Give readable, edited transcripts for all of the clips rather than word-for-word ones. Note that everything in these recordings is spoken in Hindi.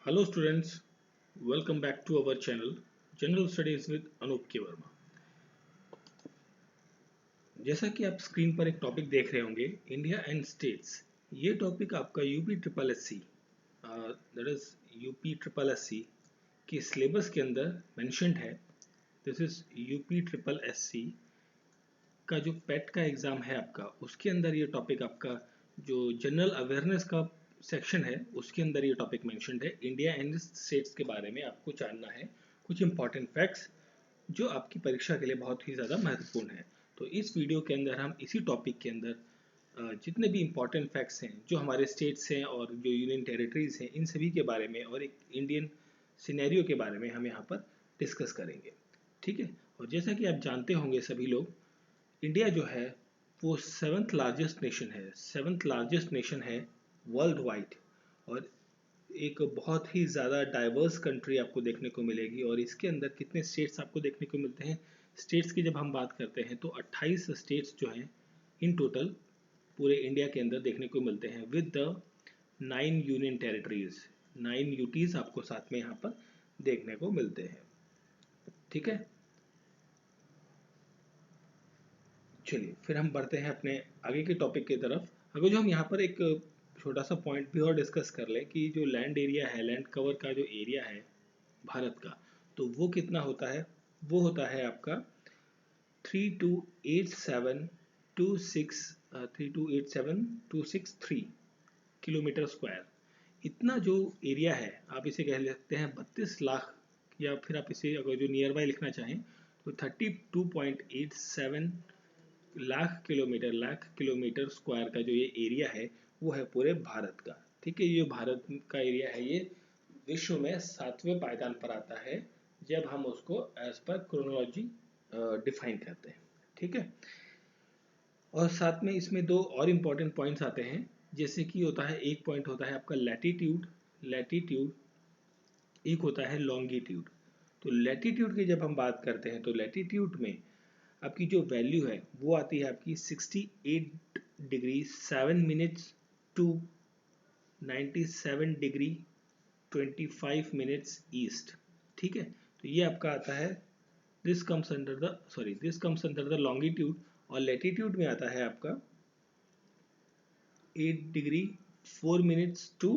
Hello students, welcome back to our channel General Studies with Anoop के वर्मा। जैसा कि आप स्क्रीन पर एक टॉपिक देख रहे होंगे, इंडिया एंड स्टेट्स। ये टॉपिक आपका UP triple S C that is UP triple S C के सिलेबस के अंदर मेंशन्ड है। This is UP triple S C का जो पेट का एग्ज़ाम है आपका, उसके अंदर ये टॉपिक आपका जो जनरल अवेयरनेस का सेक्शन है उसके अंदर ये टॉपिक मेंशन्ड है। इंडिया एंड स्टेट्स के बारे में आपको जानना है, कुछ इंपॉर्टेंट फैक्ट्स जो आपकी परीक्षा के लिए बहुत ही ज़्यादा महत्वपूर्ण है। तो इस वीडियो के अंदर हम इसी टॉपिक के अंदर जितने भी इंपॉर्टेंट फैक्ट्स हैं जो हमारे स्टेट्स हैं और जो यूनियन टेरिटरीज़ हैं, इन सभी के बारे में और एक इंडियन सिनेरियो के बारे में हम यहाँ पर डिस्कस करेंगे। ठीक है। और जैसा कि आप जानते होंगे सभी लोग, इंडिया जो है वो सेवंथ लार्जेस्ट नेशन है वर्ल्ड वाइड, और एक बहुत ही ज़्यादा डाइवर्स कंट्री आपको देखने को मिलेगी। और इसके अंदर कितने स्टेट्स आपको देखने को मिलते हैं, स्टेट्स की जब हम बात करते हैं तो 28 स्टेट्स जो हैं इन टोटल पूरे इंडिया के अंदर देखने को मिलते हैं, with the 9 union territories. 9 UTs आपको साथ में यहाँ पर देखने को मिलते हैं। ठीक है, चलिए फिर हम बढ़ते हैं अपने आगे के टॉपिक की तरफ। अगर जो हम यहाँ पर एक छोटा सा पॉइंट भी और डिस्कस कर लें कि जो लैंड एरिया है, लैंड कवर का जो एरिया है भारत का, तो वो कितना होता है? वो होता है आपका 3287263 किलोमीटर स्क्वायर। इतना जो एरिया है, आप इसे कह सकते हैं 32 लाख, या फिर आप इसे अगर जो नियर बाय लिखना चाहें तो 32.87 लाख किलोमीटर स्क्वायर का जो ये एरिया है वो है पूरे भारत का। ठीक है, ये भारत का एरिया है, ये विश्व में 7वें पायदान पर आता है जब हम उसको एज पर क्रोनोलॉजी डिफाइन करते हैं। ठीक है, और साथ में इसमें दो और इम्पॉर्टेंट पॉइंट्स आते हैं, जैसे कि होता है, एक पॉइंट होता है आपका लैटिट्यूड, एक होता है लॉन्गिट्यूड। तो लैटिट्यूड की जब हम बात करते हैं तो लैटिट्यूड में आपकी जो वैल्यू है वो आती है आपकी 68 degree 7 minutes to 97 degree 25 minutes east. ठीक है, तो ये आपका आता है, this comes under the longitude. और लैटिट्यूड में आता है आपका 8 degree 4 minutes to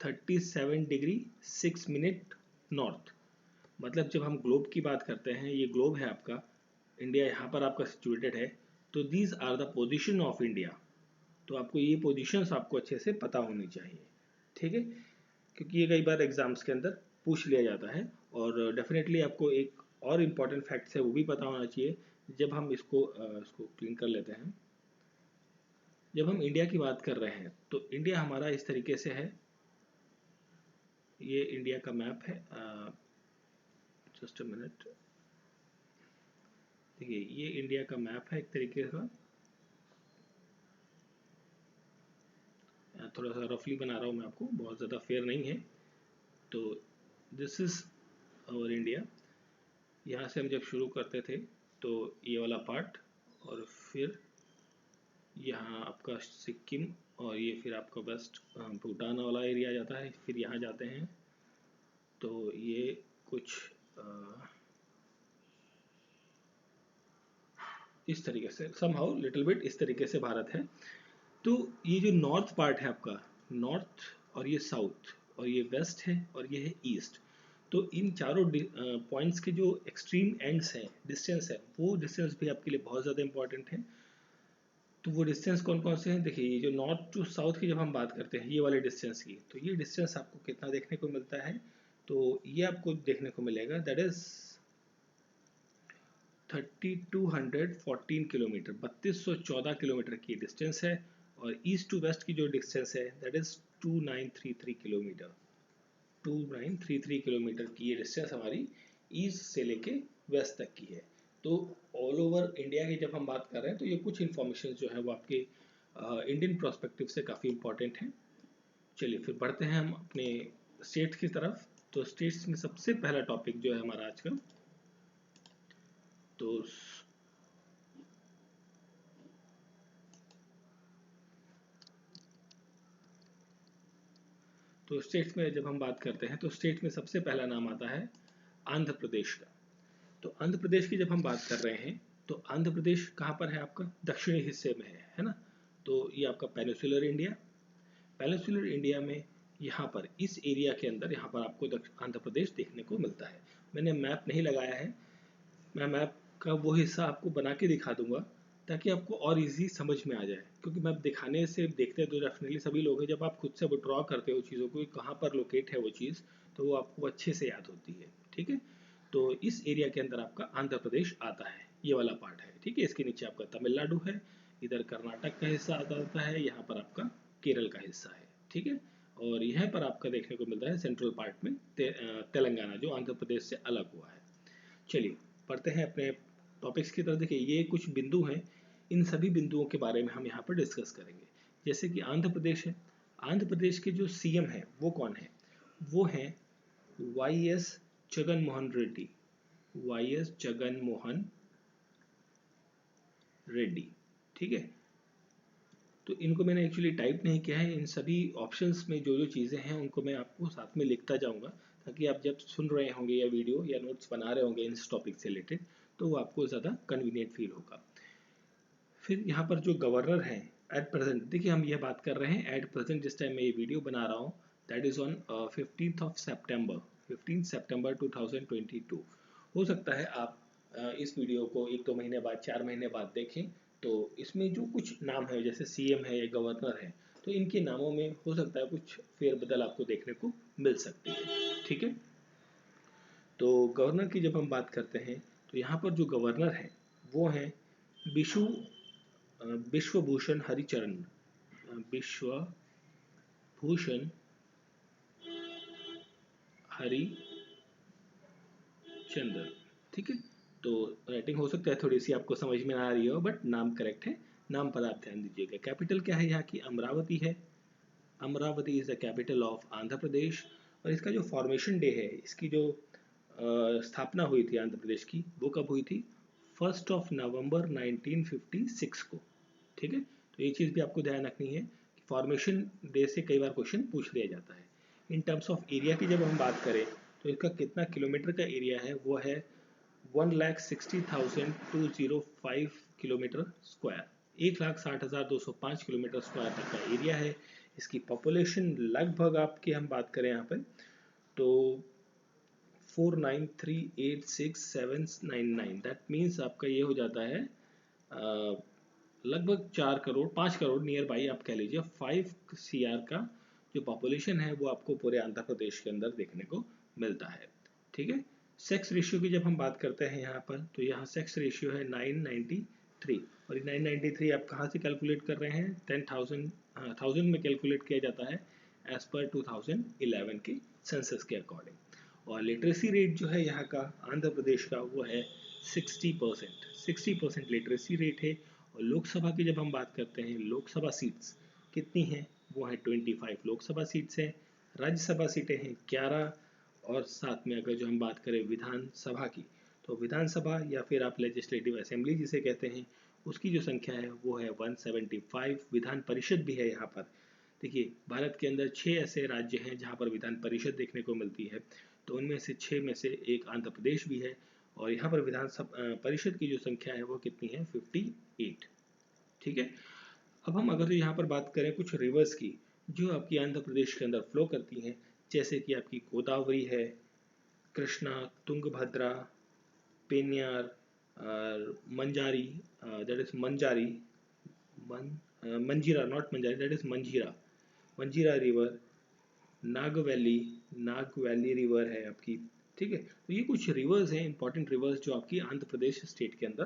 37 degree 6 minute north. मतलब जब हम ग्लोब की बात करते हैं, ये ग्लोब है आपका, इंडिया यहाँ पर आपका सिचुएटेड है, तो these are the position of India. तो आपको ये पोजीशंस आपको अच्छे से पता होनी चाहिए। ठीक है, क्योंकि ये कई बार एग्जाम्स के अंदर पूछ लिया जाता है। और डेफिनेटली आपको एक और इम्पॉर्टेंट फैक्ट्स है वो भी पता होना चाहिए। जब हम इसको क्लीन कर लेते हैं, जब हम इंडिया की बात कर रहे हैं तो इंडिया हमारा इस तरीके से है, ये इंडिया का मैप है। जस्ट अ मिनट, देखिए ये इंडिया का मैप है एक तरीके का, थोड़ा सा रफली बना रहा हूँ मैं आपको, बहुत ज़्यादा फेयर नहीं है। तो दिस इज़ आवर इंडिया। यहाँ से हम जब शुरू करते थे तो ये वाला पार्ट, और फिर यहाँ आपका सिक्किम, और ये फिर आपका वेस्ट भूटान वाला एरिया जाता है, फिर यहाँ जाते हैं। तो ये कुछ इस तरीके से, समहाउ लिटिल बिट इस तरीके से भारत है। तो ये जो नॉर्थ पार्ट है आपका, नॉर्थ, और ये साउथ, और ये वेस्ट है, और ये है ईस्ट। तो इन चारों पॉइंट्स के जो एक्सट्रीम एंड्स हैं, डिस्टेंस है, वो डिस्टेंस भी आपके लिए बहुत ज़्यादा इंपॉर्टेंट है। तो वो डिस्टेंस कौन कौन से हैं? देखिए, ये जो नॉर्थ टू साउथ की जब हम बात करते हैं, ये वाले डिस्टेंस की, तो ये डिस्टेंस आपको कितना देखने को मिलता है? तो ये आपको देखने को मिलेगा, दैट इज 3214 किलोमीटर, 3214 किलोमीटर की डिस्टेंस है। और ईस्ट टू वेस्ट की जो डिस्टेंस है दैट इज 2933 किलोमीटर। 2933 किलोमीटर की ये डिस्टेंस हमारी ईस्ट से लेके वेस्ट तक की है। तो ऑल ओवर इंडिया की जब हम बात कर रहे हैं तो ये कुछ इन्फॉर्मेशन जो है वो आपके इंडियन प्रोस्पेक्टिव से काफ़ी इंपॉर्टेंट है। चलिए फिर बढ़ते हैं हम अपने स्टेट्स की तरफ। तो स्टेट्स में सबसे पहला टॉपिक जो है हमारा आज का, तो तो स्टेट्स में जब हम बात करते हैं तो स्टेट में सबसे पहला नाम आता है आंध्र प्रदेश का। तो आंध्र प्रदेश की जब हम बात कर रहे हैं तो आंध्र प्रदेश कहाँ पर है आपका, दक्षिणी हिस्से में है ना। तो ये आपका पेनिनसुलर इंडिया, पेनिनसुलर इंडिया में यहाँ पर इस एरिया के अंदर यहाँ पर आपको आंध्र प्रदेश देखने को मिलता है। मैंने मैप नहीं लगाया है, मैं मैप का वो हिस्सा आपको बना के दिखा दूंगा ताकि आपको और इजी समझ में आ जाए, क्योंकि मैप दिखाने से देखते तो डेफिनेटली सभी लोग हैं, जब आप खुद से वो ड्रॉ करते हो चीज़ों को कहाँ पर लोकेट है वो चीज़, तो वो आपको अच्छे से याद होती है। ठीक है, तो इस एरिया के अंदर आपका आंध्र प्रदेश आता है, ये वाला पार्ट है। ठीक है, इसके नीचे आपका तमिलनाडु है, इधर कर्नाटक का हिस्सा आता है, यहाँ पर आपका केरल का हिस्सा है। ठीक है, और यहाँ पर आपका देखने को मिलता है सेंट्रल पार्ट में तेलंगाना, जो आंध्र प्रदेश से अलग हुआ है। चलिए पढ़ते हैं अपने टॉपिक्स की तरफ। देखिए ये कुछ बिंदु हैं, इन सभी बिंदुओं के बारे में हम यहाँ पर डिस्कस करेंगे। जैसे कि आंध्र प्रदेश है, आंध्र प्रदेश के जो सीएम है वो कौन है, वो हैं Y S Jagan Mohan Reddy, Y S Jagan Mohan Reddy. ठीक है, तो इनको मैंने एक्चुअली टाइप नहीं किया है, इन सभी ऑप्शंस में जो जो चीज़ें हैं उनको मैं आपको साथ में लिखता जाऊंगा, ताकि आप जब सुन रहे होंगे या वीडियो या नोट्स बना रहे होंगे इस टॉपिक से रिलेटेड तो वो आपको ज़्यादा कन्वीनियंट फील होगा। फिर यहाँ पर जो गवर्नर हैं एट प्रेजेंट, देखिए हम ये बात कर रहे हैं एट प्रेजेंट, जिस टाइम मैं ये वीडियो बना रहा हूँ दैट इज़ ऑन 15 सितंबर 15 सितंबर 2022। हो सकता है आप इस वीडियो को 1-2 महीने बाद, 4 महीने बाद देखें, तो इसमें जो कुछ नाम है जैसे सीएम है या गवर्नर है, तो इनके नामों में हो सकता है कुछ फेरबदल आपको देखने को मिल सकती है। ठीक है, तो गवर्नर की जब हम बात करते हैं तो यहाँ पर जो गवर्नर है वो हैं विशु विश्वभूषण हरिचरण, विश्वभूषण हरिचंद्र। ठीक है, तो राइटिंग हो सकता है थोड़ी सी आपको समझ में ना आ रही हो, बट नाम करेक्ट है, नाम पर आप ध्यान दीजिएगा। कैपिटल क्या है यहाँ की, अमरावती है, Amaravati is the capital of Andhra Pradesh. और इसका जो फॉर्मेशन डे है, इसकी जो स्थापना हुई थी आंध्र प्रदेश की, वो कब हुई थी, 1 नवंबर 1956 को। ठीक है, तो ये चीज़ भी आपको ध्यान रखनी है कि फॉर्मेशन डे से कई बार क्वेश्चन पूछ लिया जाता है। इन टर्म्स ऑफ एरिया की जब हम बात करें तो इसका कितना किलोमीटर का एरिया है, वो है 1,60,205 किलोमीटर स्क्वायर, 1,60,205 किलोमीटर स्क्वायर तक का एरिया है। इसकी पॉपुलेशन लगभग आपकी हम बात करें यहाँ पर तो 49386,799, दैट मीन्स आपका ये हो जाता है लगभग 4 करोड़ 5 करोड़ नियर बाई आप कह लीजिए 5 CR का जो पॉपुलेशन है वो आपको पूरे आंध्र प्रदेश के अंदर देखने को मिलता है। ठीक है, सेक्स रेशियो की जब हम बात करते हैं यहाँ पर तो यहाँ सेक्स रेशियो है 993, और ये 993 आप कहाँ से कैलकुलेट कर रहे हैं, 10,000 में कैलकुलेट किया जाता है एज पर 2011 के सेंसस के अकॉर्डिंग। और लिटरेसी रेट जो है यहाँ का आंध्र प्रदेश का वो है 60% लिटरेसी रेट है। और लोकसभा की जब हम बात करते हैं, लोकसभा सीट्स कितनी हैं, वो है 25 लोकसभा सीट्स हैं, राज्यसभा सीटें हैं 11, और साथ में अगर जो हम बात करें विधानसभा की, तो विधानसभा या फिर आप लेजिस्लेटिव असेंबली जिसे कहते हैं, उसकी जो संख्या है वो है 175। विधान परिषद भी है यहाँ पर। देखिए भारत के अंदर 6 ऐसे राज्य हैं जहाँ पर विधान परिषद देखने को मिलती है, तो उनमें से 6 में से एक आंध्र प्रदेश भी है। और यहाँ पर विधानसभा परिषद की जो संख्या है वो कितनी है, 58। ठीक है, अब हम अगर यहाँ पर बात करें कुछ रिवर्स की जो आपकी आंध्र प्रदेश के अंदर फ्लो करती हैं, जैसे कि आपकी गोदावरी है, कृष्णा, तुंगभद्रा, पेन्यार, मंजारी, दैट इज मंजारी, मंजीरा, नॉट मंजारी, दैट इज मंजीरा, मंजीरा रिवर, नाग वैली रिवर है आपकी। ठीक है, तो ये कुछ रिवर्स हैं, इंपॉर्टेंट रिवर्स जो आपकी आंध्र प्रदेश स्टेट के अंदर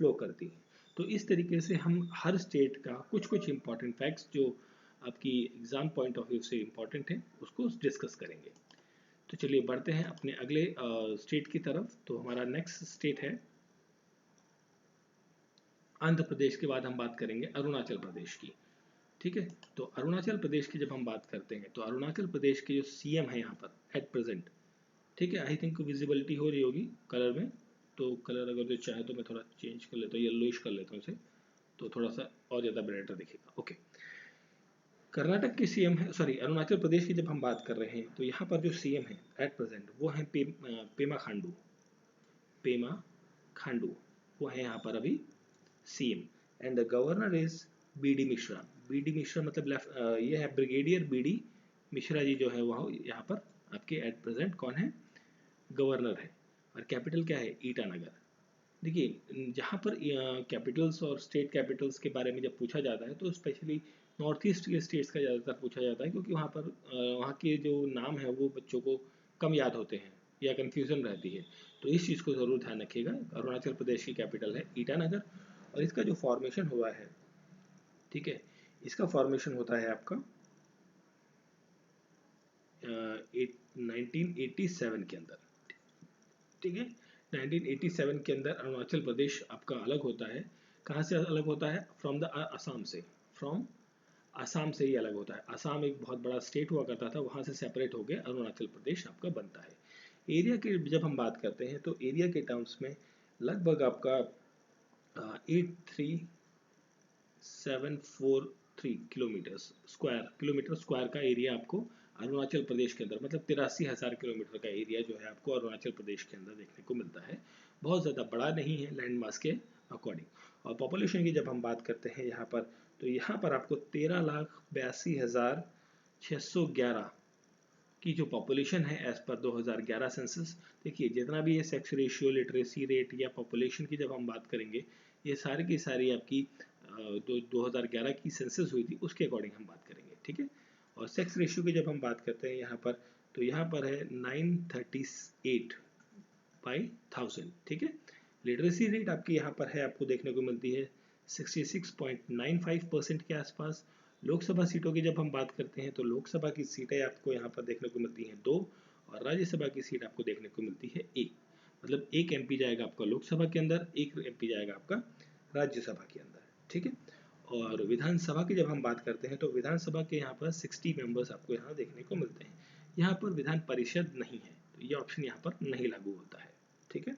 फ्लो करती हैं। तो इस तरीके से हम हर स्टेट का कुछ कुछ इंपॉर्टेंट फैक्ट्स जो आपकी एग्जाम पॉइंट ऑफ व्यू से इंपॉर्टेंट है उसको डिस्कस करेंगे। तो चलिए बढ़ते हैं अपने अगले स्टेट की तरफ। तो हमारा नेक्स्ट स्टेट है आंध्र प्रदेश के बाद हम बात करेंगे अरुणाचल प्रदेश की। ठीक है, तो अरुणाचल प्रदेश की जब हम बात करते हैं तो अरुणाचल प्रदेश के जो सीएम है यहाँ पर एट प्रेजेंट, ठीक है, आई थिंक विजिबिलिटी हो रही होगी कलर में, तो कलर अगर जो चाहे तो मैं थोड़ा चेंज कर लेता हूँ, येलोइश कर लेता हूँ इसे, तो थोड़ा सा और ज़्यादा ब्राइटर दिखेगा। ओके, कर्नाटक के सीएम है, सॉरी अरुणाचल प्रदेश की जब हम बात कर रहे हैं तो यहाँ पर जो सीएम है एट प्रेजेंट वो है पेमा खांडू, वो है यहाँ पर अभी CM. And the governor is BD Mishra. BD Mishra मतलब ये है ब्रिगेडियर बीडी मिश्रा जी जो है वह यहाँ पर आपके एट प्रेजेंट कौन है, गवर्नर है। और कैपिटल क्या है, ईटानगर। देखिए जहाँ पर कैपिटल्स और स्टेट कैपिटल्स के बारे में जब पूछा जाता है तो स्पेशली नॉर्थ ईस्ट के स्टेट्स का ज़्यादातर पूछा जाता है, क्योंकि वहाँ पर वहाँ के जो नाम है वो बच्चों को कम याद होते हैं या कन्फ्यूज़न रहती है। तो इस चीज़ को ज़रूर ध्यान रखिएगा। अरुणाचल प्रदेश की कैपिटल है ईटानगर। और इसका जो फॉर्मेशन हुआ है, ठीक है, इसका फॉर्मेशन होता है आपका 1987 के अंदर, ठीक है। 1987 के अंदर अरुणाचल प्रदेश आपका अलग होता है। कहाँ से अलग होता है, फ्रॉम द असम से, फ्रॉम असम से ही अलग होता है। असम एक बहुत बड़ा स्टेट हुआ करता था, वहाँ से सेपरेट होकर अरुणाचल प्रदेश आपका बनता है। एरिया की जब हम बात करते हैं तो एरिया के टर्म्स में लगभग आपका 8743 किलोमीटर स्क्वायर का एरिया आपको अरुणाचल प्रदेश के अंदर, मतलब 83,000 किलोमीटर का एरिया जो है आपको अरुणाचल प्रदेश के अंदर देखने को मिलता है। बहुत ज़्यादा बड़ा नहीं है लैंड मास के अकॉर्डिंग। और पॉपुलेशन की जब हम बात करते हैं यहाँ पर, तो यहाँ पर आपको 13,82,611 की जो पॉपुलेशन है एज पर 2011 सेंसस। देखिए जितना भी ये सेक्स रेशियो, लिटरेसी रेट या पॉपुलेशन की जब हम बात करेंगे, ये सारी की सारी आपकी जो 2011 की सेंसस हुई थी उसके अकॉर्डिंग हम बात करेंगे, ठीक है। और सेक्स रेशियो की जब हम बात करते हैं यहाँ पर, तो यहाँ पर है 938/1000, ठीक है। लिटरेसी रेट आपकी यहाँ पर है, आपको देखने को मिलती है 66.95% के आसपास। लोकसभा सीटों की जब हम बात करते हैं तो लोकसभा की सीटें आपको यहाँ पर देखने को मिलती हैं 2, और राज्यसभा की सीट आपको देखने को मिलती है 1। मतलब एक एमपी जाएगा आपका लोकसभा के अंदर, एक एमपी जाएगा आपका राज्यसभा के अंदर, ठीक है। और विधानसभा की जब हम बात करते हैं तो विधानसभा के यहाँ पर 60 मेंबर्स आपको यहाँ देखने को मिलते हैं। यहाँ पर विधान परिषद नहीं है, तो ये ऑप्शन यहाँ पर नहीं लागू होता है, ठीक है।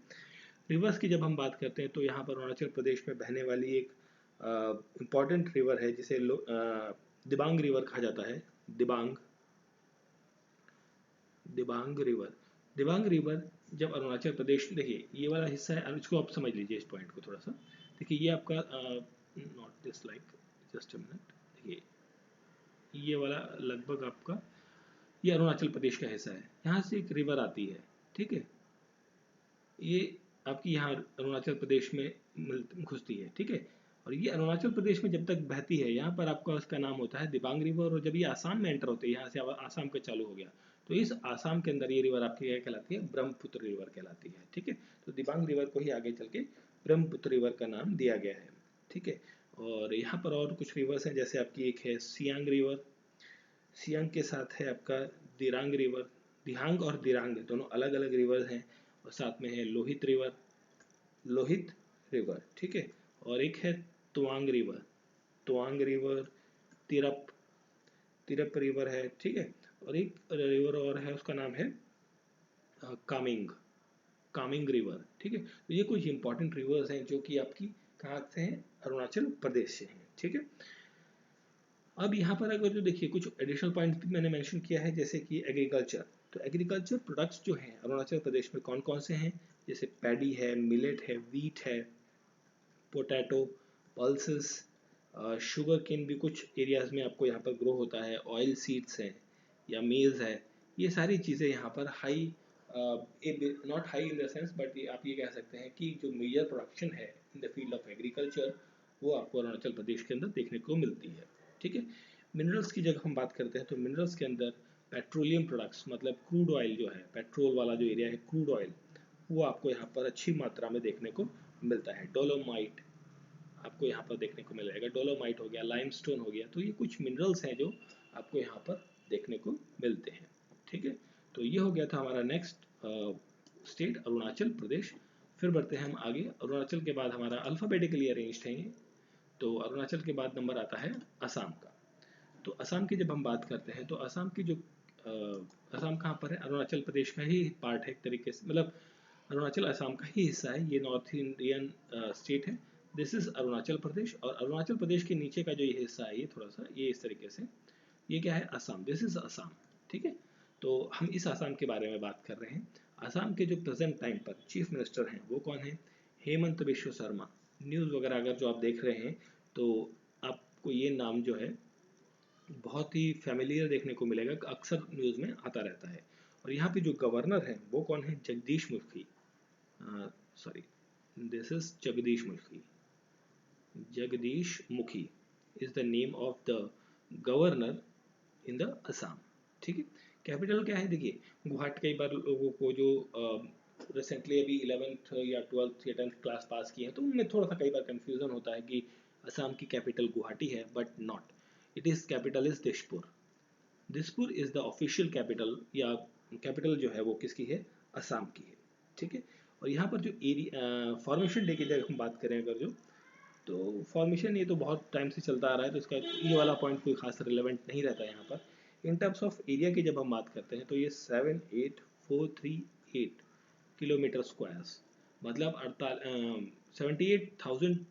रिवर्स की जब हम बात करते हैं तो यहाँ पर अरुणाचल प्रदेश में बहने वाली एक इम्पॉर्टेंट रिवर है जिसे दिबांग रिवर कहा जाता है। दिबांग रिवर जब अरुणाचल प्रदेश, देखिए ये वाला हिस्सा है, इसको आप समझ लीजिए इस पॉइंट को थोड़ा सा। देखिए ये आपका not this like, just a minute, देखिए ये वाला लगभग आपका ये अरुणाचल प्रदेश का हिस्सा है। यहाँ से एक रिवर आती है, ठीक है, ये आपकी यहाँ अरुणाचल प्रदेश में घुसती है, ठीक है। और ये अरुणाचल प्रदेश में जब तक बहती है यहाँ पर आपका उसका नाम होता है दिबांग रिवर। और जब ये आसाम में एंटर होती है, यहाँ से आसाम का चालू हो गया, तो इस आसाम के अंदर ये रिवर आपकी क्या कहलाती है, ब्रह्मपुत्र रिवर कहलाती है, ठीक है। तो दिबांग रिवर को ही आगे चल के ब्रह्मपुत्र रिवर का नाम दिया गया है, ठीक है। और यहाँ पर और कुछ रिवर्स हैं, जैसे आपकी एक है सियांग रिवर, सियांग के साथ है आपका दिरांग रिवर। दिहांग और दिरांग दोनों अलग अलग रिवर हैं। और साथ में है लोहित रिवर, ठीक है। और एक है तुआंग रिवर, तिरप तिरप रिवर है, ठीक है। और एक रिवर और है, उसका नाम है कामिंग कामिंग रिवर, ठीक है। तो ये कुछ इंपॉर्टेंट रिवर्स हैं जो कि आपकी कहाँ से हैं, अरुणाचल प्रदेश से हैं, ठीक है। अब यहाँ पर अगर जो देखिए कुछ एडिशनल पॉइंट भी मैंने मेंशन किया है, जैसे कि एग्रीकल्चर। तो एग्रीकल्चर प्रोडक्ट्स जो हैं अरुणाचल प्रदेश में कौन कौन से हैं, जैसे पैडी है, मिलेट है, वीट है, पोटैटो, पल्सेस, शुगर केन भी कुछ एरियाज में आपको यहाँ पर ग्रो होता है, ऑयल सीड्स हैं या मेज है। ये सारी चीज़ें यहाँ पर high, not high in the sense, but आप ये कह सकते हैं कि जो मेजर प्रोडक्शन है in the field of agriculture वो आपको अरुणाचल प्रदेश के अंदर देखने को मिलती है, ठीक है। मिनरल्स की जब हम बात करते हैं तो मिनरल्स के अंदर पेट्रोलियम प्रोडक्ट्स, मतलब क्रूड ऑयल जो है, पेट्रोल वाला जो एरिया है, क्रूड ऑयल, वो आपको यहाँ पर अच्छी मात्रा में देखने को मिलता है। डोलोमाइट आपको यहाँ पर देखने को मिलेगा, डोलोमाइट हो गया, लाइमस्टोन हो गया। तो ये कुछ मिनरल्स हैं जो आपको यहाँ पर देखने को मिलते हैं, ठीक है। तो ये हो गया था हमारा नेक्स्ट स्टेट अरुणाचल प्रदेश। फिर बढ़ते हैं हम आगे। अरुणाचल के बाद हमारा अल्फ़ाबेटिकली अरेंज्ड है ये। तो अरुणाचल के बाद नंबर आता है असम का। तो असम की जब हम बात करते हैं तो असम की जो असम कहाँ पर है, अरुणाचल प्रदेश का ही पार्ट है एक तरीके से, मतलब अरुणाचल असम का ही हिस्सा है। ये नॉर्थ इंडियन स्टेट है। This is Arunachal Pradesh. और अरुणाचल प्रदेश के नीचे का जो ये हिस्सा है, ये थोड़ा सा ये इस तरीके से ये क्या है? असम। This is Assam. ठीक है, तो हम इस असम के बारे में बात कर रहे हैं। असम के जो प्रेजेंट टाइम पर चीफ मिनिस्टर हैं वो कौन है? हेमंत बिश्व शर्मा। न्यूज़ वगैरह अगर जो आप देख रहे हैं तो आपको ये नाम जो है बहुत ही फैमिलियर देखने को मिलेगा, अक्सर न्यूज़ में आता रहता है। और यहाँ पे जो गवर्नर है वो कौन है? Jagdish Mukhi. Sorry, this is Jagdish Mukhi. Jagdish Mukhi is the name of the governor in the Assam. ठीक है, कैपिटल क्या है? देखिए गुवाहाटी, कई बार लोगों को जो रिसेंटली अभी 11th या 12th या 10th क्लास पास किए हैं तो उनमें थोड़ा सा कई बार कंफ्यूजन होता है कि असम की कैपिटल गुवाहाटी है, but not. It is capital is Dispur. Dispur is the official capital, या कैपिटल जो है वो किसकी है? असम की है। ठीक है, और यहाँ पर जो एरिया फॉर्मेशन डे की जब हम बात करें अगर जो, तो फॉर्मेशन ये तो बहुत टाइम से चलता आ रहा है, तो इसका ये वाला पॉइंट कोई खास रिलेवेंट नहीं रहता यहाँ पर। इन टर्म्स ऑफ एरिया की जब हम बात करते हैं तो ये 78438 किलोमीटर स्क्वायर्स, मतलब 78,000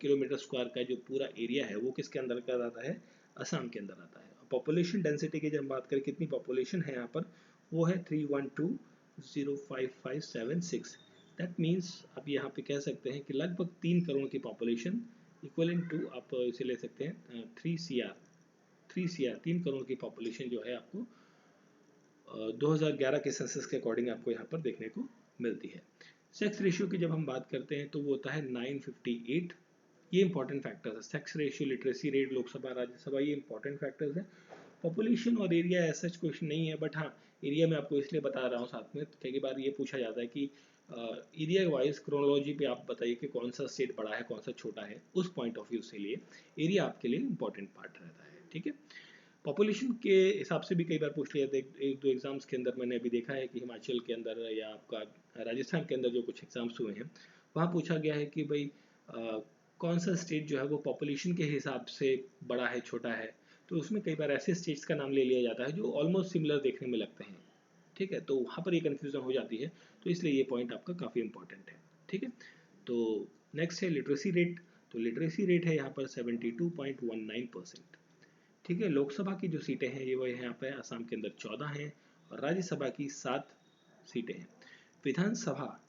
किलोमीटर स्क्वायर का जो पूरा एरिया है वो किसके अंदर का आता है? असम के अंदर आता है। पॉपुलेशन डेंसिटी की जब हम बात करें कितनी पॉपुलेशन है यहाँ पर, वो है 312,05576। दैट मीन्स आप यहाँ पे कह सकते हैं कि लगभग 3 करोड़ की पॉपुलेशन, इक्वलेंट टू आप इसे ले सकते हैं 3 CR 3 करोड़ की पॉपुलेशन जो है आपको 2011 के सेंसस के अकॉर्डिंग आपको यहाँ पर देखने को मिलती है। सेक्स रेशियो की जब हम बात करते हैं तो वो होता है 958। ये इंपॉर्टेंट फैक्टर्स है, sex ratio, literacy rate, Lok Sabha Rajya Sabha, ये इंपॉर्टेंट फैक्टर्स हैं। पॉपुलेशन और एरिया ऐसा क्वेश्चन नहीं है, बट हाँ एरिया में आपको इसलिए बता रहा हूँ साथ में, कई बार ये पूछा जाता है कि एरिया वाइज क्रोनोलॉजी पे आप बताइए कि कौन सा स्टेट बड़ा है कौन सा छोटा है, उस पॉइंट ऑफ व्यू से लिए एरिया आपके लिए इंपॉर्टेंट पार्ट रहता है। ठीक है, पॉपुलेशन के हिसाब से भी कई बार पूछ लिया था। एक दो एग्जाम्स के अंदर मैंने अभी देखा है कि हिमाचल के अंदर या आपका राजस्थान के अंदर जो कुछ एग्जाम्स हुए हैं वहाँ पूछा गया है कि भाई कौन सा स्टेट जो है वो पॉपुलेशन के हिसाब से बड़ा है छोटा है, तो उसमें कई बार ऐसे स्टेट्स का नाम ले लिया जाता है जो ऑलमोस्ट सिमिलर देखने में लगते हैं। ठीक है, तो वहाँ पर ये कन्फ्यूजन हो जाती है, तो इसलिए ये पॉइंट आपका काफ़ी इंपॉर्टेंट है। ठीक है, तो नेक्स्ट है लिटरेसी रेट। तो लिटरेसी रेट है यहाँ पर 72.19%। ठीक है, लोकसभा की जो सीटें हैं ये वो यहाँ पे असम के अंदर 14 हैं और राज्यसभा की 7 सीटें हैं। विधानसभा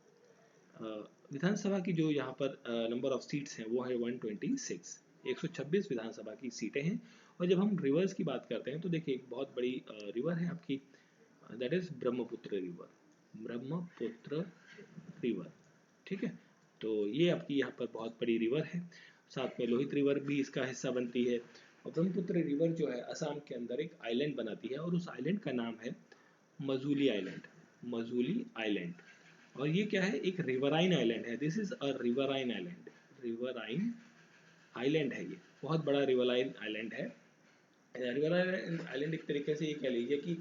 विधानसभा की जो यहाँ पर नंबर ऑफ सीट्स हैं वो है 126, 126 विधानसभा की सीटें हैं। और जब हम रिवर्स की बात करते हैं तो देखिए एक बहुत बड़ी रिवर है आपकी, that is Brahmaputra river. Brahmaputra river. ठीक है, तो ये आपकी यहाँ पर बहुत बड़ी रिवर है, साथ में लोहित रिवर भी इसका हिस्सा बनती है। और ब्रह्मपुत्र रिवर जो है असम के अंदर एक आइलैंड बनाती है और उस आइलैंड का नाम है मजूली आइलैंड। मजूली आइलैंड। और ये क्या है? एक रिवराइन आइलैंड है। This is a riverine island. Riverine island है, ये बहुत बड़ा रिवराइन आइलैंड है। रिवराइन आइलैंड एक तरीके से ये कह लीजिए कि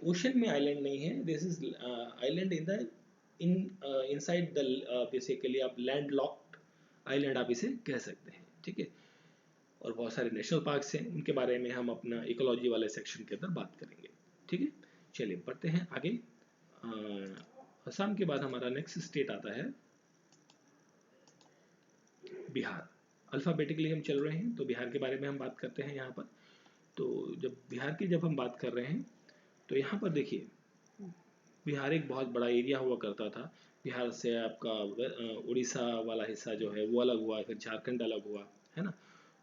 ओशन में आइलैंड नहीं है, this is island in the inside the basically आप लैंड लॉक्ड आइलैंड आप इसे कह सकते हैं। ठीक है, और बहुत सारे नेशनल पार्क्स हैं, उनके बारे में हम अपना इकोलॉजी वाले सेक्शन के अंदर बात करेंगे। ठीक है, चलिए बढ़ते हैं आगे। असम के बाद हमारा नेक्स्ट स्टेट आता है बिहार। अल्फ़ाबेटिकली हम चल रहे हैं तो बिहार के बारे में हम बात करते हैं यहाँ पर। तो जब हम बात कर रहे हैं तो यहाँ पर देखिए बिहार एक बहुत बड़ा एरिया हुआ करता था। बिहार से आपका उड़ीसा वाला हिस्सा जो है वो अलग हुआ, फिर झारखंड अलग हुआ, है ना।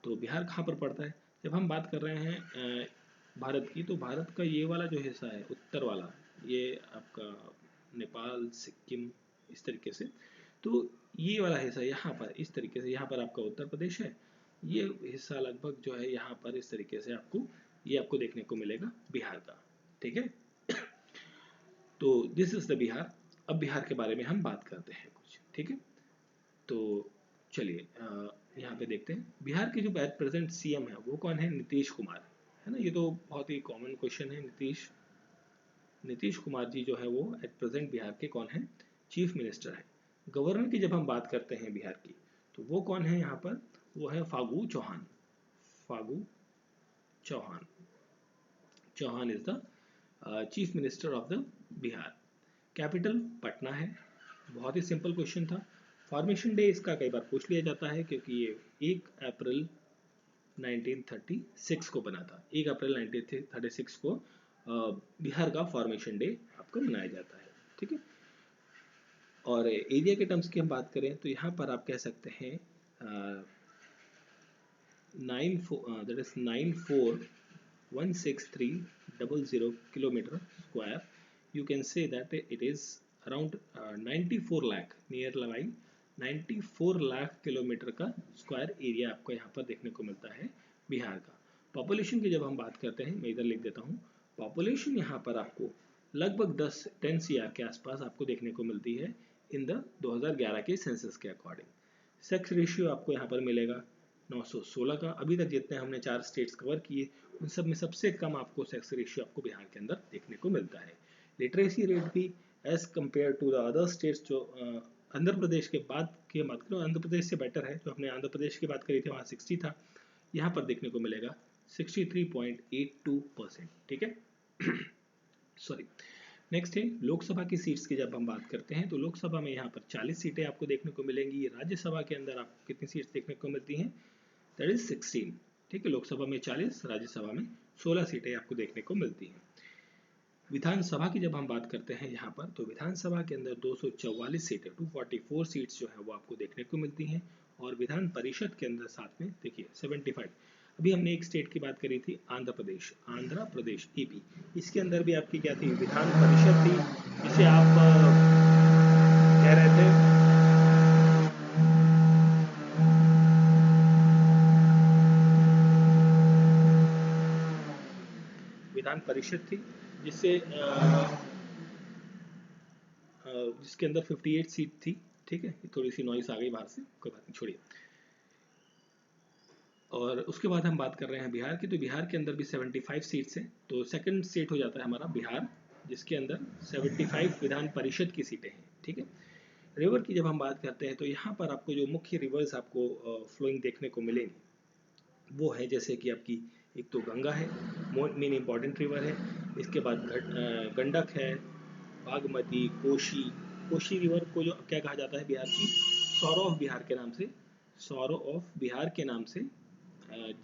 तो बिहार कहाँ पर पड़ता है? जब हम बात कर रहे हैं भारत की, तो भारत का ये वाला जो हिस्सा है उत्तर वाला, ये आपका नेपाल, सिक्किम, इस तरीके से, तो ये वाला हिस्सा यहाँ पर इस तरीके से, यहाँ पर आपका उत्तर प्रदेश है, ये हिस्सा लगभग जो है यहाँ पर इस तरीके से आपको ये आपको देखने को मिलेगा बिहार का। ठीक है, तो दिस इज द बिहार। अब बिहार के बारे में हम बात करते हैं कुछ। ठीक है, तो चलिए यहाँ पे देखते हैं बिहार के जो एट प्रेजेंट सीएम है वो कौन है? नीतीश कुमार, है ना। ये तो बहुत ही कॉमन क्वेश्चन है। नीतीश कुमार जी जो है वो एट प्रेजेंट बिहार के कौन है? चीफ मिनिस्टर है। गवर्नर की जब हम बात करते हैं बिहार की, तो वो कौन है यहाँ पर? वो है Phagu Chauhan. Phagu Chauhan. Chauhan is the chief minister of the Bihar. Capital Patna है। बहुत ही सिंपल क्वेश्चन था। फॉर्मेशन डे इसका कई बार पूछ लिया जाता है क्योंकि ये 1 अप्रैल 1936 को बना था। 1 अप्रैल 1936 को बिहार का फॉर्मेशन डे आपका मनाया जाता है, ठीक है। और एरिया के टर्म्स की हम बात करें तो यहाँ पर आप कह सकते हैं 9416300 kilometer square. You can say that it is around 94 lakh, near by 94 lakh kilometre का स्क्वायर एरिया आपको यहाँ पर देखने को मिलता है बिहार का। पॉपुलेशन की जब हम बात करते हैं, मैं इधर लिख देता हूँ, पॉपुलेशन यहाँ पर आपको लगभग 10 CR के आसपास आपको देखने को मिलती है इन द 2011 के सेंसस के अकॉर्डिंग। सेक्स रेशियो आपको यहाँ पर मिलेगा 916 का। अभी तक जितने हमने 4 स्टेट्स कवर किए उन सब में सबसे कम आपको सेक्स रेशियो आपको बिहार के अंदर देखने को मिलता है। लिटरेसी रेट भी as compare to the other states, जो आंध्र प्रदेश के बाद की बात करो, आंध्र प्रदेश से बेटर है। जो हमने आंध्र प्रदेश की बात करी थी वहाँ 60 था, यहाँ पर देखने को मिलेगा 63.82%, ठीक है। सॉरी। नेक्स्ट है लोकसभा की सीट्स की जब हम बात करते हैं तो लोकसभा में यहाँ पर 40 सीटें आपको देखने को मिलेंगी। राज्यसभा के अंदर आपको कितनी सीट्स देखने को मिलती हैं, दैट इज 16, ठीक है। लोकसभा में 40, राज्यसभा में 16 सीटें आपको देखने को मिलती हैं। विधानसभा की जब हम बात करते हैं यहाँ पर तो विधानसभा के अंदर 244 सीटें, 244 सीट्स जो है वो आपको देखने को मिलती हैं। और विधान परिषद के अंदर साथ में देखिए 75। अभी हमने एक स्टेट की बात करी थी आंध्र प्रदेश ईपी, इसके अंदर भी आपकी क्या थी, विधान परिषद थी, जिसे आप कह रहे थे विधान परिषद थी, जिससे जिसके अंदर 58 सीट थी, ठीक है। थोड़ी सी नॉइस आ गई बाहर से, कोई बात नहीं, छोड़िए। और उसके बाद हम बात कर रहे हैं बिहार की, तो बिहार के अंदर भी 75 सीट्स हैं। तो सेकंड स्टेट हो जाता है हमारा बिहार, जिसके अंदर 75 विधान परिषद की सीटें हैं, ठीक है। रिवर की जब हम बात करते हैं तो यहाँ पर आपको जो मुख्य रिवर्स आपको फ्लोइंग देखने को मिलेंगी वो है, जैसे कि आपकी एक तो गंगा है, मेन इंपॉर्टेंट रिवर है। इसके बाद गंडक है, बागमती, कोशी रिवर को जो क्या कहा जाता है बिहार की, सौरो ऑफ बिहार के नाम से, सौरो ऑफ बिहार के नाम से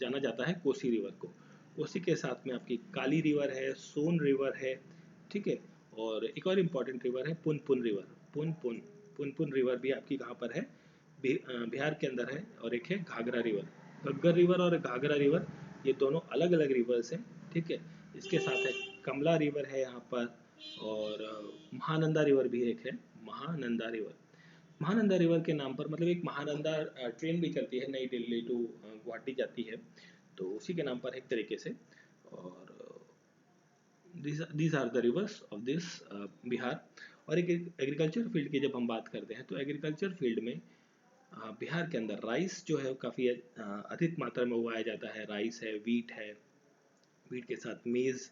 जाना जाता है कोसी रिवर को। उसी के साथ में आपकी काली रिवर है, सोन रिवर है, ठीक है। और एक और इम्पॉर्टेंट रिवर है पुनपुन रिवर, पुनपुन रिवर भी आपकी कहाँ पर है, बिहार के अंदर है। और एक है घाघरा रिवर, घग्गर रिवर और घाघरा रिवर, ये दोनों अलग अलग रिवर्स हैं, ठीक है। इसके साथ है कमला रिवर है यहाँ पर, और महानंदा रिवर भी एक है, महानंदा रिवर के नाम पर, मतलब एक महानंदा ट्रेन भी चलती है, नई दिल्ली टू गुवाहाटी जाती है, तो उसी के नाम पर एक तरीके से। और these are the rivers of this Bihar. और एक एग्रीकल्चर फील्ड की जब हम बात करते हैं तो एग्रीकल्चर फील्ड में बिहार के अंदर राइस जो है काफ़ी अधिक मात्रा में उगाया जाता है। राइस है, वीट है, वीट के साथ मेज़,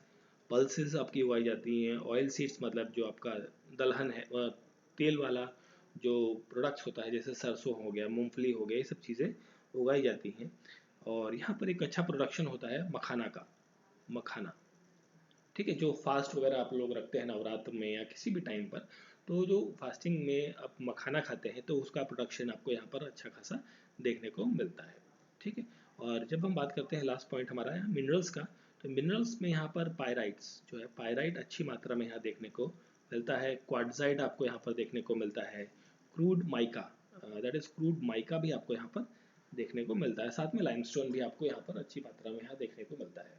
पल्सेस आपकी उगाई जाती हैं। ऑयल सीड्स मतलब जो आपका दलहन है, तेल वाला जो प्रोडक्ट्स होता है, जैसे सरसों हो गया, मूंगफली हो गया, ये सब चीज़ें उगाई जाती हैं। और यहाँ पर एक अच्छा प्रोडक्शन होता है मखाना, ठीक है। जो फास्ट वगैरह आप लोग रखते हैं नवरात्र में या किसी भी टाइम पर, तो जो फास्टिंग में आप मखाना खाते हैं तो उसका प्रोडक्शन आपको यहाँ पर अच्छा खासा देखने को मिलता है, ठीक है। और जब हम बात करते हैं लास्ट पॉइंट हमारा है मिनरल्स का, तो मिनरल्स में यहाँ पर पायराइट्स जो है, पायराइट अच्छी मात्रा में यहाँ देखने को मिलता है। क्वार्ट्जाइट आपको यहाँ पर देखने को मिलता है। Crude mica, that is crude mica भी आपको यहाँ पर देखने को मिलता है। साथ में लाइमस्टोन भी आपको यहाँ पर अच्छी मात्रा में यहाँ देखने को मिलता है,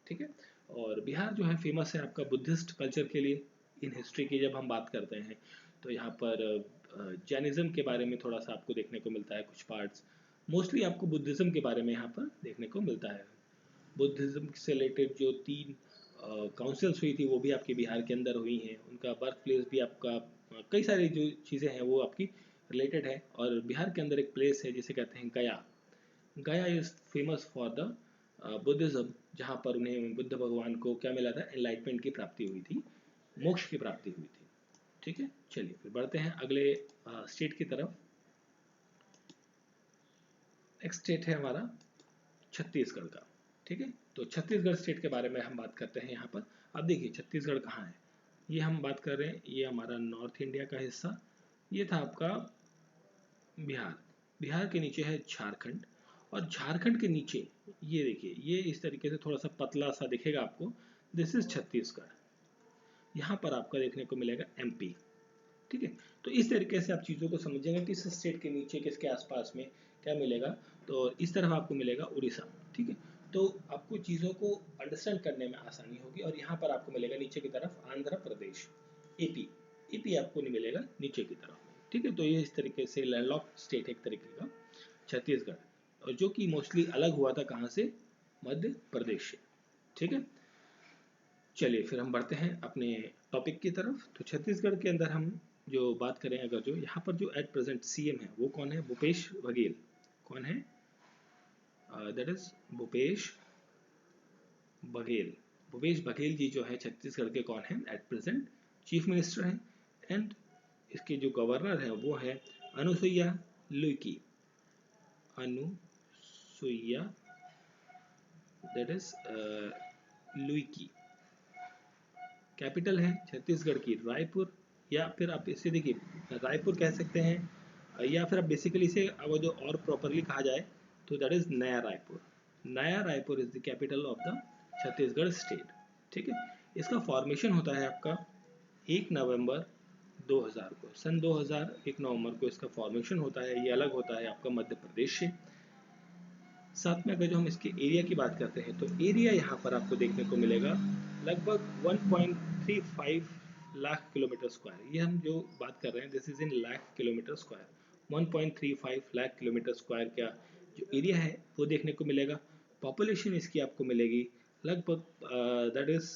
ठीक है। और बिहार जो है फेमस है आपका बुद्धिस्ट कल्चर के लिए। इन हिस्ट्री की जब हम बात करते हैं तो यहाँ पर जैनिज्म के बारे में थोड़ा सा आपको देखने को मिलता है, कुछ पार्ट्स। मोस्टली आपको बुद्धिज्म के बारे में यहाँ पर देखने को मिलता है। बुद्धिज्म से रिलेटेड जो 3 काउंसिल्स हुई थी वो भी आपके बिहार के अंदर हुई हैं। उनका बर्थ प्लेस भी आपका कई सारी जो चीज़ें हैं वो आपकी रिलेटेड है। और बिहार के अंदर एक प्लेस है जिसे कहते हैं गया is famous for the Buddhism, जहाँ पर उन्हें बुद्ध भगवान को क्या मिला था, एनलाइटमेंट की प्राप्ति हुई थी, मोक्ष की प्राप्ति हुई थी, ठीक है। चलिए फिर बढ़ते हैं अगले स्टेट की तरफ। नेक्स्ट स्टेट है हमारा छत्तीसगढ़ का, ठीक है। तो छत्तीसगढ़ स्टेट के बारे में हम बात करते हैं यहाँ पर। अब देखिए छत्तीसगढ़ कहाँ है, ये हम बात कर रहे हैं, ये हमारा नॉर्थ इंडिया का हिस्सा, ये था आपका बिहार के नीचे है झारखंड, और झारखंड के नीचे ये देखिए, ये इस तरीके से थोड़ा सा पतला सा दिखेगा आपको, दिस इज छत्तीसगढ़। यहाँ पर आपका देखने को मिलेगा एमपी। ठीक है, तो इस तरीके से आप चीज़ों को समझेंगे किस स्टेट के नीचे किसके आसपास में क्या मिलेगा। तो इस तरफ आपको मिलेगा उड़ीसा। ठीक है, तो आपको चीज़ों को अंडरस्टैंड करने में आसानी होगी। और यहाँ पर आपको मिलेगा नीचे की तरफ आंध्र प्रदेश, एपी। एपी आपको नहीं मिलेगा नीचे की तरफ में। ठीक है, तो ये इस तरीके से लैंडलॉक्ड स्टेट एक तरीके का छत्तीसगढ़, और जो कि मोस्टली अलग हुआ था कहाँ से, मध्य प्रदेश से। ठीक है, चलिए फिर हम बढ़ते हैं अपने टॉपिक की तरफ। तो छत्तीसगढ़ के अंदर हम जो बात करें, अगर जो यहाँ पर जो एट प्रेजेंट सीएम है वो कौन है, भूपेश बघेल। कौन है, दैट इज भूपेश बघेल। भूपेश बघेल जी जो है छत्तीसगढ़ के कौन है, एट प्रेजेंट चीफ मिनिस्टर हैं। एंड इसके जो गवर्नर है वो है Anusuiya Uikey. Anusuiya, that is Uikey. Capital है छत्तीसगढ़ की रायपुर, या फिर आप इसे देखिए रायपुर कह सकते हैं, या फिर आप बेसिकली इसे अगर जो और प्रॉपरली कहा जाए तो दैट इज नया रायपुर। नया Raipur is the capital of the Chhattisgarh state. ठीक है, इसका फॉर्मेशन होता है आपका 1 नवंबर 2000 को, सन 2000 1 नवंबर को इसका फॉर्मेशन होता है। ये अलग होता है आपका मध्य प्रदेश से। साथ में अगर जो हम इसके एरिया की बात करते हैं तो एरिया यहाँ पर आपको देखने को मिलेगा लगभग 1.35 लाख किलोमीटर स्क्वायर। ये हम जो बात कर रहे हैं this is in lakh kilometre square. 1.35 lakh kilometre square का जो एरिया है वो देखने को मिलेगा। पॉपुलेशन इसकी आपको मिलेगी लगभग दैट इज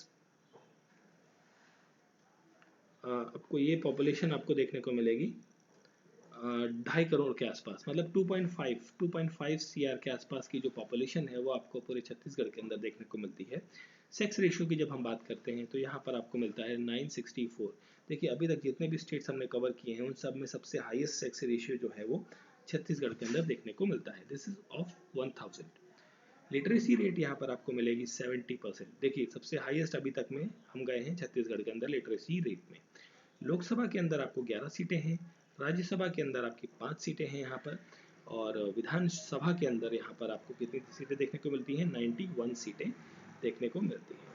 आपको ये पॉपुलेशन आपको देखने को मिलेगी 2.5 करोड़ के आसपास, मतलब 2.5 सीआर के आसपास की जो पॉपुलेशन है वो आपको पूरे छत्तीसगढ़ के अंदर देखने को मिलती है। सेक्स रेशियो की जब हम बात करते हैं तो यहाँ पर आपको मिलता है 964। देखिए अभी तक जितने भी स्टेट्स हमने कवर किए हैं उन सब में सबसे हाईएस्ट सेक्स रेशियो जो है वो छत्तीसगढ़ के अंदर देखने को मिलता है, this is of 1000। Literacy rate यहाँ पर आपको मिलेगी 70%। देखिए सबसे हाईएस्ट अभी तक में हम गए हैं छत्तीसगढ़ के अंदर लिटरेसी रेट में। लोकसभा के अंदर आपको 11 सीटें हैं, राज्यसभा के अंदर आपकी 5 सीटें हैं यहाँ पर, और विधानसभा के अंदर यहाँ पर आपको कितनी सीटें देखने को मिलती हैं, 91 सीटें देखने को मिलती हैं।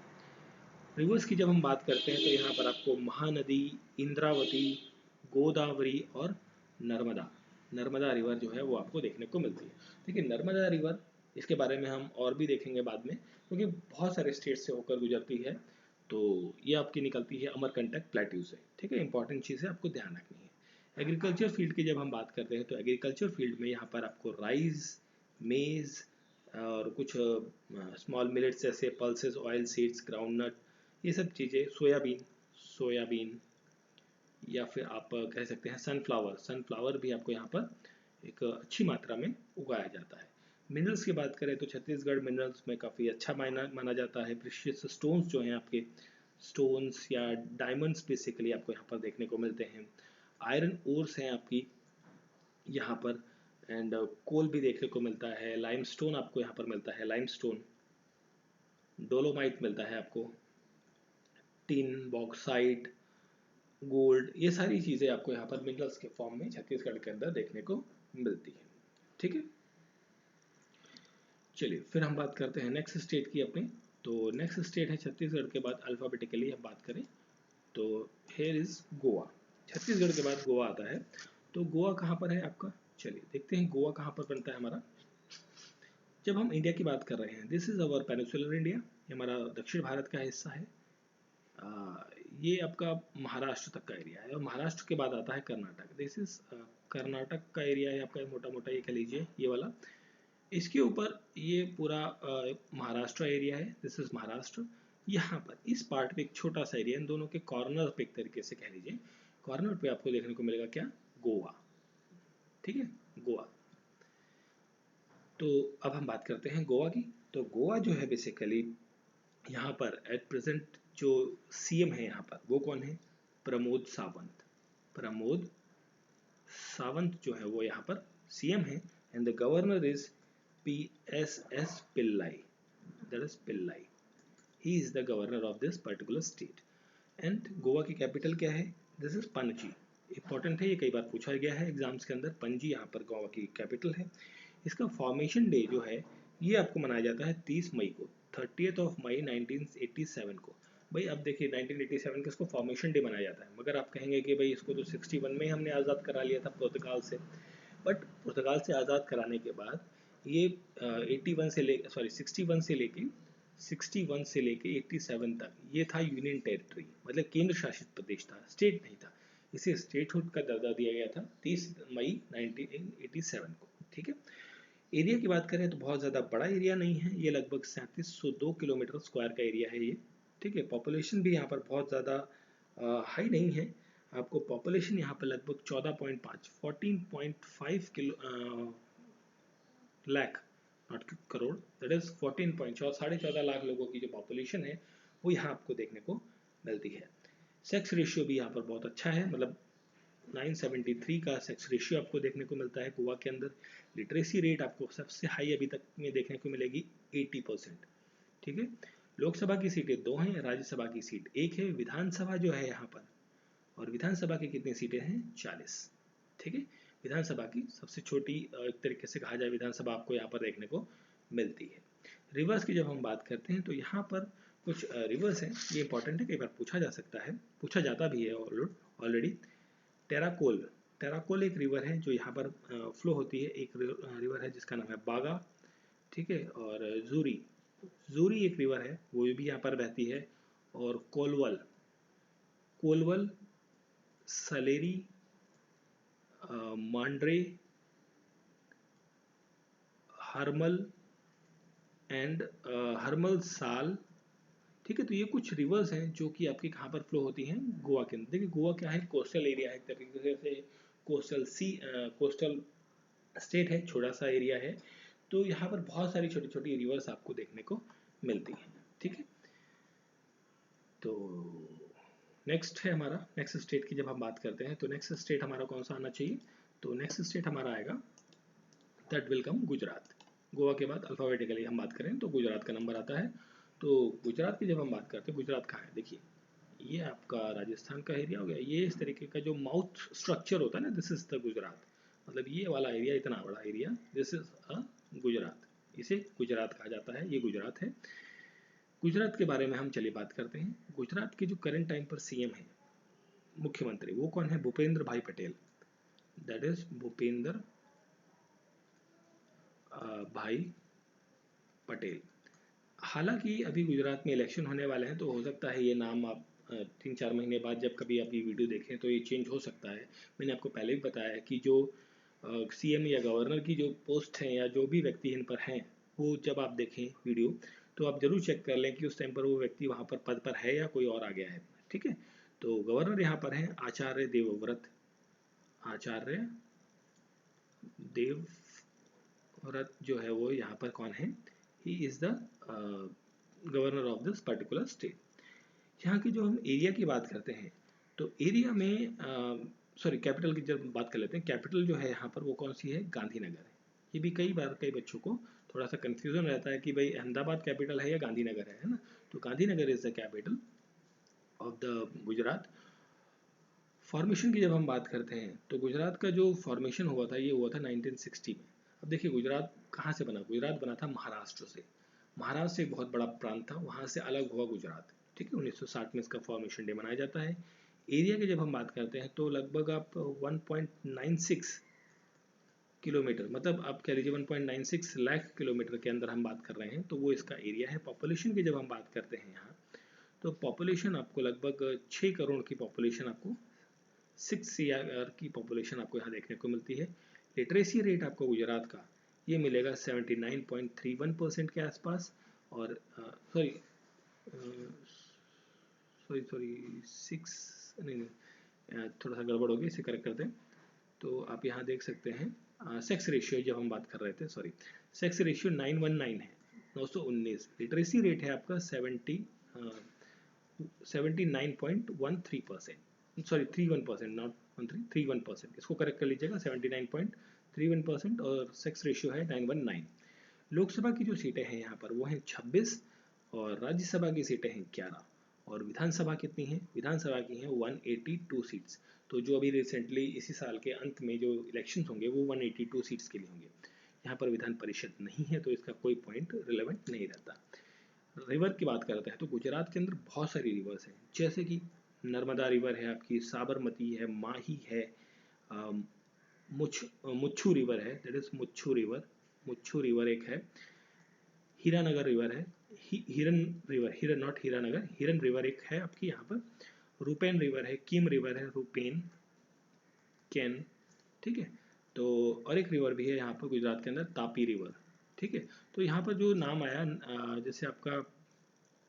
रिवर्स की जब हम बात करते हैं तो यहाँ पर आपको महानदी, इंद्रावती, गोदावरी और नर्मदा, नर्मदा रिवर जो है वो आपको देखने को मिलती है। देखिए नर्मदा रिवर इसके बारे में हम और भी देखेंगे बाद में, क्योंकि बहुत सारे स्टेट से होकर गुजरती है। तो ये आपकी निकलती है अमरकंटक प्लेट्यू से। ठीक है, इंपॉर्टेंट चीज़ है, आपको ध्यान रखनी है। एग्रीकल्चर फील्ड की जब हम बात करते हैं तो एग्रीकल्चर फील्ड में यहाँ पर आपको राइस, मेज़ और कुछ स्मॉल मिलेट्स जैसे पल्सेस, ऑयल सीड्स, ग्राउंडनट, ये सब चीज़ें, सोयाबीन, सोयाबीन या फिर आप कह सकते हैं सनफ्लावर, सनफ्लावर भी आपको यहाँ पर एक अच्छी मात्रा में उगाया जाता है। मिनरल्स की बात करें तो छत्तीसगढ़ मिनरल्स में काफ़ी अच्छा माना जाता है। प्रेशियस स्टोन्स जो हैं आपके, स्टोन्स या डायमंड्स बेसिकली आपको यहाँ पर देखने को मिलते हैं। आयरन ओर्स हैं आपकी यहाँ पर, एंड कोल भी देखने को मिलता है। लाइमस्टोन आपको यहाँ पर मिलता है, लाइमस्टोन, डोलोमाइट मिलता है आपको, टिन, बॉक्साइट, गोल्ड, ये सारी चीज़ें आपको यहाँ पर मिनरल्स के फॉर्म में छत्तीसगढ़ के अंदर देखने को मिलती है। ठीक है, चलिए फिर हम बात करते हैं नेक्स्ट स्टेट की अपने। तो नेक्स्ट स्टेट है छत्तीसगढ़ के बाद अल्फ़ाबेटिकली हम बात करें तो हेयर इज़ गोवा। छत्तीसगढ़ के बाद गोवा आता है। तो गोवा कहाँ पर है आपका, चलिए देखते हैं गोवा कहाँ पर बनता है हमारा। जब हम इंडिया की बात कर रहे हैं, this is our peninsular India, ये हमारा दक्षिण भारत का हिस्सा है। ये आपका महाराष्ट्र तक का एरिया है, और महाराष्ट्र के बाद आता है कर्नाटक। दिस इज कर्नाटक का एरिया है आपका, मोटा मोटा ये कह लीजिए ये वाला। इसके ऊपर ये पूरा महाराष्ट्र एरिया है, दिस इज महाराष्ट्र। यहाँ पर इस पार्ट पे एक छोटा सा एरिया, इन दोनों के कॉर्नर पे एक तरीके से कह लीजिए, कॉर्नर पे आपको देखने को मिलेगा क्या, गोवा। ठीक है, गोवा। तो अब हम बात करते हैं गोवा की। तो गोवा जो है बेसिकली यहाँ पर एट प्रेजेंट जो सीएम है यहाँ पर वो कौन है, प्रमोद सावंत। प्रमोद सावंत जो है वो यहाँ पर सीएम है, and the governor is PSS Pillai, that is Pillai. He is the governor of this particular state. And Goa की कैपिटल क्या है, दिस इज पणजी। इंपॉर्टेंट है, ये कई बार पूछा गया है एग्जाम्स के अंदर। पणजी यहाँ पर गोवा की कैपिटल है। इसका फॉर्मेशन डे जो है ये आपको मनाया जाता है 30 मई को, 30th ऑफ मई 1987 को। भाई अब देखिए 1987 को इसको फॉर्मेशन डे मनाया जाता है, मगर आप कहेंगे कि भाई इसको तो 61 में हमने आज़ाद करा लिया था पुर्तगाल से। बट पुर्तगाल से आज़ाद कराने के बाद ये 81 से ले सॉरी 61 से लेके 87 तक ये था यूनियन टेरिटरी, मतलब केंद्र शासित प्रदेश था, स्टेट नहीं था। इसे स्टेटहुड का दर्जा दिया गया था 30 मई 1987 को। ठीक है, एरिया की बात करें तो बहुत ज़्यादा बड़ा एरिया नहीं है, ये लगभग 3702 किलोमीटर स्क्वायर का एरिया है ये। ठीक है, पॉपुलेशन भी यहाँ पर बहुत ज़्यादा हाई नहीं है। आपको पॉपुलेशन यहाँ पर लगभग 14.5 lakh, not crore, that is 14.14 lakh लोगों की जो पॉपुलेशन है वो यहाँ आपको देखने को मिलती है। सेक्स रेशियो भी यहाँ पर बहुत अच्छा है, मतलब 973 का सेक्स रेशियो आपको देखने को मिलता है गोवा के अंदर। लिटरेसी रेट आपको सबसे हाई अभी तक में देखने को मिलेगी 80%। ठीक है, लोकसभा की सीटें 2 हैं, राज्यसभा की सीट 1 है, विधानसभा जो है यहाँ पर, और विधानसभा की कितनी सीटें हैं 40। ठीक है, विधानसभा की सबसे छोटी एक तरीके से कहा जाए विधानसभा आपको यहाँ पर देखने को मिलती है। रिवर्स की जब हम बात करते हैं तो यहाँ पर कुछ रिवर्स हैं, ये इंपॉर्टेंट है, कई बार पूछा जा सकता है, पूछा जाता भी है ऑलरेडी। टेराकोल एक रिवर है जो यहाँ पर फ्लो होती है, एक रिवर है जिसका नाम है बागा। ठीक है, और जूरी एक रिवर है वो भी यहाँ पर बहती है, और कोलवल, सलेरी, मांड्रे, हरमल एंड हरमल साल। ठीक है, तो ये कुछ रिवर्स हैं जो कि आपके कहाँ पर फ्लो होती हैं गोवा के अंदर। देखिए गोवा क्या है, कोस्टल एरिया है, तरीके से कोस्टल स्टेट है, छोटा सा एरिया है, तो यहाँ पर बहुत सारी छोटी छोटी रिवर्स आपको देखने को मिलती हैं। ठीक है, तो नेक्स्ट है हमारा, नेक्स्ट स्टेट की जब हम बात करते हैं तो नेक्स्ट स्टेट हमारा कौन सा आना चाहिए, तो नेक्स्ट स्टेट हमारा आएगा that will come Gujarat. Goa के बाद अल्फ़ाबेटिकली हम बात करें तो गुजरात का नंबर आता है। तो गुजरात की जब हम बात करते हैं, गुजरात कहाँ है, देखिए ये आपका राजस्थान का एरिया हो गया, ये इस तरीके का जो माउथ स्ट्रक्चर होता है ना, दिस इज द गुजरात, मतलब ये वाला एरिया, इतना बड़ा area, this is a Gujarat, इसे गुजरात कहा जाता है, ये गुजरात है। गुजरात के बारे में हम चलिए बात करते हैं। गुजरात के जो करंट टाइम पर सीएम है, मुख्यमंत्री, वो कौन है, भूपेंद्र भाई पटेल, दैट इज भूपेंद्र भाई पटेल। हालांकि अभी गुजरात में इलेक्शन होने वाले हैं, तो हो सकता है ये नाम आप 3-4 महीने बाद जब कभी आप ये वीडियो देखें तो ये चेंज हो सकता है। मैंने आपको पहले भी बताया है कि जो सीएम या गवर्नर की जो पोस्ट हैं या जो भी व्यक्ति इन पर हैं, वो जब आप देखें वीडियो तो आप जरूर चेक कर लें कि उस टाइम पर वो व्यक्ति वहाँ पर पद पर है या कोई और आ गया है। ठीक है, तो गवर्नर यहाँ पर हैं आचार्य देवव्रत, आचार्य देवव्रत जो है वो यहाँ पर कौन है, he is the governor of this particular state. यहाँ की जो हम एरिया की बात करते हैं तो एरिया में सॉरी कैपिटल की जब बात कर लेते हैं, कैपिटल जो है यहाँ पर वो कौन सी है, गांधीनगर है। ये भी कई बार कई बच्चों को थोड़ा सा कंफ्यूजन रहता है कि भाई अहमदाबाद कैपिटल है या गांधीनगर है ना, तो Gandhinagar is the capital of the Gujarat. Formation की जब हम बात करते हैं तो गुजरात का जो फॉर्मेशन हुआ था ये हुआ था 1960 में। अब देखिए गुजरात कहाँ से बना, गुजरात बना था महाराष्ट्र से, महाराष्ट्र एक बहुत बड़ा प्रांत था, वहाँ से अलग हुआ गुजरात। ठीक है, 1960 में इसका फॉर्मेशन डे मनाया जाता है। एरिया की जब हम बात करते हैं तो लगभग आप 1.96 किलोमीटर, मतलब आप कह लीजिए 1.96 लाख किलोमीटर के अंदर हम बात कर रहे हैं, तो वो इसका एरिया है। पॉपुलेशन की जब हम बात करते हैं यहाँ, तो पॉपुलेशन आपको लगभग 6 करोड़ की पॉपुलेशन आपको 6 CR की पॉपुलेशन आपको यहाँ देखने को मिलती है। लिटरेसी रेट आपको गुजरात का ये मिलेगा 79.31% के आसपास, और सॉरी सॉरी सॉरी 6 नहीं, थोड़ा सा गड़बड़ हो गई, इसे करेक्ट करते हैं। तो आप यहाँ देख सकते हैं सेक्स रेशियो जब हम बात कर रहे थे, सॉरी सेक्स रेशियो 919 है, 919। लिटरेसी रेट है आपका 79.13%, सॉरी 31%, नॉट 13, 31%, इसको करेक्ट कर लीजिएगा, 79.31%, और सेक्स रेशियो है 919। लोकसभा की जो सीटें हैं यहाँ पर वो हैं 26, और राज्यसभा की सीटें हैं 11, और विधानसभा कितनी हैं, विधानसभा की हैं 182 सीट्स। तो जो अभी रिसेंटली इसी साल के अंत में जो इलेक्शंस होंगे वो 182 सीट्स के लिए होंगे। यहाँ पर विधान परिषद नहीं है तो इसका कोई पॉइंट रिलेवेंट नहीं रहता। रिवर की बात करते हैं तो गुजरात के अंदर बहुत सारी रिवर्स हैं, जैसे कि नर्मदा रिवर है आपकी, साबरमती है, माही है, मुच्छू रिवर है, दैट इज मुच्छू रिवर एक है, हीरानगर रिवर है, हिरन नॉट हीरानगर, हिरन रिवर एक है आपकी यहाँ पर, रूपेन रिवर है, किम रिवर है, रूपेन कैन, ठीक है। तो और एक रिवर भी है यहाँ पर गुजरात के अंदर, तापी रिवर, ठीक है। तो यहाँ पर जो नाम आया जैसे आपका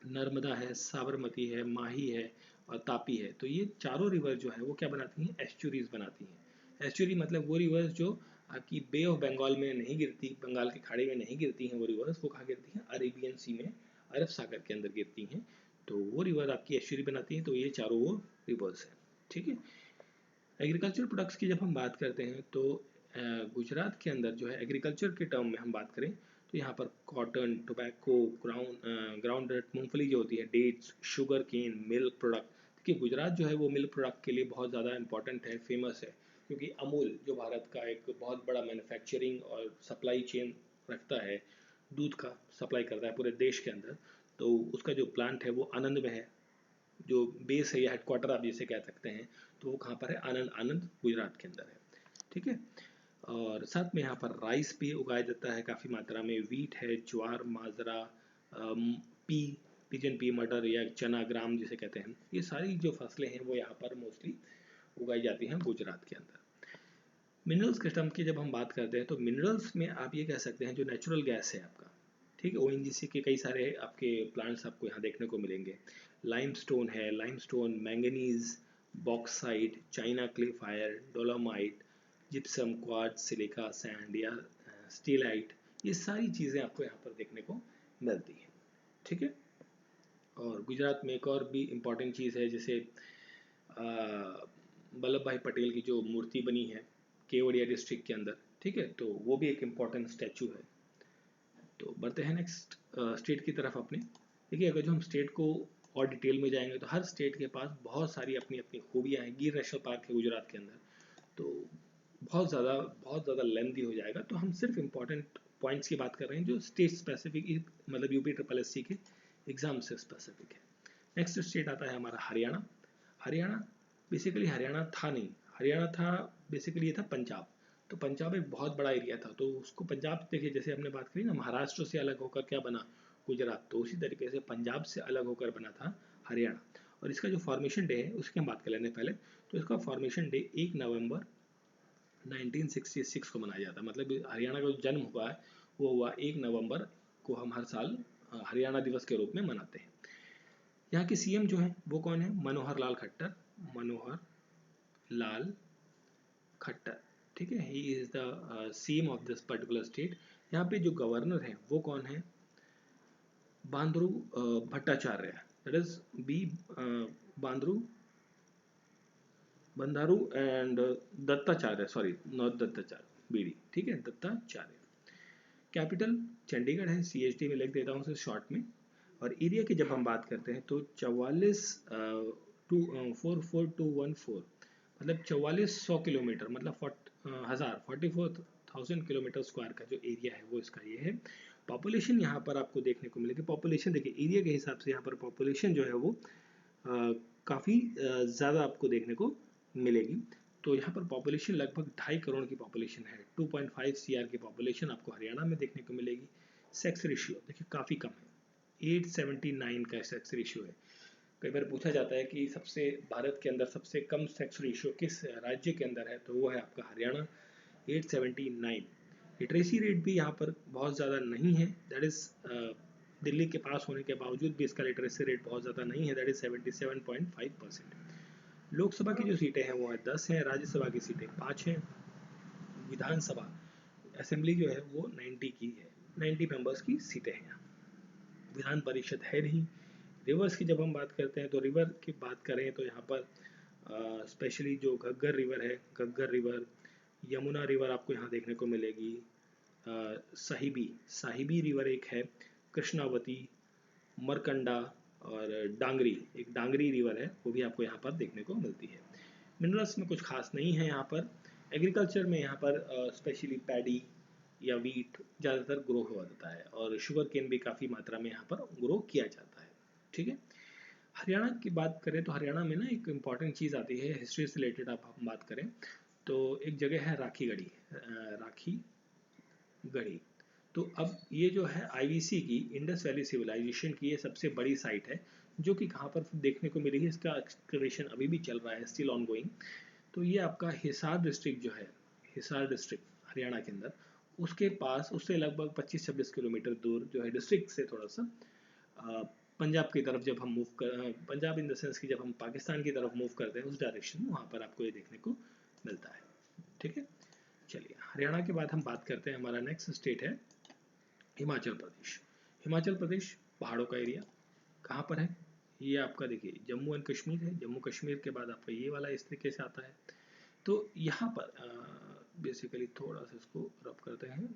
नर्मदा है, साबरमती है, माही है और तापी है, तो ये चारों रिवर जो है वो क्या बनाती हैं, एस्चुरीज बनाती हैं। एस्चुरी मतलब वो रिवर्स जो आपकी बे ऑफ बंगाल में नहीं गिरती, बंगाल के खाड़ी में नहीं गिरती हैं वो रिवर्स, वो कहाँ गिरती हैं, अरेबियन सी में, अरब सागर के अंदर गिरती हैं, तो वो रिवर आपकी एस्चुरी बनाती हैं। तो ये चारों वो रिवर्स है, ठीक है। एग्रीकल्चर प्रोडक्ट्स की जब हम बात करते हैं तो गुजरात के अंदर जो है एग्रीकल्चर के टर्म में हम बात करें तो यहाँ पर कॉटन, टोबैको, ग्राउंडनट, मूंगफली जो होती है, dates, sugar cane, milk product. देखिए गुजरात जो है वो मिल्क प्रोडक्ट के लिए बहुत ज़्यादा इंपॉर्टेंट है, फेमस है, क्योंकि अमूल जो भारत का एक बहुत बड़ा मैन्युफैक्चरिंग और सप्लाई चेन रखता है, दूध का सप्लाई करता है पूरे देश के अंदर, तो उसका जो प्लांट है वो आनंद में है, जो बेस है या हेडक्वार्टर आप जिसे कह सकते हैं, तो वो कहाँ पर है, आनंद, आनंद गुजरात के अंदर है, ठीक है। और साथ में यहाँ पर राइस भी उगाया जाता है काफ़ी मात्रा में, वीट है, ज्वार, माजरा, पी, पिजन पी, मटर या चना, ग्राम जिसे कहते हैं, ये सारी जो फसलें हैं वो यहाँ पर मोस्टली उगाई जाती हैं गुजरात के अंदर। मिनरल्स के टर्म की जब हम बात करते हैं तो मिनरल्स में आप ये कह सकते हैं जो नेचुरल गैस है आपका, ठीक है, ओएनजीसी के कई सारे आपके प्लांट्स आपको यहाँ देखने को मिलेंगे। लाइमस्टोन है, limestone, manganese, bauxite, China clay fire, dolomite, gypsum, quartz, silica, sand या स्टीलाइट, ये सारी चीज़ें आपको यहाँ पर देखने को मिलती हैं, ठीक है। और गुजरात में एक और भी इम्पॉर्टेंट चीज़ है, जैसे वल्लभ भाई पटेल की जो मूर्ति बनी है केवड़िया डिस्ट्रिक्ट के अंदर, ठीक है, तो वो भी एक इम्पॉर्टेंट स्टैचू है। तो बढ़ते हैं नेक्स्ट स्टेट की तरफ अपने। देखिए अगर जो हम स्टेट को और डिटेल में जाएंगे तो हर स्टेट के पास बहुत सारी अपनी अपनी खूबियाँ हैं। गिर नेशनल पार्क है गुजरात के अंदर, तो बहुत ज़्यादा लेंथी हो जाएगा, तो हम सिर्फ इम्पॉर्टेंट पॉइंट्स की बात कर रहे हैं जो स्टेट स्पेसिफिक, मतलब यूपी ट्रिपल एस सी के एग्जाम से स्पेसिफिक है। नेक्स्ट स्टेट आता है हमारा हरियाणा। हरियाणा बेसिकली हरियाणा था नहीं, हरियाणा था बेसिकली ये था पंजाब। तो पंजाब एक बहुत बड़ा एरिया था, तो उसको पंजाब, देखिए जैसे हमने बात करी ना महाराष्ट्र से अलग होकर क्या बना गुजरात, तो उसी तरीके से पंजाब से अलग होकर बना था हरियाणा। और इसका जो फॉर्मेशन डे है उसकी हम बात कर लेने पहले, तो इसका फॉर्मेशन डे 1 नवंबर 1966 को मनाया जाता है। मतलब हरियाणा का जो जन्म हुआ है वो हुआ 1 नवंबर को, हम हर साल हरियाणा दिवस के रूप में मनाते हैं। यहाँ के सीएम जो है वो कौन है, मनोहर लाल खट्टर, मनोहर लाल खट्टर, ठीक है, he is the CM of this particular state. यहाँ पे जो गवर्नर है वो कौन है, Bandaru Bhattacharya, that is B Bandaru Bandaru and Dattacharya, sorry not Dattacharya, BD, ठीक है, दत्ताचार्य। कैपिटल चंडीगढ़ है, सीएचडी में लिख देता हूँ उसे शॉर्ट में। और एरिया की जब हम बात करते हैं तो 44,214, मतलब 4400 किलोमीटर, मतलब 44,000 किलोमीटर स्क्वायर का जो एरिया है वो इसका ये है। पॉपुलेशन यहाँ पर आपको देखने को मिलेगी, पॉपुलेशन देखिए एरिया के हिसाब से यहाँ पर पॉपुलेशन जो है वो काफ़ी ज़्यादा आपको देखने को मिलेगी। तो यहाँ पर पॉपुलेशन लगभग 2.5 करोड़ की पॉपुलेशन है, 2.5 CR की पॉपुलेशन आपको हरियाणा में देखने को मिलेगी। सेक्स रेशियो देखिए काफ़ी कम है, 879 का सेक्स रेशियो है। कई बार पूछा जाता है कि सबसे भारत के अंदर सबसे कम सेक्स रेशियो किस राज्य के अंदर है, तो वो है आपका हरियाणा, 879। लिटरेसी रेट भी यहाँ पर बहुत ज़्यादा नहीं है, दैट इज़ दिल्ली के पास होने के बावजूद भी इसका लिटरेसी रेट बहुत ज़्यादा नहीं है, दैट इज़ 77.5%। लोकसभा की जो सीटें हैं वो है 10 हैं, राज्यसभा की सीटें 5 हैं, विधानसभा असेंबली जो है वो 90 की है, 90 मेंबर्स की सीटें हैं। विधान परिषद है नहीं। रिवर्स की जब हम बात करते हैं तो रिवर की बात करें तो यहाँ पर स्पेशली जो घग्गर रिवर है, घग्गर रिवर, यमुना रिवर आपको यहाँ देखने को मिलेगी, साहिबी रिवर एक है, कृष्णावती, मरकंडा और डांगरी, एक डांगरी रिवर है वो भी आपको यहाँ पर देखने को मिलती है। मिनरल्स में कुछ खास नहीं है यहाँ पर। एग्रीकल्चर में यहाँ पर स्पेशली पैडी, या वीट ज़्यादातर ग्रो हो जाता है, और शुगर केन भी काफ़ी मात्रा में यहाँ पर ग्रो किया जाता है। ठीक है, हरियाणा की बात करें तो हरियाणा में ना एक इम्पॉर्टेंट चीज़ आती है हिस्ट्री से रिलेटेड। आप हम बात करें तो एक जगह है राखी गढ़ी, राखी गढ़ी। तो अब ये जो है आईवीसी की, इंडस वैली सिविलाइजेशन की ये सबसे बड़ी साइट है, जो कि कहाँ पर देखने को मिली है, इसका एक्सकवेशन अभी भी चल रहा है, स्टिल ऑन गोइंग। तो ये आपका हिसार डिस्ट्रिक्ट जो है, हिसार डिस्ट्रिक्ट हरियाणा के अंदर, उसके पास उससे लगभग 25-26 किलोमीटर दूर जो है, डिस्ट्रिक्ट से थोड़ा सा पंजाब की तरफ जब हम मूव कर, पंजाब इन द सेंस कि जब हम पाकिस्तान की तरफ मूव करते हैं उस डायरेक्शन में, वहाँ पर आपको ये देखने को मिलता है। ठीक है, चलिए हरियाणा के बाद हम बात करते हैं, हमारा नेक्स्ट स्टेट है हिमाचल प्रदेश। हिमाचल प्रदेश पहाड़ों का एरिया कहाँ पर है, ये आपका देखिए जम्मू एंड कश्मीर है। जम्मू कश्मीर के बाद आपका ये वाला इस तरीके से आता है। तो यहाँ पर बेसिकली थोड़ा सा इसको रब करते हैं।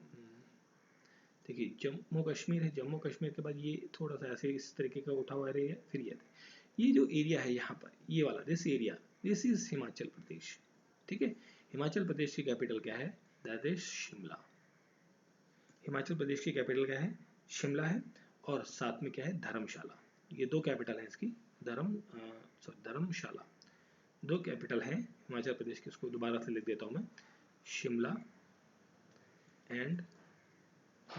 देखिए जम्मू कश्मीर है, जम्मू कश्मीर के बाद ये थोड़ा सा ऐसे इस तरीके का उठा हुआ एरिया, फिर ये जो एरिया है यहाँ पर, ये वाला this area, this is Himachal Pradesh. ठीक है, हिमाचल प्रदेश की कैपिटल क्या है, दैट इज शिमला। हिमाचल प्रदेश की कैपिटल क्या है, शिमला है, और साथ में क्या है, धर्मशाला। ये दो कैपिटल है इसकी, धर्मशाला, दो कैपिटल हैं हिमाचल प्रदेश की। इसको दोबारा से लिख देता हूँ मैं, शिमला एंड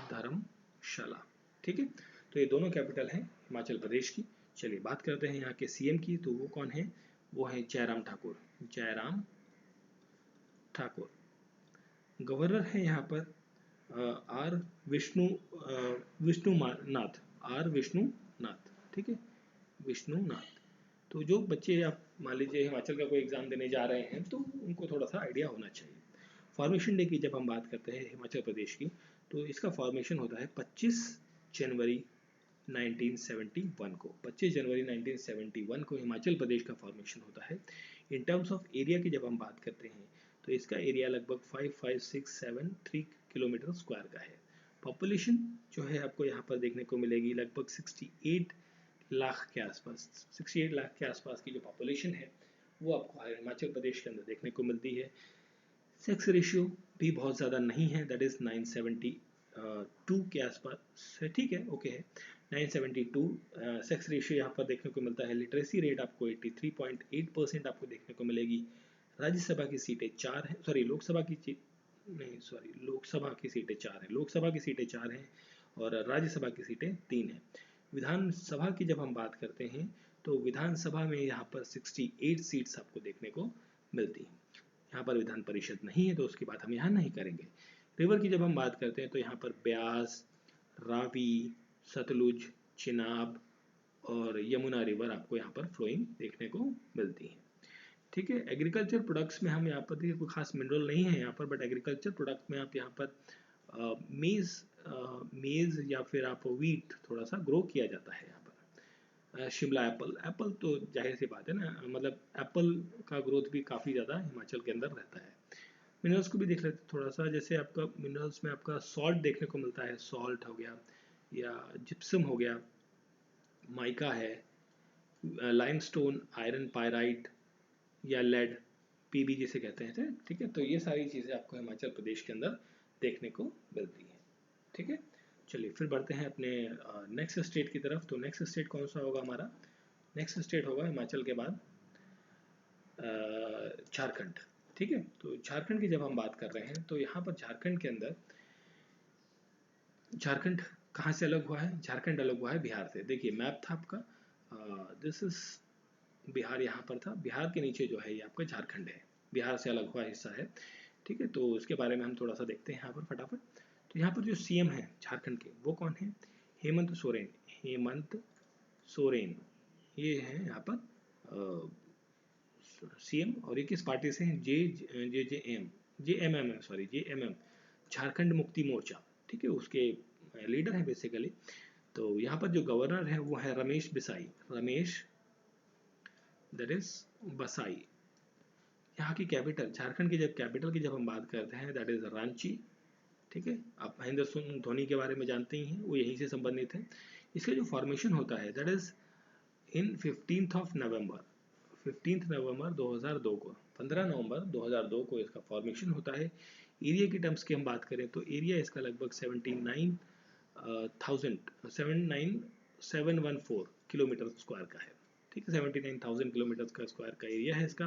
धर्मशाला। ठीक है, तो ये दोनों कैपिटल हैं हिमाचल प्रदेश की। चलिए बात करते हैं यहाँ के सीएम की, तो वो कौन है, वो है जयराम ठाकुर, जयराम ठाकुर। गवर्नर है यहाँ पर आर विष्णुनाथ, आर विष्णुनाथ। ठीक है, विष्णुनाथ। तो जो बच्चे आप मान लीजिए हिमाचल का कोई एग्जाम देने जा रहे हैं तो उनको थोड़ा सा आइडिया होना चाहिए। फॉर्मेशन डे की जब हम बात करते हैं हिमाचल प्रदेश की, तो इसका फॉर्मेशन होता है 25 जनवरी 1971 को। 25 जनवरी 1971 को हिमाचल प्रदेश का फॉर्मेशन होता है। इन टर्म्स ऑफ एरिया की जब हम बात करते हैं तो इसका एरिया लगभग 55673 किलोमीटर स्क्वायर का है। पॉपुलेशन जो है आपको यहाँ पर देखने को मिलेगी लगभग 68 लाख के आसपास, 68 लाख के आसपास की जो पॉपुलेशन है वो आपको हिमाचल प्रदेश के अंदर देखने को मिलती है। सेक्स रेशियो भी बहुत ज़्यादा नहीं है, दैट इज़ 972 के आसपास है। ठीक है, ओके है, 972 सेक्स रेशियो यहाँ पर देखने को मिलता है। लिटरेसी रेट आपको 83.8% आपको देखने को मिलेगी। राज्यसभा की सीटें 4 हैं, सॉरी लोकसभा की नहीं, सॉरी लोकसभा की सीटें 4 हैं, लोकसभा की सीटें 4 हैं और राज्यसभा की सीटें 3 हैं। विधानसभा की जब हम बात करते हैं तो विधानसभा में यहाँ पर 68 सीट्स आपको देखने को मिलती हैं। यहाँ पर विधान परिषद नहीं है तो उसकी बात हम यहाँ नहीं करेंगे। रिवर की जब हम बात करते हैं तो यहाँ पर ब्यास, रावी, सतलुज, चिनाब और यमुना रिवर आपको यहाँ पर फ्लोइंग देखने को मिलती है। ठीक है, एग्रीकल्चर प्रोडक्ट्स में हम यहाँ पर कोई खास मिनरल नहीं है यहाँ पर, बट एग्रीकल्चर प्रोडक्ट में आप यहाँ पर मेज़ या फिर आप वीट थोड़ा सा ग्रो किया जाता है यहाँ पर। शिमला एप्पल, एप्पल तो जाहिर सी बात है ना, मतलब एप्पल का ग्रोथ भी काफ़ी ज़्यादा हिमाचल के अंदर रहता है। मिनरल्स को भी देख लेते हैं थोड़ा सा, जैसे आपका मिनरल्स में आपका सॉल्ट देखने को मिलता है, सॉल्ट हो गया या जिप्सम हो गया, माइका है, लाइमस्टोन, आयरन पायराइट या लेड, पीबी जिसे कहते हैं। ठीक है, तो ये सारी चीज़ें आपको हिमाचल प्रदेश के अंदर देखने को मिलती हैं। ठीक है, चलिए फिर बढ़ते हैं अपने नेक्स्ट स्टेट की तरफ। तो नेक्स्ट स्टेट कौन सा होगा हमारा, नेक्स्ट स्टेट होगा हिमाचल के बाद झारखंड। ठीक है, तो झारखंड की जब हम बात कर रहे हैं तो यहाँ पर झारखंड के अंदर, झारखंड कहाँ से अलग हुआ है, झारखंड अलग हुआ है बिहार से। देखिए मैप था आपका, दिस इज बिहार यहाँ पर था, बिहार के नीचे जो है ये आपका झारखंड है, बिहार से अलग हुआ हिस्सा है। ठीक है, तो इसके बारे में हम थोड़ा सा देखते हैं यहाँ पर फटाफट। तो यहाँ पर जो सीएम है झारखंड के वो कौन है, हेमंत सोरेन, हेमंत सोरेन ये है यहाँ पर सीएम। और ये किस पार्टी से हैं, जेएमएम, झारखंड मुक्ति मोर्चा। ठीक है, उसके लीडर हैं बेसिकली। तो यहाँ पर जो गवर्नर है वो है रमेश बिसाई, रमेश दैट इज बसाई। यहाँ की कैपिटल, झारखंड की जब कैपिटल की जब हम बात करते हैं दैट इज रांची। ठीक है, आप महेंद्र सिंह धोनी के बारे में जानते ही हैं, वो यहीं से संबंधित है। इसका जो फॉर्मेशन होता है दैट इज इन 15 नवंबर 2002 को, 15 नवंबर 2002 को इसका फॉर्मेशन होता है। एरिया की टर्म्स की हम बात करें तो एरिया इसका लगभग 79,714 किलोमीटर स्क्वायर का है। ठीक है, 79,000 किलोमीटर का स्क्वायर का एरिया है इसका।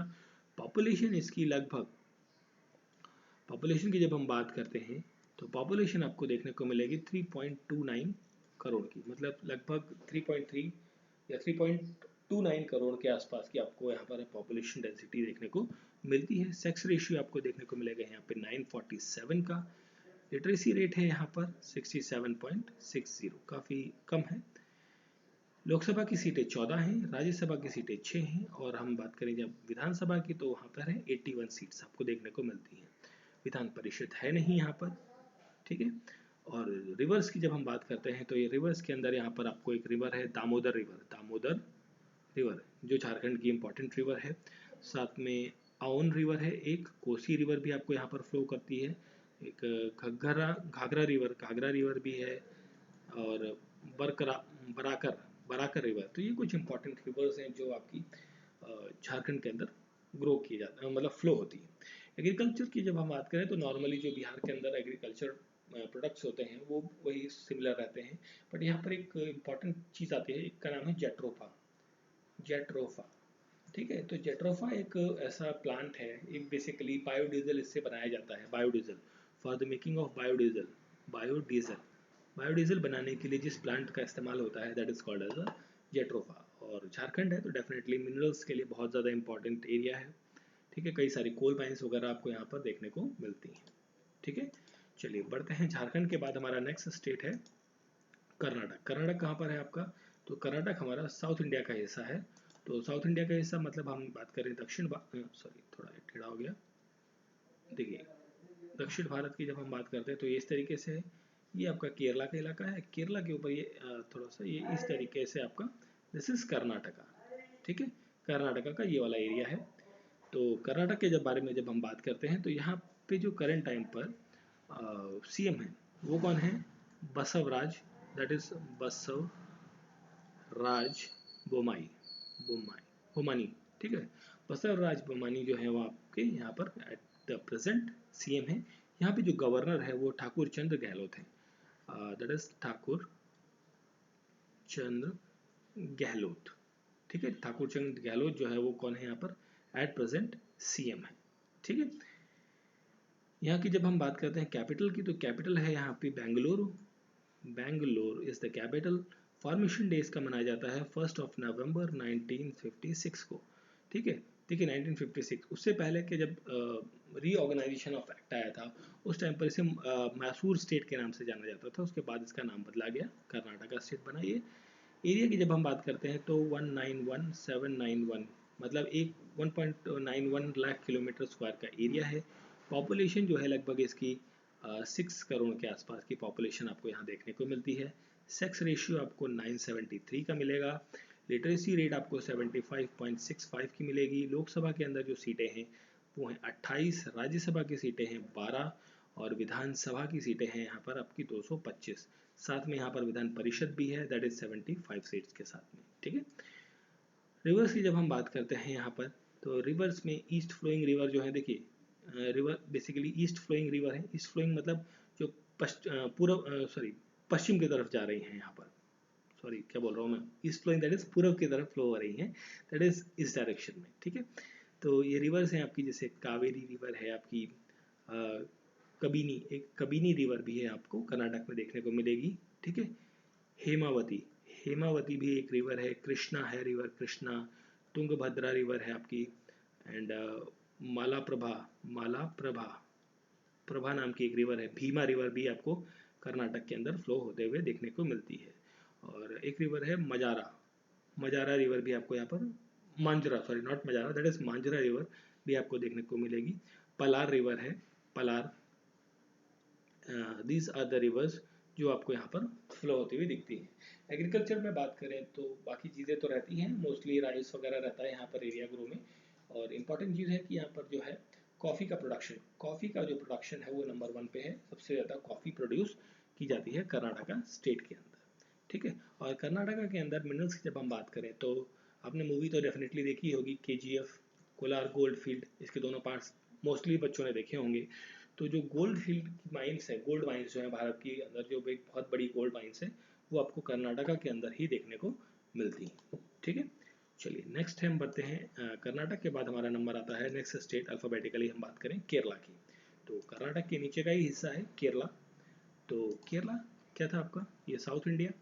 पॉपुलेशन इसकी लगभग, पॉपुलेशन की जब हम बात करते हैं तो पॉपुलेशन आपको देखने को मिलेगी 3.29 करोड़ की, मतलब लगभग 3.3 या 3.29 करोड़ के आसपास की आपको यहाँ पर पॉपुलेशन डेंसिटी देखने को मिलती है। सेक्स रेशियो आपको देखने को मिलेगा यहाँ पे 947 का। लिटरेसी रेट है यहाँ पर 67.60, काफ़ी कम है। लोकसभा की सीटें 14 हैं, राज्यसभा की सीटें 6 हैं, और हम बात करें जब विधानसभा की तो वहाँ पर है 81 सीट्स आपको देखने को मिलती हैं। विधान परिषद है नहीं यहाँ पर। ठीक है, और रिवर्स की जब हम बात करते हैं तो ये रिवर्स के अंदर यहाँ पर आपको एक रिवर है दामोदर रिवर, दामोदर रिवर जो झारखंड की इंपॉर्टेंट रिवर है। साथ में आउन रिवर है, एक कोसी रिवर भी आपको यहाँ पर फ्लो करती है, एक घाघरा रिवर भी है, और बराकर बराकर रिवर। तो ये कुछ इंपॉर्टेंट रिवर्स हैं जो आपकी झारखंड के अंदर ग्रो की जाती है, मतलब फ्लो होती है। एग्रीकल्चर की जब हम बात करें तो नॉर्मली जो बिहार के अंदर एग्रीकल्चर प्रोडक्ट्स होते हैं वो वही सिमिलर रहते हैं, बट यहाँ पर एक इम्पॉर्टेंट चीज़ आती है, एक का नाम है जेट्रोफा। जेट्रोफा, ठीक है, तो जेट्रोफा एक ऐसा प्लांट है, एक बेसिकली बायोडीजल इससे बनाया जाता है, biodiesel for the making of biodiesel. Biodiesel biodiesel बनाने के लिए जिस प्लांट का इस्तेमाल होता है that is called as a jatropha. और झारखंड है तो डेफिनेटली मिनरल्स के लिए बहुत ज़्यादा इंपॉर्टेंट एरिया है। ठीक है, कई सारी कोल माइंस वगैरह आपको यहाँ पर देखने को मिलती हैं। ठीक है, चलिए बढ़ते हैं। झारखंड के बाद हमारा नेक्स्ट स्टेट है कर्नाटक। कर्नाटक कहाँ पर है आपका? तो कर्नाटक हमारा साउथ इंडिया का हिस्सा है। तो साउथ इंडिया का हिस्सा मतलब हम बात करें सॉरी थोड़ा टेढ़ा हो गया। देखिए, दक्षिण भारत की जब हम बात करते हैं तो ये इस तरीके से है, ये आपका केरला का इलाका है, केरला के ऊपर ये थोड़ा सा ये इस तरीके से आपका, दिस इज कर्नाटका। ठीक है, कर्नाटका का ये वाला एरिया है। तो कर्नाटक के जब बारे में जब हम बात करते हैं तो यहाँ पे जो करंट टाइम पर सीएम है वो कौन है? Basavaraj, that is Basavaraj Bommai Bommai Bommani. ठीक है, बसवराज बोमानी जो है वो आपके यहाँ पर एट द प्रेजेंट सीएम है। यहाँ पे जो गवर्नर है वो ठाकुर चंद्र गहलोत है, दैट इज ठाकुर चंद्र गहलोत। ठीक है, ठाकुर चंद्र गहलोत जो है वो कौन है यहाँ पर? एट प्रेजेंट सीएम है। ठीक है, यहाँ की जब हम बात करते हैं कैपिटल की, तो कैपिटल है यहाँ पे Bengaluru. Bangalore is the capital. Formation day इसका मनाया जाता है 1 नवंबर 1956 को। ठीक है, देखिए 1956, उससे पहले के जब रीऑर्गेनाइजेशन ऑफ एक्ट आया था उस टाइम पर इसे मैसूर स्टेट के नाम से जाना जाता था, उसके बाद इसका नाम बदला गया, कर्नाटका स्टेट बना ये। एरिया की जब हम बात करते हैं तो 191791, मतलब 1.91 लाख किलोमीटर स्क्वायर का एरिया है। पॉपुलेशन जो है लगभग इसकी 6 करोड़ के आसपास की पॉपुलेशन आपको यहाँ देखने को मिलती है। सेक्स रेशियो आपको 973 का मिलेगा। लिटरेसी रेट आपको 75.65 की मिलेगी। लोकसभा के अंदर जो सीटें हैं वो हैं 28, राज्यसभा की सीटें हैं 12, और विधानसभा की सीटें हैं यहाँ पर आपकी 225। साथ में यहाँ पर विधान परिषद भी है, दैट इज 75 सीट्स के साथ में। ठीक है, रिवर्स की जब हम बात करते हैं यहाँ पर, तो रिवर्स में ईस्ट फ्लोइंग रिवर जो है, देखिए river basically east flowing river है। ईस्ट फ्लोइंग मतलब जो पश्चिम की तरफ जा रही हैं यहाँ पर, सॉरी क्या बोल रहा हूँ मैं, ईस्ट फ्लोइंग दैट इज पूर्व की तरफ फ्लो हो रही हैं, दैट इज इस डायरेक्शन में। ठीक है, तो ये रिवर्स हैं आपकी, जैसे कावेरी रिवर है आपकी, कबिनी, एक कबिनी रिवर भी है आपको कर्नाटक में देखने को मिलेगी। ठीक है, हेमावती, हेमावती भी एक रिवर है। कृष्णा है रिवर, कृष्णा। तुंगभद्रा रिवर है आपकी, एंड मालाप्रभा प्रभा नाम की एक रिवर है। भीमा रिवर भी आपको कर्नाटक के अंदर फ्लो होते हुए देखने को मिलती है। और एक रिवर है मजारा, मजारा रिवर भी आपको यहाँ पर, Manjara, sorry not Majara, that is Manjara river भी आपको देखने को मिलेगी। पलार रिवर है, Palar. These are the rivers जो आपको यहाँ पर फ्लो होती हुई दिखती हैं। एग्रीकल्चर में बात करें तो बाकी चीज़ें तो रहती हैं, मोस्टली राइस वगैरह रहता है यहाँ पर एरिया ग्रो में। और इम्पॉर्टेंट चीज़ है कि यहाँ पर जो है कॉफ़ी का प्रोडक्शन, कॉफ़ी का जो प्रोडक्शन है वो नंबर 1 पे है। सबसे ज़्यादा कॉफ़ी प्रोड्यूस की जाती है कर्नाटका स्टेट के अंदर। ठीक है, और कर्नाटका के अंदर मिनरल्स की जब हम बात करें तो आपने मूवी तो डेफिनेटली देखी होगी, KGF, कोलार गोल्ड फील्ड, इसके दोनों पार्ट्स मोस्टली बच्चों ने देखे होंगे। तो जो गोल्ड फील्ड माइंस है, गोल्ड माइंस जो है भारत के अंदर, जो एक बहुत बड़ी गोल्ड माइंस है, वो आपको कर्नाटका के अंदर ही देखने को मिलती है। ठीक है, चलिए नेक्स्ट हम बढ़ते हैं। कर्नाटक के बाद हमारा नंबर आता है नेक्स्ट स्टेट, अल्फाबेटिकली हम बात करें केरला की। तो कर्नाटक के नीचे का ही हिस्सा है केरला। तो केरला क्या था आपका, ये साउथ इंडिया,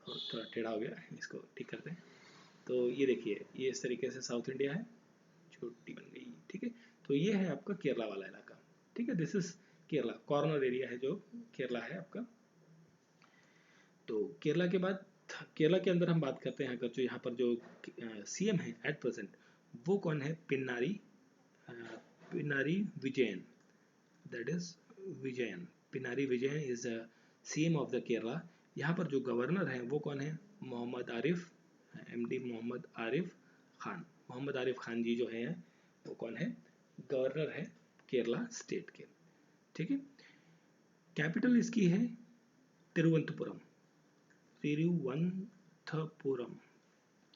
और थोड़ा टेढ़ा हो गया, इसको ठीक करते हैं। तो ये देखिए, ये इस तरीके से साउथ इंडिया है, छोटी बन गई। ठीक है, तो ये है आपका केरला वाला इलाका। ठीक है, this is Kerala, corner area है जो केरला है आपका। तो केरला के बाद, केरला के अंदर हम बात करते हैं अगर, जो यहाँ पर जो सीएम है एट प्रेजेंट, वो कौन है, Pinarayi Vijayan, that is Vijayan, Pinarayi Vijayan is the CM of the Kerala. यहाँ पर जो गवर्नर है वो कौन है, मोहम्मद आरिफ, एमडी मोहम्मद आरिफ खान। मोहम्मद आरिफ खान जी जो है वो कौन है, गवर्नर है केरला स्टेट के। ठीक है, कैपिटल इसकी है तिरुवनंतपुरम, तिरुवनंतपुरम।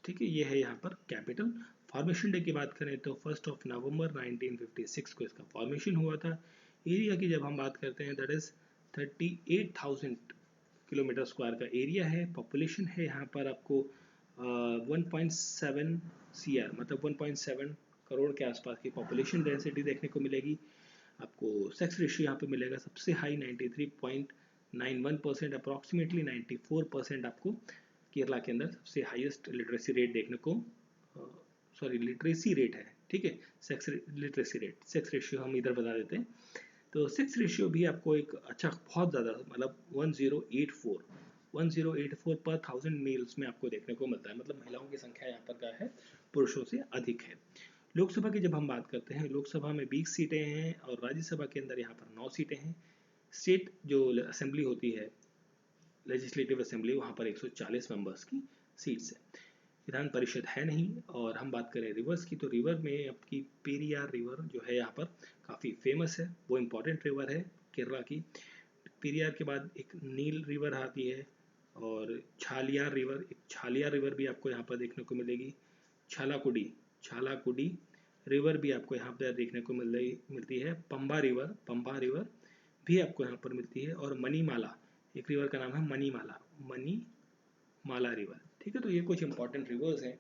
ठीक है, ये है यहाँ पर कैपिटल। फॉर्मेशन डे की बात करें तो 1 नवंबर 1956 को इसका फॉर्मेशन हुआ था। एरिया की जब हम बात करते हैं, दैट इज 38,000 किलोमीटर स्क्वायर का एरिया है। पॉपुलेशन है यहाँ पर आपको 1.7 CR, मतलब 1.7 करोड़ के आसपास की पॉपुलेशन डेंसिटी देखने को मिलेगी आपको। सेक्स रेशियो यहाँ पे मिलेगा सबसे हाई 93.91%, अप्रॉक्सीमेटली 94% आपको केरला के अंदर सबसे हाईएस्ट लिटरेसी रेट देखने को, सॉरी लिटरेसी रेट है, ठीक है, sex literacy rate, sex ratio हम इधर बता देते हैं। तो सेक्स रेशियो भी आपको एक अच्छा, बहुत ज़्यादा, मतलब 1084 पर 1000 मेल्स में आपको देखने को मिलता है, मतलब महिलाओं की संख्या यहाँ पर क्या है, पुरुषों से अधिक है। लोकसभा की जब हम बात करते हैं, लोकसभा में 20 सीटें हैं और राज्यसभा के अंदर यहाँ पर 9 सीटें हैं। स्टेट जो असेंबली होती है, लेजिस्लेटिव असेंबली, वहाँ पर 140 मेंबर्स की सीट्स है। विधान परिषद है नहीं। और हम बात करें रिवर्स की, तो रिवर में आपकी पेरियार रिवर जो है यहाँ पर काफ़ी फेमस है, वो इम्पॉर्टेंट रिवर है केरला की। पेरियार के बाद एक नील रिवर आती है, और छालियार रिवर, एक छालियार रिवर भी आपको यहाँ पर देखने को मिलेगी। छालाकुडी रिवर भी आपको यहाँ पर देखने को मिलती है। पंबा रिवर भी आपको यहाँ पर मिलती है। और मनीमाला, एक रिवर का नाम है मनीमाला रिवर। ठीक है, तो ये कुछ इंपॉर्टेंट रिवर्स हैं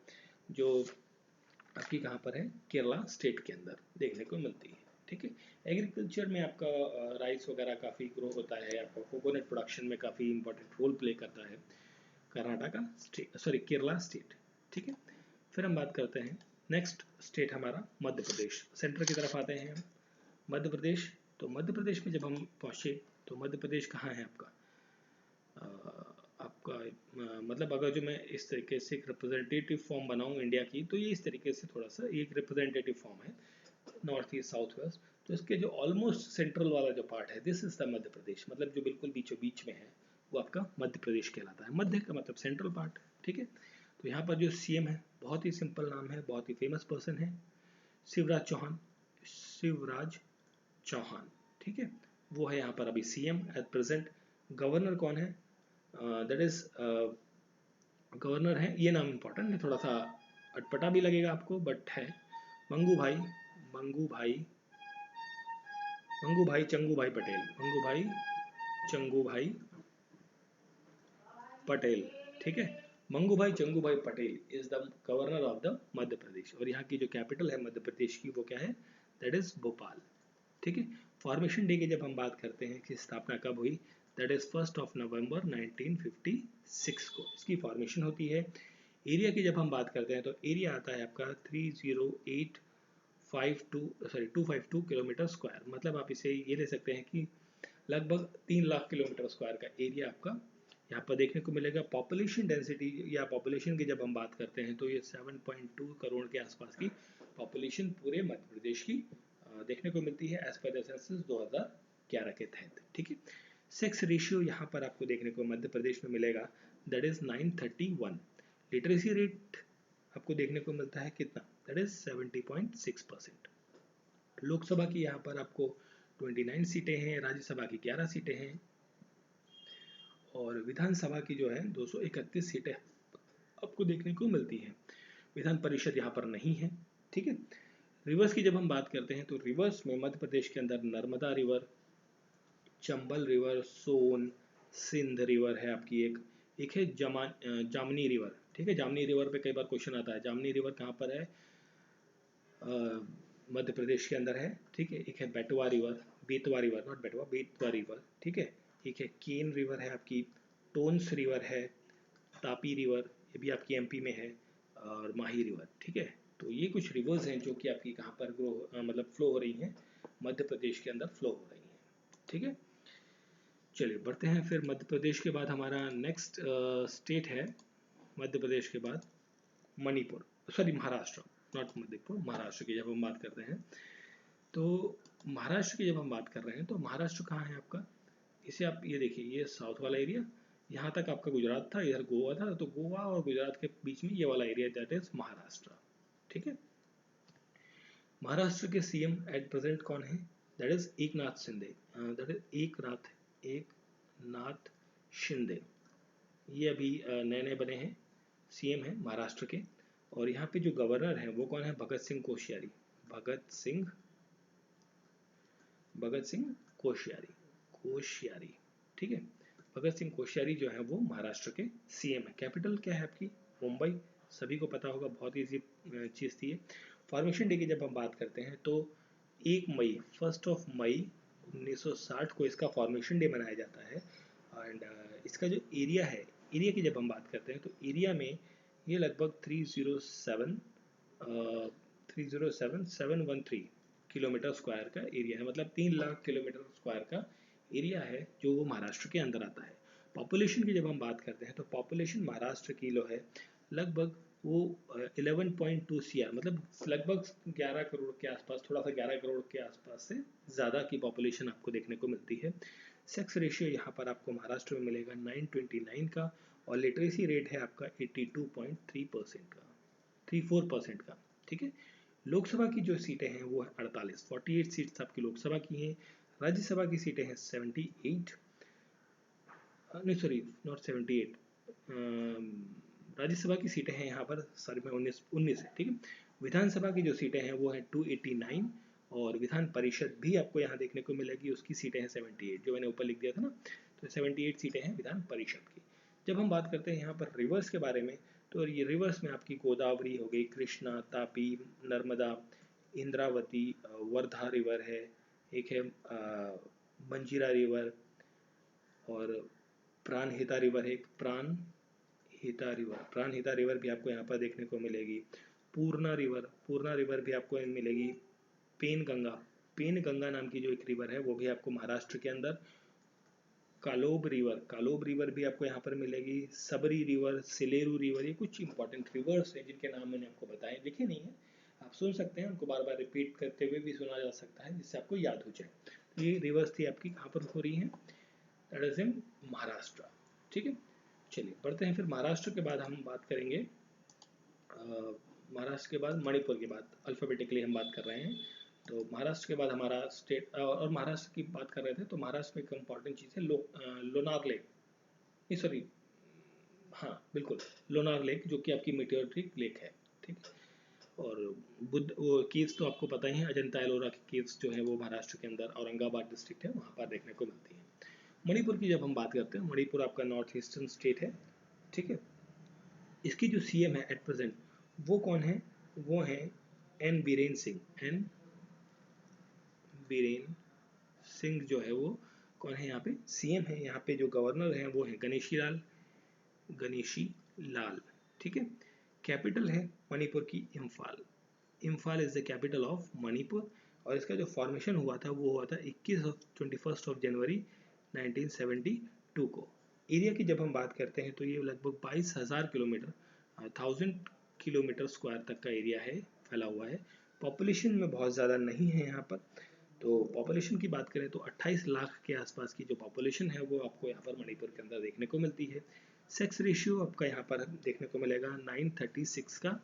जो आपकी कहाँ पर है, केरला स्टेट के अंदर देखने को मिलती है। ठीक है, एग्रीकल्चर में आपका राइस वगैरह काफ़ी ग्रो होता है, आपका कोकोनट प्रोडक्शन में काफ़ी इंपॉर्टेंट रोल प्ले करता है Karnataka state, sorry Kerala state. ठीक है, फिर हम बात करते हैं नेक्स्ट स्टेट हमारा मध्य प्रदेश। सेंटर की तरफ आते हैं हम, मध्य प्रदेश। तो मध्य प्रदेश में जब हम पहुँचे, तो मध्य प्रदेश कहाँ है आपका, मतलब अगर जो मैं इस तरीके से एक रिप्रेजेंटेटिव फॉर्म बनाऊं इंडिया की, तो ये इस तरीके से थोड़ा सा एक रिप्रेजेंटेटिव फॉर्म है, नॉर्थ ईस्ट साउथ वेस्ट। तो इसके जो ऑलमोस्ट सेंट्रल वाला जो पार्ट है, दिस इज द मध्य प्रदेश, मतलब जो बिल्कुल बीचों बीच में है, वो आपका मध्य प्रदेश कहलाता है। मध्य का मतलब सेंट्रल पार्ट। ठीक है, तो यहाँ पर जो सीएम है, बहुत ही सिंपल नाम है, बहुत ही फेमस पर्सन है, शिवराज चौहान। ठीक है, वो है यहाँ पर अभी सीएम एट प्रेजेंट। गवर्नर कौन है, दैट इज गवर्नर है, ये नाम इंपॉर्टेंट है, थोड़ा सा अटपटा भी लगेगा आपको, बट है मंगूभाई चंगूभाई पटेल। ठीक है, Mangubhai Changubhai Patel is the governor of the Madhya Pradesh. और यहाँ की जो कैपिटल है मध्य प्रदेश की, वो क्या है, दैट इज भोपाल। ठीक है, फॉर्मेशन डे की जब हम बात करते हैं कि स्थापना कब हुई, दैट इज 1 नवंबर 1956 को इसकी फॉर्मेशन होती है। एरिया की जब हम बात करते हैं, तो एरिया आता है आपका 252 किलोमीटर स्क्वायर, मतलब आप इसे ये ले सकते हैं कि लगभग 3 लाख किलोमीटर स्क्वायर का एरिया आपका यहाँ पर देखने को मिलेगा। पॉपुलेशन डेंसिटी या पॉपुलेशन की जब हम बात करते हैं, तो ये 7.2 करोड़ के आसपास की पॉपुलेशन पूरे मध्य प्रदेश की देखने को मिलती है एज पर द सेंसस 2011 के तहत। ठीक है, सेक्स रेशियो यहाँ पर आपको देखने को मध्य प्रदेश में मिलेगा, दैट इज 931। लिटरेसी रेट आपको देखने को मिलता है कितना, दैट इज 70.6%। लोकसभा की यहाँ पर आपको 29 सीटें हैं, राज्यसभा की 11 सीटें हैं, और विधानसभा की जो है 231 सीटें आपको देखने को मिलती हैं। विधान परिषद यहाँ पर नहीं है। ठीक है, रिवर्स की जब हम बात करते हैं तो रिवर्स में मध्य प्रदेश के अंदर नर्मदा रिवर, चंबल रिवर, सोन, सिंध रिवर है आपकी, एक है जामनी रिवर। ठीक है, जामनी रिवर पे कई बार क्वेश्चन आता है, जामनी रिवर कहाँ पर है? मध्य प्रदेश के अंदर है। ठीक है, एक है Betwa river, Betwa river not Betwa, Betwa river. ठीक है, एक है केन रिवर है आपकी, टोन्स रिवर है, तापी रिवर ये भी आपकी एमपी में है, और माही रिवर। ठीक है, तो ये कुछ रिवर्स हैं जो कि आपकी कहाँ पर मतलब फ्लो हो रही हैं, मध्य प्रदेश के अंदर फ्लो हो रही हैं। ठीक है, चलिए बढ़ते हैं फिर। मध्य प्रदेश के बाद हमारा नेक्स्ट स्टेट है, मध्य प्रदेश के बाद मणिपुर, सॉरी महाराष्ट्र, नॉट मणिपुर, महाराष्ट्र की जब हम बात करते हैं तो महाराष्ट्र की जब हम बात कर रहे हैं तो महाराष्ट्र कहाँ है आपका? इसे आप ये देखिए, ये साउथ वाला एरिया, यहाँ तक आपका गुजरात था, इधर गोवा था, तो गोवा और गुजरात के बीच में ये वाला एरिया दैट इज महाराष्ट्र। ठीक है, महाराष्ट्र के सीएम एट प्रेजेंट कौन है? That is Eknath Shinde, that is Eknath Shinde. ये अभी नए नए बने हैं, सीएम है महाराष्ट्र के। और यहाँ पे जो गवर्नर है वो कौन है? भगत सिंह कोश्यारी, भगत सिंह कोश्यारी। ठीक है, भगत सिंह कोश्यारी जो है वो महाराष्ट्र के सीएम है। कैपिटल क्या है आपकी? मुंबई, सभी को पता होगा, बहुत ईजी चीज़ थी ये। फॉर्मेशन डे की जब हम बात करते हैं तो 1 मई, 1 1960 को इसका फॉर्मेशन डे मनाया जाता है। एंड इसका जो एरिया है, एरिया की जब हम बात करते हैं तो एरिया में ये लगभग 307,713 किलोमीटर स्क्वायर का एरिया है, मतलब 3 लाख किलोमीटर स्क्वायर का एरिया है जो वो महाराष्ट्र के अंदर आता है। पॉपुलेशन की जब हम बात करते हैं तो पॉपुलेशन महाराष्ट्र की लो है लगभग वो 11.2 CR, मतलब लगभग 11 करोड़ के आसपास, थोड़ा सा 11 करोड़ के आसपास से ज़्यादा की पॉपुलेशन आपको देखने को मिलती है। सेक्स रेशियो यहाँ पर आपको महाराष्ट्र में मिलेगा 929 का, और लिटरेसी रेट है आपका 82.3% का, 34% का। ठीक है, लोकसभा की जो सीटें हैं वो है 48 सीट्स आपकी लोकसभा की हैं। राज्यसभा की सीटें हैं 78, नहीं सॉरी नॉट 78, राज्यसभा की सीटें हैं यहाँ पर सॉरी में 19 है। ठीक है, विधानसभा की जो सीटें हैं वो हैं 289, और विधान परिषद भी आपको यहाँ देखने को मिलेगी, उसकी सीटें हैं 78, जो मैंने ऊपर लिख दिया था ना, तो 78 सीटें हैं विधान परिषद की। जब हम बात करते हैं यहाँ पर रिवर्स के बारे में, तो ये रिवर्स में आपकी गोदावरी हो गई, कृष्णा, तापी, नर्मदा, इंद्रावती, वर्धा रिवर है, एक है मंजीरा रिवर, और प्राणहिता रिवर है, प्राणहिता रिवर भी आपको यहाँ पर देखने को मिलेगी। पूर्णा रिवर भी आपको मिलेगी। पेन गंगा नाम की जो एक रिवर है वो भी आपको महाराष्ट्र के अंदर। कालोब रिवर भी आपको यहाँ पर मिलेगी। सबरी रिवर, सिलेरू रिवर, ये कुछ इंपॉर्टेंट रिवर्स हैं जिनके नाम मैंने आपको बताए, लिखे नहीं है, आप सुन सकते हैं, उनको बार बार रिपीट करते हुए भी सुना जा सकता है जिससे आपको याद हो जाए। ये रिवर्स थी आपकी, कहाँ पर हो रही है? That is in Maharashtra. ठीक है, चलिए बढ़ते हैं फिर। महाराष्ट्र के बाद हम बात करेंगे, महाराष्ट्र के बाद मणिपुर के बाद, अल्फ़ाबेटिकली हम बात कर रहे हैं। तो महाराष्ट्र के बाद हमारा स्टेट, और महाराष्ट्र की बात कर रहे थे तो महाराष्ट्र में एक इम्पॉर्टेंट चीज़ है लोनार लेक, नहीं सॉरी, हाँ बिल्कुल, लोनार लेक, जो कि आपकी मेटेओरिक लेक है। ठीक है, और बुद्ध वो केव्स तो आपको पता ही है, अजंता एलोरा की केव्स जो है वो महाराष्ट्र के अंदर औरंगाबाद डिस्ट्रिक्ट है, वहाँ पर देखने को मिलती है। मणिपुर की जब हम बात करते हैं, मणिपुर आपका नॉर्थ ईस्टर्न स्टेट है। ठीक है, इसकी जो सीएम है एट प्रेजेंट वो कौन है? वो है एन बीरेन सिंह जो है वो कौन है यहाँ पे? सीएम है। यहाँ पे जो गवर्नर हैं वो है गणेशी लाल। ठीक है, कैपिटल है मणिपुर की Imphal is the capital of Manipur, और इसका जो फॉर्मेशन हुआ था वो हुआ था 21 जनवरी 1972 को। एरिया की जब हम बात करते हैं तो ये लगभग 22,000 किलोमीटर, 1000 किलोमीटर स्क्वायर तक का एरिया है, फैला हुआ है। पॉपुलेशन में बहुत ज़्यादा नहीं है यहाँ पर, तो पॉपुलेशन की बात करें तो 28 लाख के आसपास की जो पॉपुलेशन है वो आपको यहाँ पर मणिपुर के अंदर देखने को मिलती है। सेक्स रेशियो आपका यहाँ पर देखने को मिलेगा 936 का,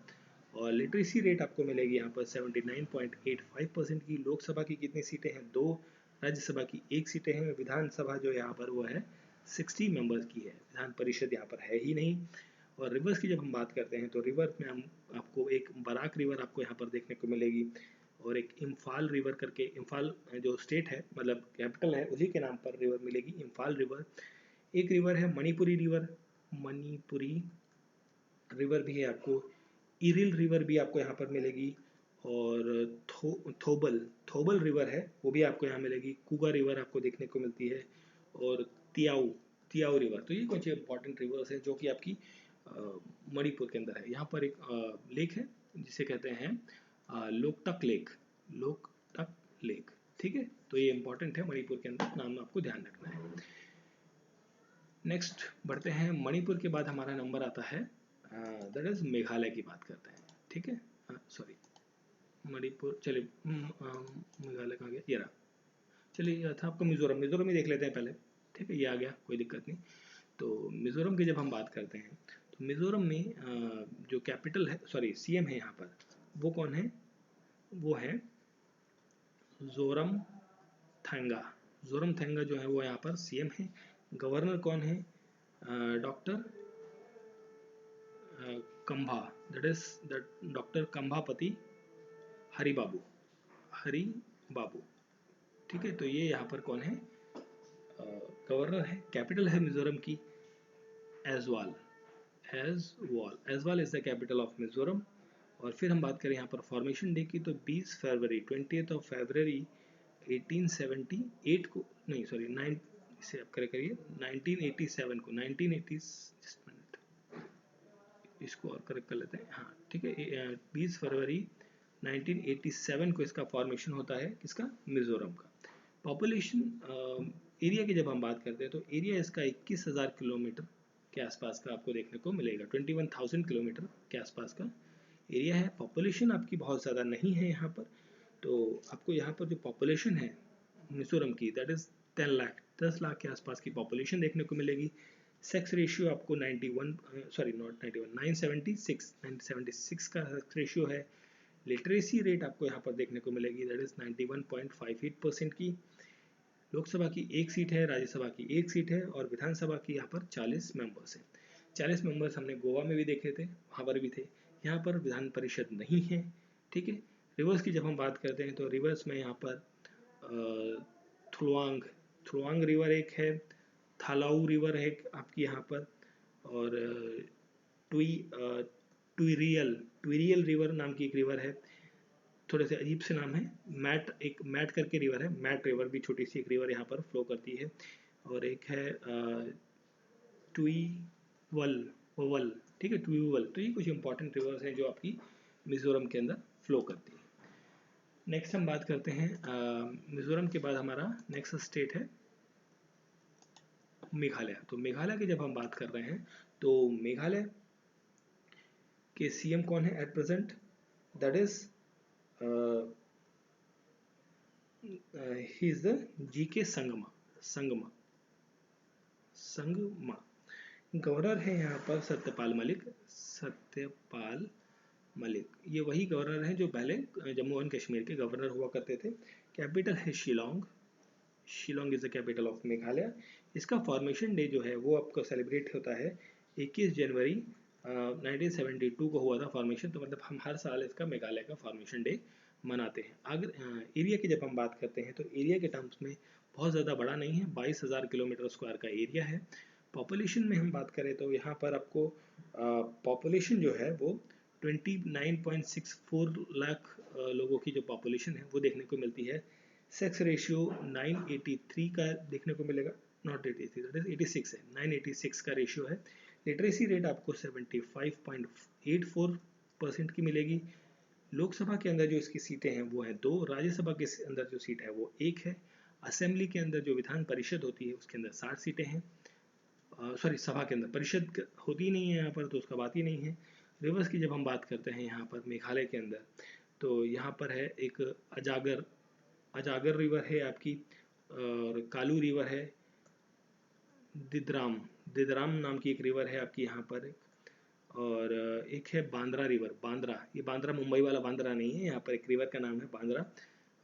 और लिटरेसी रेट आपको मिलेगी यहाँ पर 79.85% की। लोकसभा की कितनी सीटें हैं? 2, राज्यसभा की 1 सीटें हैं। विधानसभा जो यहाँ पर वो है 60 मेंबर्स की है, विधान परिषद यहाँ पर है ही नहीं। और रिवर्स की जब हम बात करते हैं तो रिवर में हम आपको एक बराक रिवर आपको यहाँ पर देखने को मिलेगी, और एक इम्फाल रिवर करके, इम्फाल जो स्टेट है मतलब कैपिटल है उसी के नाम पर रिवर मिलेगी, इम्फाल रिवर। एक रिवर है मणिपुरी रिवर, मणिपुरी रिवर भी है आपको। इरिल रिवर भी आपको यहाँ पर मिलेगी। और थोबल थोबल रिवर है वो भी आपको यहाँ मिलेगी। कुगा रिवर आपको देखने को मिलती है। और तियाऊ तियाऊ रिवर। तो ये कुछ इंपॉर्टेंट रिवर्स हैं जो कि आपकी मणिपुर के अंदर है। यहाँ पर एक लेक है जिसे कहते हैं लोकटक लेक, लोकटक लेक। ठीक है, तो ये इंपॉर्टेंट है मणिपुर के अंदर, नाम आपको ध्यान रखना है। नेक्स्ट बढ़ते हैं, मणिपुर के बाद हमारा नंबर आता है दैट इज मेघालय की बात करते हैं। ठीक है, सॉरी मणिपुर, चलिए मेघालय कहाँ गया, ये रहा। चलिए ये था आपको मिजोरम, मिजोरम ही देख लेते हैं पहले। ठीक है, ये आ गया, कोई दिक्कत नहीं। तो मिजोरम की जब हम बात करते हैं तो मिजोरम में जो कैपिटल है, सॉरी सीएम है यहाँ पर, वो कौन है, वो है जोरम थंगा। जोरम थंगा जो है वो यहाँ पर सीएम है। गवर्नर कौन है, doctor Kambha, that is doctor Kambhampati Hari Babu, Hari Babu. ठीक है, तो ये यहाँ पर कौन है, गवर्नर है। कैपिटल है मिजोरम की Aizawl, Aizawl is the capital of Mizoram. और फिर हम बात करें यहाँ पर फॉर्मेशन डे की, तो 20 फरवरी 20th ऑफ फरवरी 1878 को, नहीं सॉरी 9, इसे आप करिए 1987 को, 1980, जस्ट मिनट, इसको और करेक्ट कर लेते हैं। हाँ ठीक है, 20 फरवरी 1987 को इसका फॉर्मेशन होता है, किसका, मिजोरम का। पॉपुलेशन एरिया की जब हम बात करते हैं तो एरिया इसका 21,000 किलोमीटर के आसपास का आपको देखने को मिलेगा, 21,000 किलोमीटर के आसपास का एरिया है। पॉपुलेशन आपकी बहुत ज़्यादा नहीं है यहाँ पर। तो आपको यहाँ पर जो पॉपुलेशन है मिजोरम की, दैट इज़ 10 लाख, 10 लाख के आसपास की पॉपुलेशन देखने को मिलेगी। सेक्स रेशियो आपको 91, सॉरी नॉट 91, 976 का सेक्स रेशियो है। लिटरेसी रेट आपको यहाँ पर देखने को मिलेगी, दैट इज़ 91.58% की। लोकसभा की एक सीट है, राज्यसभा की एक सीट है, और विधानसभा की यहाँ पर 40 मेंबर्स हैं। 40 मेंबर्स हमने गोवा में भी देखे थे, वहाँ पर भी थे। यहाँ पर विधान परिषद नहीं है। ठीक है, रिवर्स की जब हम बात करते हैं तो रिवर्स में यहाँ पर थुलवांग रिवर एक है, थालाऊ रिवर है आपकी यहाँ पर, और ट्विरियल रिवर नाम की एक रिवर है, थोड़े से अजीब से नाम है। एक मैट करके रिवर है, मैट रिवर भी छोटी सी एक रिवर यहाँ पर फ्लो करती है। और एक है ट्वीवल, ठीक है, ट्वीवल। तो ये कुछ इंपॉर्टेंट रिवर्स हैं जो आपकी मिजोरम के अंदर फ्लो करती है। नेक्स्ट हम बात करते हैं मिजोरम के बाद हमारा नेक्स्ट स्टेट है मेघालय। तो मेघालय की जब हम बात कर रहे हैं तो मेघालय के सीएम कौन है at present, that is he is the GK Sangma. Governor है यहाँ पर सत्यपाल मलिक। ये वही गवर्नर हैं जो पहले जम्मू एंड कश्मीर के गवर्नर हुआ करते थे। कैपिटल है Shillong is the capital of Meghalaya. इसका फॉर्मेशन डे जो है वो आपको सेलिब्रेट होता है 21 जनवरी 1972 को हुआ था फॉर्मेशन। तो मतलब हम हर साल इसका मेघालय का फॉर्मेशन डे मनाते हैं। अगर एरिया की जब हम बात करते हैं तो एरिया के टर्म्स में बहुत ज़्यादा बड़ा नहीं है, 22,000 किलोमीटर स्क्वायर का एरिया है। पॉपुलेशन में हम बात करें तो यहाँ पर आपको पॉपुलेशन जो है वो 29.64 लाख लोगों की जो पॉपुलेशन है वो देखने को मिलती है। सेक्स रेशियो 983 का देखने को मिलेगा, नॉट 83, दैट इज 86 है, 986 का रेशियो है। लिटरेसी रेट आपको 75.84% की मिलेगी। लोकसभा के अंदर जो इसकी सीटें हैं वो है 2, राज्यसभा के अंदर जो सीट है वो 1 है। असेंबली के अंदर जो विधान परिषद होती है उसके अंदर 60 सीटें हैं। सॉरी, सभा के अंदर, परिषद होती नहीं है यहाँ पर तो उसका बात ही नहीं है। रिवर्स की जब हम बात करते हैं यहाँ पर मेघालय के अंदर तो यहाँ पर है एक अजागर रिवर है आपकी, और कालू रिवर है, दिदराम नाम की एक रिवर है आपकी यहाँ पर, और एक है बांद्रा रिवर। ये बांद्रा मुंबई वाला बांद्रा नहीं है, यहाँ पर एक रिवर का नाम है बांद्रा।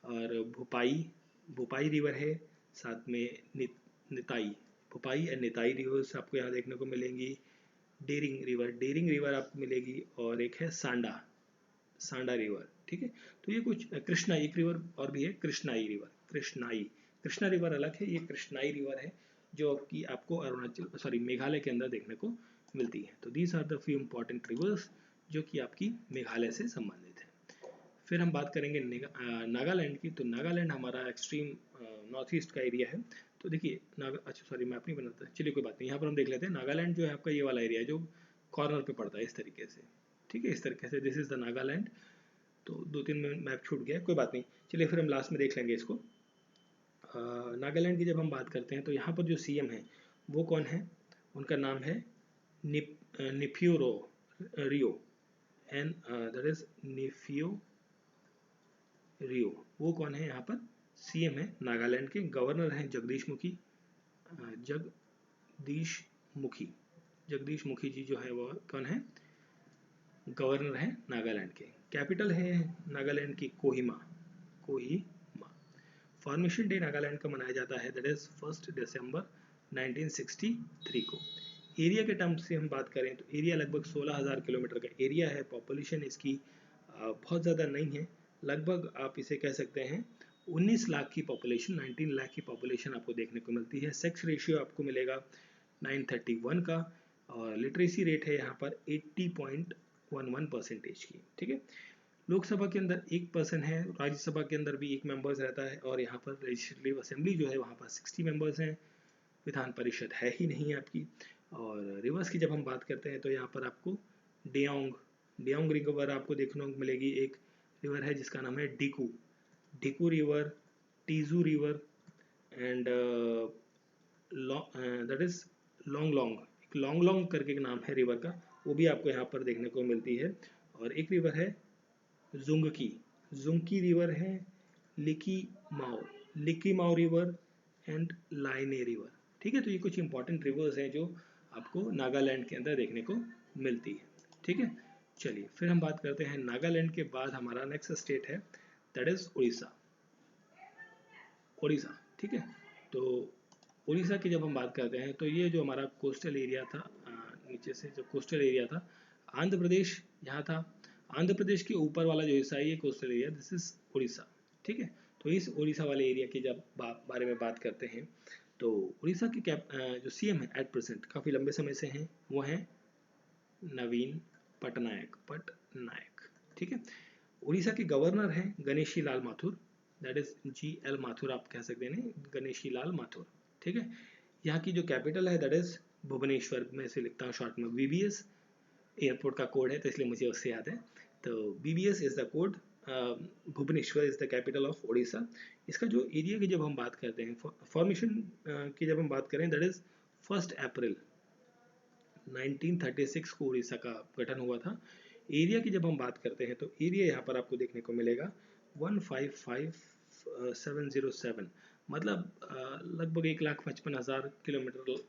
और भोपाई रिवर है, साथ में निताई, भोपाई एंड निताई रिवर्स आपको यहाँ देखने को मिलेंगी। डेरिंग रिवर आपको मिलेगी, और एक है सांडा रिवर, ठीक है। तो ये कुछ कृष्णा, एक रिवर और भी है कृष्णाई रिवर, कृष्णा रिवर अलग है, ये कृष्णाई रिवर है जो कि आपको अरुणाचल सॉरी मेघालय के अंदर देखने को मिलती है। तो these are the few important rivers जो कि आपकी मेघालय से संबंधित है। फिर हम बात करेंगे नागालैंड की। तो नागालैंड हमारा एक्सट्रीम नॉर्थ ईस्ट का एरिया है। तो देखिए अच्छा सॉरी मैप नहीं बनाता, चलिए कोई बात नहीं, यहाँ पर हम देख लेते हैं। नागालैंड जो है आपका ये वाला एरिया है जो कॉर्नर पे पड़ता है इस तरीके से, ठीक है, इस तरीके से, दिस इज द नागालैंड। तो 2-3 में मैप छूट गया, कोई बात नहीं, चलिए फिर हम लास्ट में देख लेंगे इसको। नागालैंड की जब हम बात करते हैं तो यहाँ पर जो सीएम है वो कौन है, उनका नाम है निफ्यूरो रियो, एंड दैट इज निफ्यू रियो। वो कौन है यहाँ पर, सीएम है नागालैंड के। गवर्नर हैं जगदीश मुखी, जगदीश मुखी, जगदीश मुखी जी जो है वो कौन है, गवर्नर है नागालैंड के। कैपिटल है नागालैंड की कोहिमा, कोहिमा। फॉर्मेशन डे नागालैंड का मनाया जाता है, दैट इज 1 दिसंबर 1963 को। एरिया के टर्म्स से हम बात करें तो एरिया लगभग 16,000 किलोमीटर का एरिया है। पॉपुलेशन इसकी बहुत ज़्यादा नहीं है, लगभग आप इसे कह सकते हैं 19 लाख की पॉपुलेशन, 19 लाख की पॉपुलेशन आपको देखने को मिलती है। सेक्स रेशियो आपको मिलेगा 931 का, और लिटरेसी रेट है यहाँ पर 80.11% की, ठीक है। लोकसभा के अंदर 1 पर्सन है, राज्यसभा के अंदर भी 1 मेंबर्स रहता है, और यहाँ पर लेजिस्लेटिव असेंबली जो है वहाँ पर 60 मेंबर्स हैं। विधान परिषद है ही नहीं आपकी। और रिवर्स की जब हम बात करते हैं तो यहाँ पर आपको डियोंग रिवर आपको देखने को मिलेगी। एक रिवर है जिसका नाम है Diku river, Tizu river, and that is long करके एक नाम है रिवर का, वो भी आपको यहाँ पर देखने को मिलती है। और एक रिवर है जुंकी रिवर है, लिकी माओ रिवर एंड लाइने रिवर, ठीक है। तो ये कुछ इंपॉर्टेंट रिवर्स हैं जो आपको नागालैंड के अंदर देखने को मिलती है, ठीक है। चलिए फिर हम बात करते हैं नागालैंड के बाद हमारा नेक्स्ट स्टेट है, दैट इज उड़ीसा, ठीक है। तो उड़ीसा की जब हम बात करते हैं तो ये जो हमारा कोस्टल एरिया था, नीचे से जो कोस्टल एरिया था, आंध्र प्रदेश यहाँ था। आंध्र प्रदेश के ऊपर वाला जो हिस्सा है ये coastal area, this is Orissa, ठीक है। तो इस उड़ीसा वाले एरिया की जब बारे में बात करते हैं तो उड़ीसा के जो सीएम है एट प्रेजेंट काफ़ी लंबे समय से हैं, वो हैं नवीन पटनायक, ठीक है। उड़ीसा के गवर्नर हैं Ganeshi Lal Mathur, that is GL Mathur आप कह सकते हैं, गणेशी लाल माथुर, ठीक है। यहाँ की जो कैपिटल है दैट इज भुवनेश्वर, मैं इसे लिखता हूँ शॉर्ट में VBS, एयरपोर्ट का कोड है तो इसलिए मुझे उससे याद है। तो BBS is the code, Bhubaneswar is the capital of Orissa. इसका जो एरिया की जब हम बात करते हैं, फॉर्मेशन की जब हम बात करें दैट इज 1 अप्रैल 1936 को उड़ीसा का गठन हुआ था। एरिया की जब हम बात करते हैं तो एरिया यहाँ पर आपको देखने को मिलेगा 155,707, मतलब लगभग 1,55,000 किलोमीटर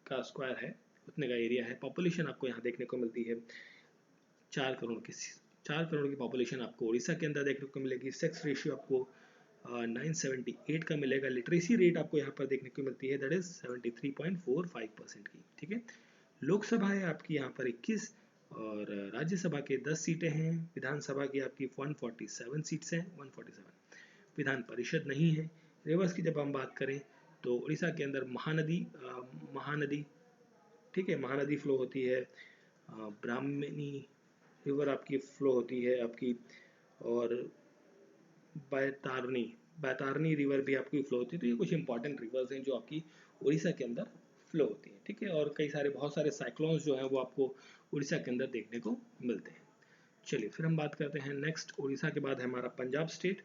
का स्क्वायर है, उतने का एरिया है। पॉपुलेशन आपको यहाँ देखने को मिलती है 4 करोड़ की पॉपुलेशन आपको उड़ीसा के अंदर देखने को मिलेगी। सेक्स रेशियो आपको 978 का मिलेगा। लिटरेसी रेट आपको यहाँ पर देखने को मिलती है दैट इज 73.45% की, ठीक है। लोकसभा है आपकी यहाँ पर 21, और राज्यसभा के 10 सीटें हैं। विधानसभा की आपकी 147 सीट्स हैं, 147। विधान परिषद नहीं है। रिवर्स की जब हम बात करें तो उड़ीसा के अंदर महानदी, ठीक है, महानदी फ्लो होती है। ब्राह्मणी रिवर आपकी फ्लो होती है आपकी, और बैतारनी रिवर भी आपकी फ्लो होती है। तो ये कुछ इंपॉर्टेंट रिवर्स हैं जो आपकी उड़ीसा के अंदर फ्लो होती है, ठीक है। और बहुत सारे साइक्लोन्स जो हैं वो आपको उड़ीसा के अंदर देखने को मिलते हैं। चलिए फिर हम बात करते हैं नेक्स्ट, उड़ीसा के बाद है हमारा पंजाब स्टेट।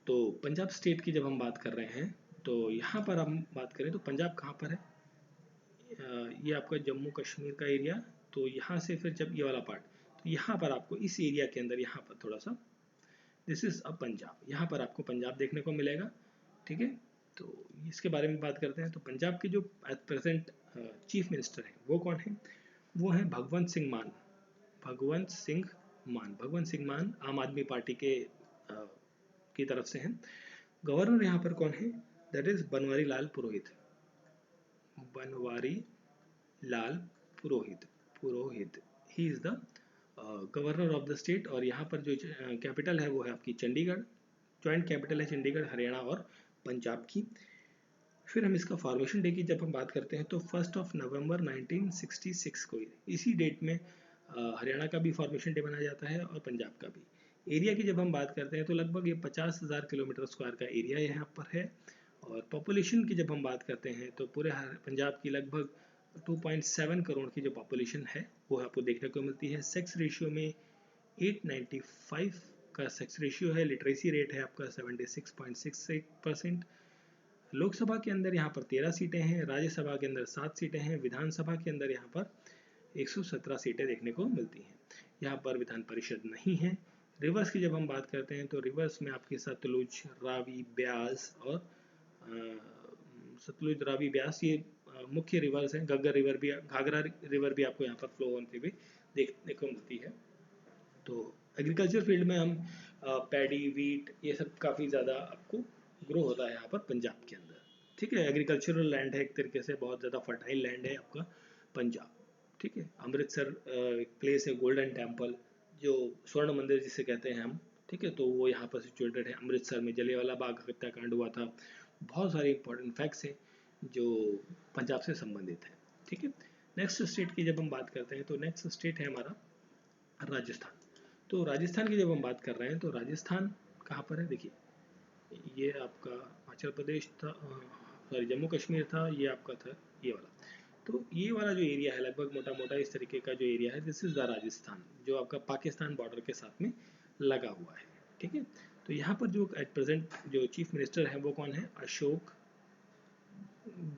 तो पंजाब स्टेट की जब हम बात कर रहे हैं तो यहाँ पर हम बात करें तो पंजाब कहाँ पर है, ये आपका जम्मू कश्मीर का एरिया। तो यहाँ से फिर जब ये वाला पार्ट, तो यहाँ पर आपको इस एरिया के अंदर यहाँ पर थोड़ा सा, दिस इज अ पंजाब, यहाँ पर आपको पंजाब देखने को मिलेगा, ठीक है। तो इसके बारे में बात करते हैं तो पंजाब के जो एट प्रेजेंट चीफ मिनिस्टर हैं वो कौन है, वो हैं भगवंत सिंह मान आम आदमी पार्टी के की तरफ से हैं। गवर्नर यहाँ पर कौन है, that is Banwari Lal Purohit, he is the governor of the state, और यहाँ पर जो कैपिटल है वो है आपकी चंडीगढ़, जॉइंट कैपिटल है चंडीगढ़, हरियाणा और पंजाब की। फिर हम इसका फॉर्मेशन डे की जब हम बात करते हैं तो 1 नवंबर 1966 को इसी डेट में हरियाणा का भी फॉर्मेशन डे मनाया जाता है और पंजाब का भी। एरिया की जब हम बात करते हैं तो लगभग ये 50,000 किलोमीटर स्क्वायर का एरिया यहाँ पर है। और पॉपुलेशन की जब हम बात करते हैं तो पूरे पंजाब की लगभग 2.7 करोड़ की जो पॉपुलेशन है वो आपको देखने को मिलती है। सेक्स रेशियो में 895 का सेक्स रेशियो है। लिटरेसी रेट है आपका 76.68%। लोकसभा के अंदर यहाँ पर 13 सीटें हैं, राज्यसभा के अंदर 7 सीटें हैं, विधानसभा के अंदर यहाँ पर 117 सीटें देखने को मिलती हैं। यहाँ पर विधान परिषद नहीं है। रिवर्स की जब हम बात करते हैं तो रिवर्स में आपके सतलुज, रावी, ब्यास और सतलुज, रावी, ब्यास ये मुख्य रिवर्स हैं। घाघरा रिवर भी आपको यहाँ पर फ्लो होते हुए देखने को मिलती है। तो एग्रीकल्चर फील्ड में हम पैडी, वीट ये सब काफ़ी ज़्यादा आपको ग्रो होता है यहाँ पर पंजाब के अंदर। ठीक है, एग्रीकल्चरल लैंड है एक तरीके से, बहुत ज़्यादा फर्टाइल लैंड है आपका पंजाब। ठीक है, अमृतसर एक प्लेस है, गोल्डन टेम्पल, जो स्वर्ण मंदिर जिसे कहते हैं हम। ठीक है, तो वो यहाँ पर सिचुएटेड है। अमृतसर में जलियांवाला बाग हत्याकांड हुआ था। बहुत सारे इंपॉर्टेंट फैक्ट्स हैं जो पंजाब से संबंधित है। ठीक है, नेक्स्ट स्टेट की जब हम बात करते हैं तो नेक्स्ट स्टेट है हमारा राजस्थान। तो राजस्थान की जब हम बात कर रहे हैं तो राजस्थान कहाँ पर है, देखिए ये आपका हिमाचल प्रदेश था, सॉरी जम्मू कश्मीर था, ये आपका था ये वाला। तो ये वाला जो एरिया है लगभग मोटा मोटा इस तरीके का जो एरिया है, दिस इज द राजस्थान, जो आपका पाकिस्तान बॉर्डर के साथ में लगा हुआ है। ठीक है, तो यहाँ पर जो एट प्रेजेंट जो चीफ मिनिस्टर है वो कौन है, Ashok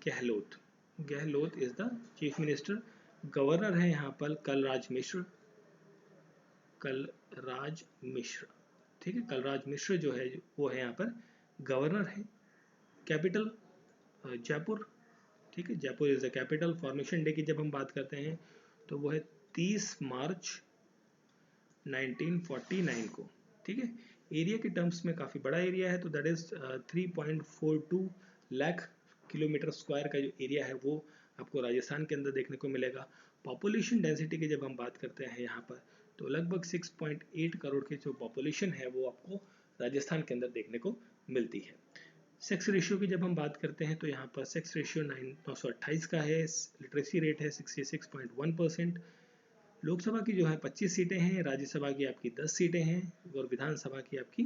Gehlot. Gehlot is the chief minister. Governor है यहाँ पर कलराज मिश्र। कलराज मिश्र, ठीक है, कलराज मिश्र जो है वो है यहाँ पर गवर्नर है। कैपिटल जयपुर। ठीक है, Jaipur is the capital. Formation day की जब हम बात करते हैं तो वो है 30 मार्च 1949 को। ठीक है, एरिया के टर्म्स में काफ़ी बड़ा एरिया है, तो that is 3.42 lakh kilometre square का जो एरिया है वो आपको राजस्थान के अंदर देखने को मिलेगा। पॉपुलेशन डेंसिटी की जब हम बात करते हैं यहाँ पर तो लगभग 6.8 करोड़ की जो पॉपुलेशन है वो आपको राजस्थान के अंदर देखने को मिलती है। सेक्स रेशियो की जब हम बात करते हैं तो यहाँ पर सेक्स रेशियो 928 का है। लिटरेसी रेट है 66.1%। लोकसभा की जो है 25 सीटें हैं, राज्यसभा की आपकी 10 सीटें हैं और विधानसभा की आपकी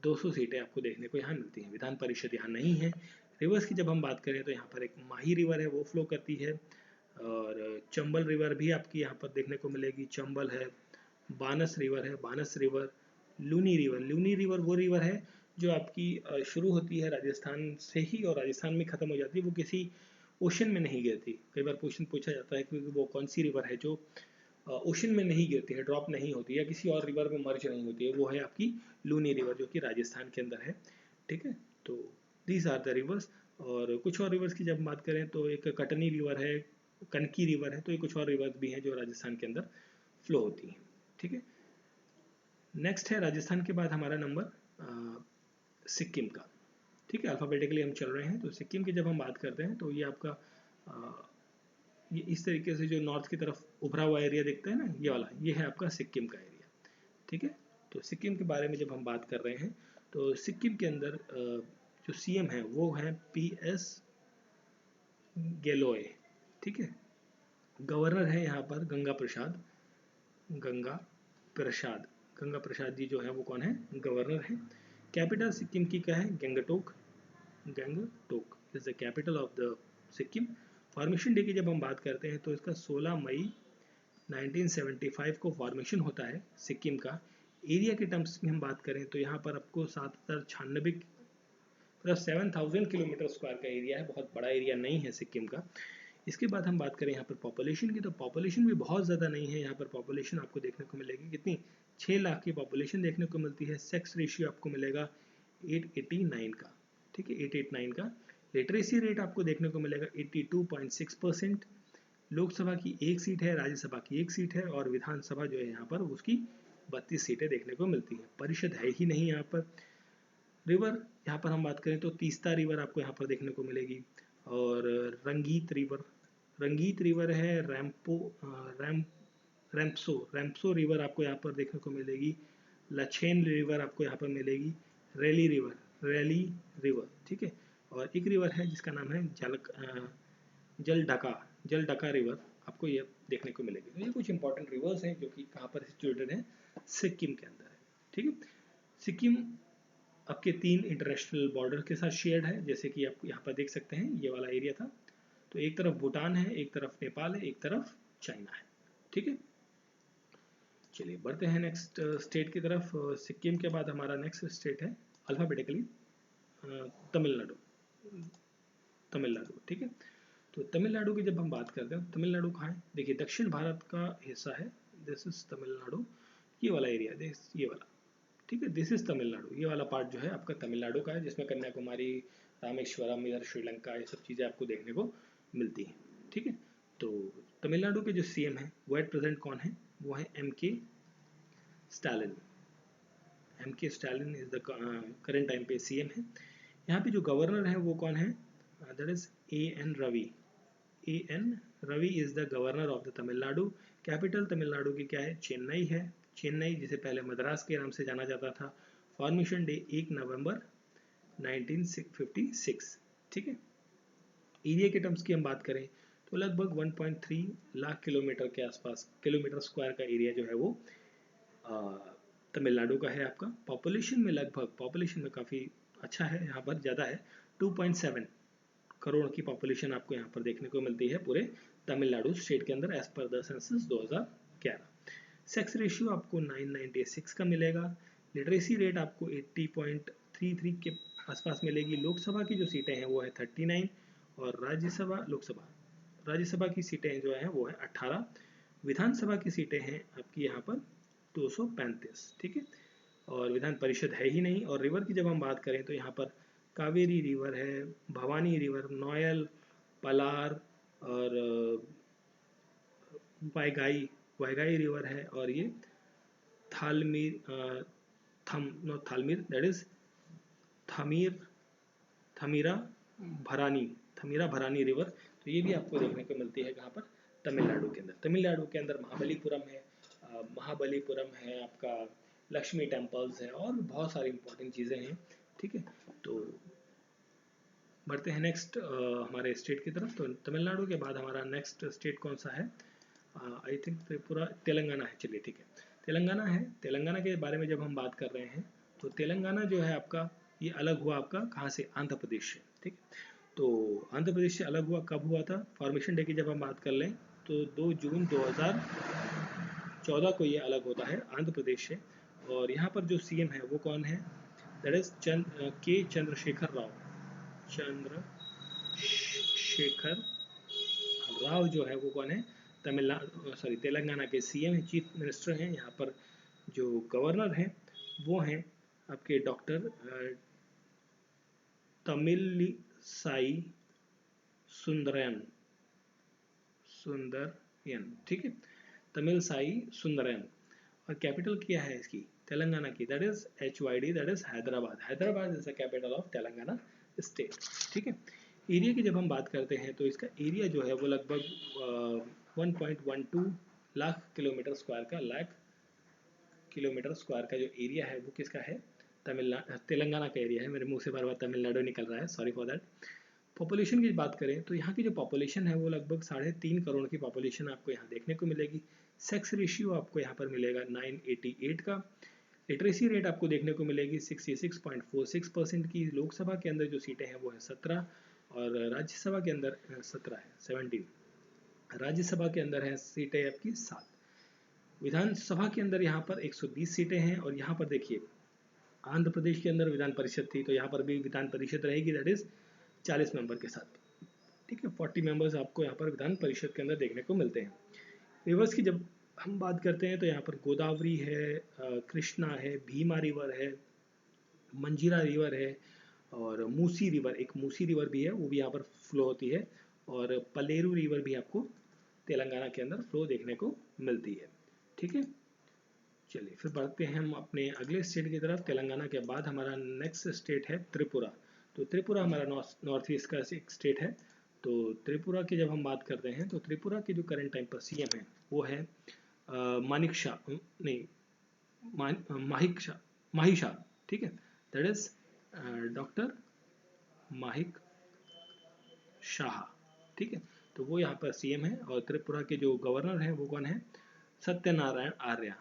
200 सीटें आपको देखने को यहाँ मिलती हैं। विधान परिषद यहाँ नहीं है। रिवर्स की जब हम बात करें तो यहाँ पर एक माही रिवर है वो फ्लो करती है, और चंबल रिवर भी आपकी यहाँ पर देखने को मिलेगी। चंबल है, बानस रिवर है, Banas river, Luni river. Luni river वो रिवर है जो आपकी शुरू होती है राजस्थान से ही और राजस्थान में ख़त्म हो जाती है, वो किसी ओशन में नहीं गिरती। कई बार क्वेश्चन पूछा जाता है कि वो कौन सी रिवर है जो ओशन में नहीं गिरती है, ड्रॉप नहीं होती है, या किसी और रिवर में मर्ज नहीं होती है, वो है आपकी लूनी रिवर जो कि राजस्थान के अंदर है। ठीक है, तो दीज आर द रिवर्स। और कुछ और रिवर्स की जब बात करें तो एक कटनी रिवर है, कनकी रिवर है, तो ये कुछ और रिवर्स भी हैं जो राजस्थान के अंदर फ्लो होती हैं। ठीक है, नेक्स्ट है राजस्थान के बाद हमारा नंबर सिक्किम का। ठीक है, अल्फ़ाबेटिकली हम चल रहे हैं। तो सिक्किम की जब हम बात करते हैं तो ये आपका ये इस तरीके से जो नॉर्थ की तरफ उभरा हुआ एरिया देखते हैं ना, ये वाला, ये है आपका सिक्किम का एरिया। ठीक है, तो सिक्किम के बारे में जब हम बात कर रहे हैं तो सिक्किम के अंदर जो सीएम है वो है PS गेलोए। ठीक है, गवर्नर है यहाँ पर गंगा प्रसाद। गंगा प्रसाद, गंगा प्रसाद जी जो है वो कौन है, गवर्नर है। कैपिटल सिक्किम की क्या है, Gangtok. Gangtok is the capital of the Sikkim. Formation day की जब हम बात करते हैं तो इसका 16 मई 1975 को फॉर्मेशन होता है सिक्किम का। एरिया के टर्म्स में हम बात करें तो यहाँ पर आपको 7096 प्लस 7000 किलोमीटर स्क्वायर का एरिया है, बहुत बड़ा एरिया नहीं है सिक्किम का। इसके बाद हम बात करें यहाँ पर पॉपुलेशन की, तो पॉपुलेशन भी बहुत ज़्यादा नहीं है। यहाँ पर पॉपुलेशन आपको देखने को मिलेगी कितनी, 6 लाख की पॉपुलेशन देखने को मिलती है। सेक्स रेशियो आपको मिलेगा 889 का। ठीक है, 889 का। लिटरेसी रेट आपको देखने को मिलेगा 82.6%। लोकसभा की 1 सीट है, राज्यसभा की 1 सीट है और विधानसभा जो है यहाँ पर उसकी 32 सीटें देखने को मिलती है। परिषद है ही नहीं यहाँ पर। रिवर यहाँ पर हम बात करें तो तीस्ता रिवर आपको यहाँ पर देखने को मिलेगी, और रंगीत रिवर है, रैम्पसो रिवर आपको यहाँ पर देखने को मिलेगी, लचेन रिवर आपको यहाँ पर मिलेगी, रैली रिवर, ठीक है। और एक रिवर है जिसका नाम है जलढका रिवर, आपको ये देखने को मिलेगी। तो ये कुछ इंपॉर्टेंट रिवर्स हैं जो कि कहाँ पर सिचुएटेड हैं, सिक्किम के अंदर है, ठीक है। सिक्किम आपके 3 इंटरनेशनल बॉर्डर के साथ शेयर्ड है, जैसे कि आप यहाँ पर देख सकते हैं, ये वाला एरिया था। तो एक तरफ भूटान है, एक तरफ नेपाल है, एक तरफ चाइना है, ठीक है। चलिए बढ़ते हैं नेक्स्ट स्टेट की तरफ। सिक्किम के बाद हमारा नेक्स्ट स्टेट है अल्फाबेटिकली तमिलनाडु, ठीक है। तो तमिलनाडु की जब हम बात करते हैं, तमिलनाडु कहाँ है, देखिए दक्षिण भारत का हिस्सा है, दिस इज तमिलनाडु, ये वाला एरिया, ये वाला, ठीक है, दिस इज तमिलनाडु, ये वाला पार्ट जो है आपका तमिलनाडु का है, जिसमें कन्याकुमारी, रामेश्वरम, इधर श्रीलंका, ये सब चीज़ें आपको देखने को मिलती हैं, ठीक है। तो तमिलनाडु के जो सीएम हैं वो एट प्रेजेंट कौन है, वो है Stalin is the current time पे सीएम है। यहाँ पे जो गवर्नर है वो कौन है, that is N Ravi is the governor of the Tamil Nadu. Capital Tamil Nadu की क्या है, चेन्नई है, चेन्नई जिसे पहले मद्रास के नाम से जाना जाता था। फॉर्मेशन डे 1 नवंबर 1956, ठीक है। एरिया के टर्म्स की हम बात करें तो लगभग 1.3 लाख किलोमीटर के आसपास, किलोमीटर स्क्वायर का एरिया जो है वो तमिलनाडु का है आपका। पॉपुलेशन में लगभग, पॉपुलेशन में काफ़ी अच्छा है, यहाँ पर ज़्यादा है, 2.7 करोड़ की पॉपुलेशन आपको यहाँ पर देखने को मिलती है पूरे तमिलनाडु स्टेट के अंदर as per the census 2011। Sex ratio आपको 996 का मिलेगा। लिटरेसी रेट आपको 80.33 के आसपास मिलेगी। लोकसभा की जो सीटें हैं वो है 39 और राज्यसभा की सीटें जो हैं वो है 18। विधानसभा की सीटें हैं आपकी यहाँ पर 235, ठीक है। और विधान परिषद है ही नहीं। और रिवर की जब हम बात करें तो यहाँ पर कावेरी रिवर है, भवानी रिवर, नोयल, पलार और वाइगाई रिवर है, और ये थालमीर दैट इज थमीरा भरानी रिवर, तो ये भी आपको देखने को मिलती है कहाँ पर, तमिलनाडु के अंदर। तमिलनाडु के अंदर महाबलीपुरम है आपका, लक्ष्मी टेम्पल्स है और बहुत सारी इंपॉर्टेंट चीज़ें हैं, ठीक है। तो बढ़ते हैं नेक्स्ट हमारे स्टेट की तरफ। तो तमिलनाडु के बाद हमारा नेक्स्ट स्टेट कौन सा है, आई थिंक त्रिपुरा, तेलंगाना है, चलिए ठीक है, तेलंगाना है। तेलंगाना के बारे में जब हम बात कर रहे हैं तो तेलंगाना जो है आपका, ये अलग हुआ आपका कहाँ से, आंध्र प्रदेश से, ठीक। तो आंध्र प्रदेश से अलग हुआ कब हुआ था, फॉर्मेशन डे की जब हम बात कर लें तो 2 जून 2014 को ये अलग होता है आंध्र प्रदेश से। और यहाँ पर जो सीएम है वो कौन है, दैट इज चंद्रशेखर राव जो है वो कौन है, तेलंगाना के सीएम है, चीफ मिनिस्टर हैं। यहाँ पर जो गवर्नर हैं वो हैं आपके डॉक्टर तमिलिसाई सुंदरयन, ठीक है, तमिलिसाई सुंदरयन। और कैपिटल क्या है इसकी, तेलंगाना की, that is HYD, that is Hyderabad is the capital of Telangana state, ठीक है। एरिया की जब हम बात करते हैं तो इसका एरिया जो है वो लगभग 1.12 लाख किलोमीटर स्क्वायर का जो एरिया है वो किसका है, तेलंगाना का एरिया है। मेरे मुंह से बार बार तमिलनाडु निकल रहा है, सॉरी फॉर दैट। पॉपुलेशन की बात करें तो यहाँ की जो पॉपुलेशन है वो लगभग 3.5 करोड़ की पॉपुलेशन आपको यहाँ देखने को मिलेगी। सेक्स रेशियो आपको यहाँ पर मिलेगा 988 का। लिटरेसी रेट आपको देखने को मिलेगी 66.46% की। लोकसभा के अंदर जो सीटें हैं वो है 17 और राज्यसभा के अंदर 17 है, 17। राज्यसभा के अंदर है सीटें आपकी 7। विधानसभा के अंदर यहाँ पर 120 सीटें हैं। और यहाँ पर देखिए आंध्र प्रदेश के अंदर विधान परिषद थी, तो यहाँ पर भी विधान परिषद रहेगी, दैट इज 40 मेंबर के साथ, ठीक है। 40 मेंबर्स आपको यहाँ पर विधान परिषद के अंदर देखने को मिलते हैं। रिवर्स की जब हम बात करते हैं तो यहाँ पर गोदावरी है, कृष्णा है, भीमा रिवर है, मंजीरा रिवर है और मूसी रिवर भी है, वो भी यहाँ पर फ्लो होती है। और पलेरू रिवर भी आपको तेलंगाना के अंदर फ्लो देखने को मिलती है, ठीक है। चलिए फिर बढ़ते हैं हम अपने अगले स्टेट की तरफ। तेलंगाना के बाद हमारा नेक्स्ट स्टेट है त्रिपुरा। तो त्रिपुरा हमारा नॉर्थ ईस्ट का एक स्टेट है। तो त्रिपुरा की जब हम बात करते हैं तो त्रिपुरा के जो करंट टाइम पर सीएम है वो है मानिक शाह नहीं माहिक शाह, माही शाह, ठीक है, दैट इज डॉक्टर माहिक शाह, ठीक है। तो वो यहाँ पर सीएम है और त्रिपुरा के जो गवर्नर हैं वो कौन है, Satyanarayan Arya,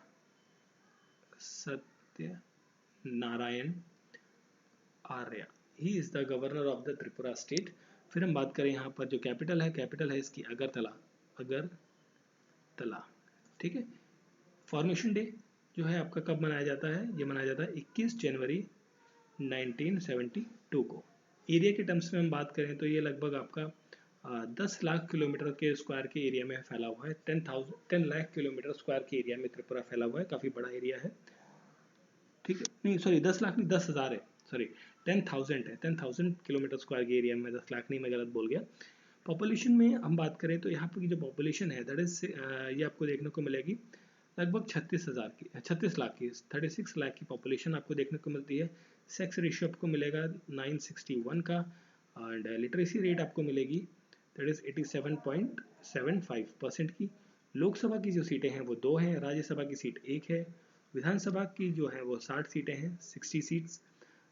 Satyanarayan Arya, he is the governor of the Tripura state. फिर हम बात करें यहाँ पर जो कैपिटल है इसकी अगरतला, अगरतला, ठीक है। फॉर्मेशन डे जो है आपका कब मनाया जाता है, ये मनाया जाता है 21 जनवरी 1972 को। एरिया के टर्म्स में हम बात करें तो ये लगभग आपका 10 लाख किलोमीटर के स्क्वायर के एरिया में फैला हुआ है। 10 लाख किलोमीटर स्क्वायर के एरिया में त्रिपुरा फैला हुआ है, काफ़ी बड़ा एरिया है, ठीक है। नहीं सॉरी 10 लाख नहीं, 10,000 है, सॉरी 10,000 है, 10,000 किलोमीटर स्क्वायर के एरिया में, 10 लाख नहीं, मैं गलत बोल गया। पॉपुलेशन में हम बात करें तो यहाँ पर की जो पॉपुलेशन है दैट इज ये आपको देखने को मिलेगी लगभग 36,000 की, 36 लाख की, 36 लाख की पॉपुलेशन आपको देखने को मिलती है। सेक्स रेशियो आपको मिलेगा 961 का, एंड लिटरेसी रेट आपको मिलेगी दैट इज 87.75% की। लोकसभा की जो सीटें हैं वो 2 हैं, राज्यसभा की सीट 1 है, विधानसभा की जो है वो 60 सीटें हैं, 60 सीट्स,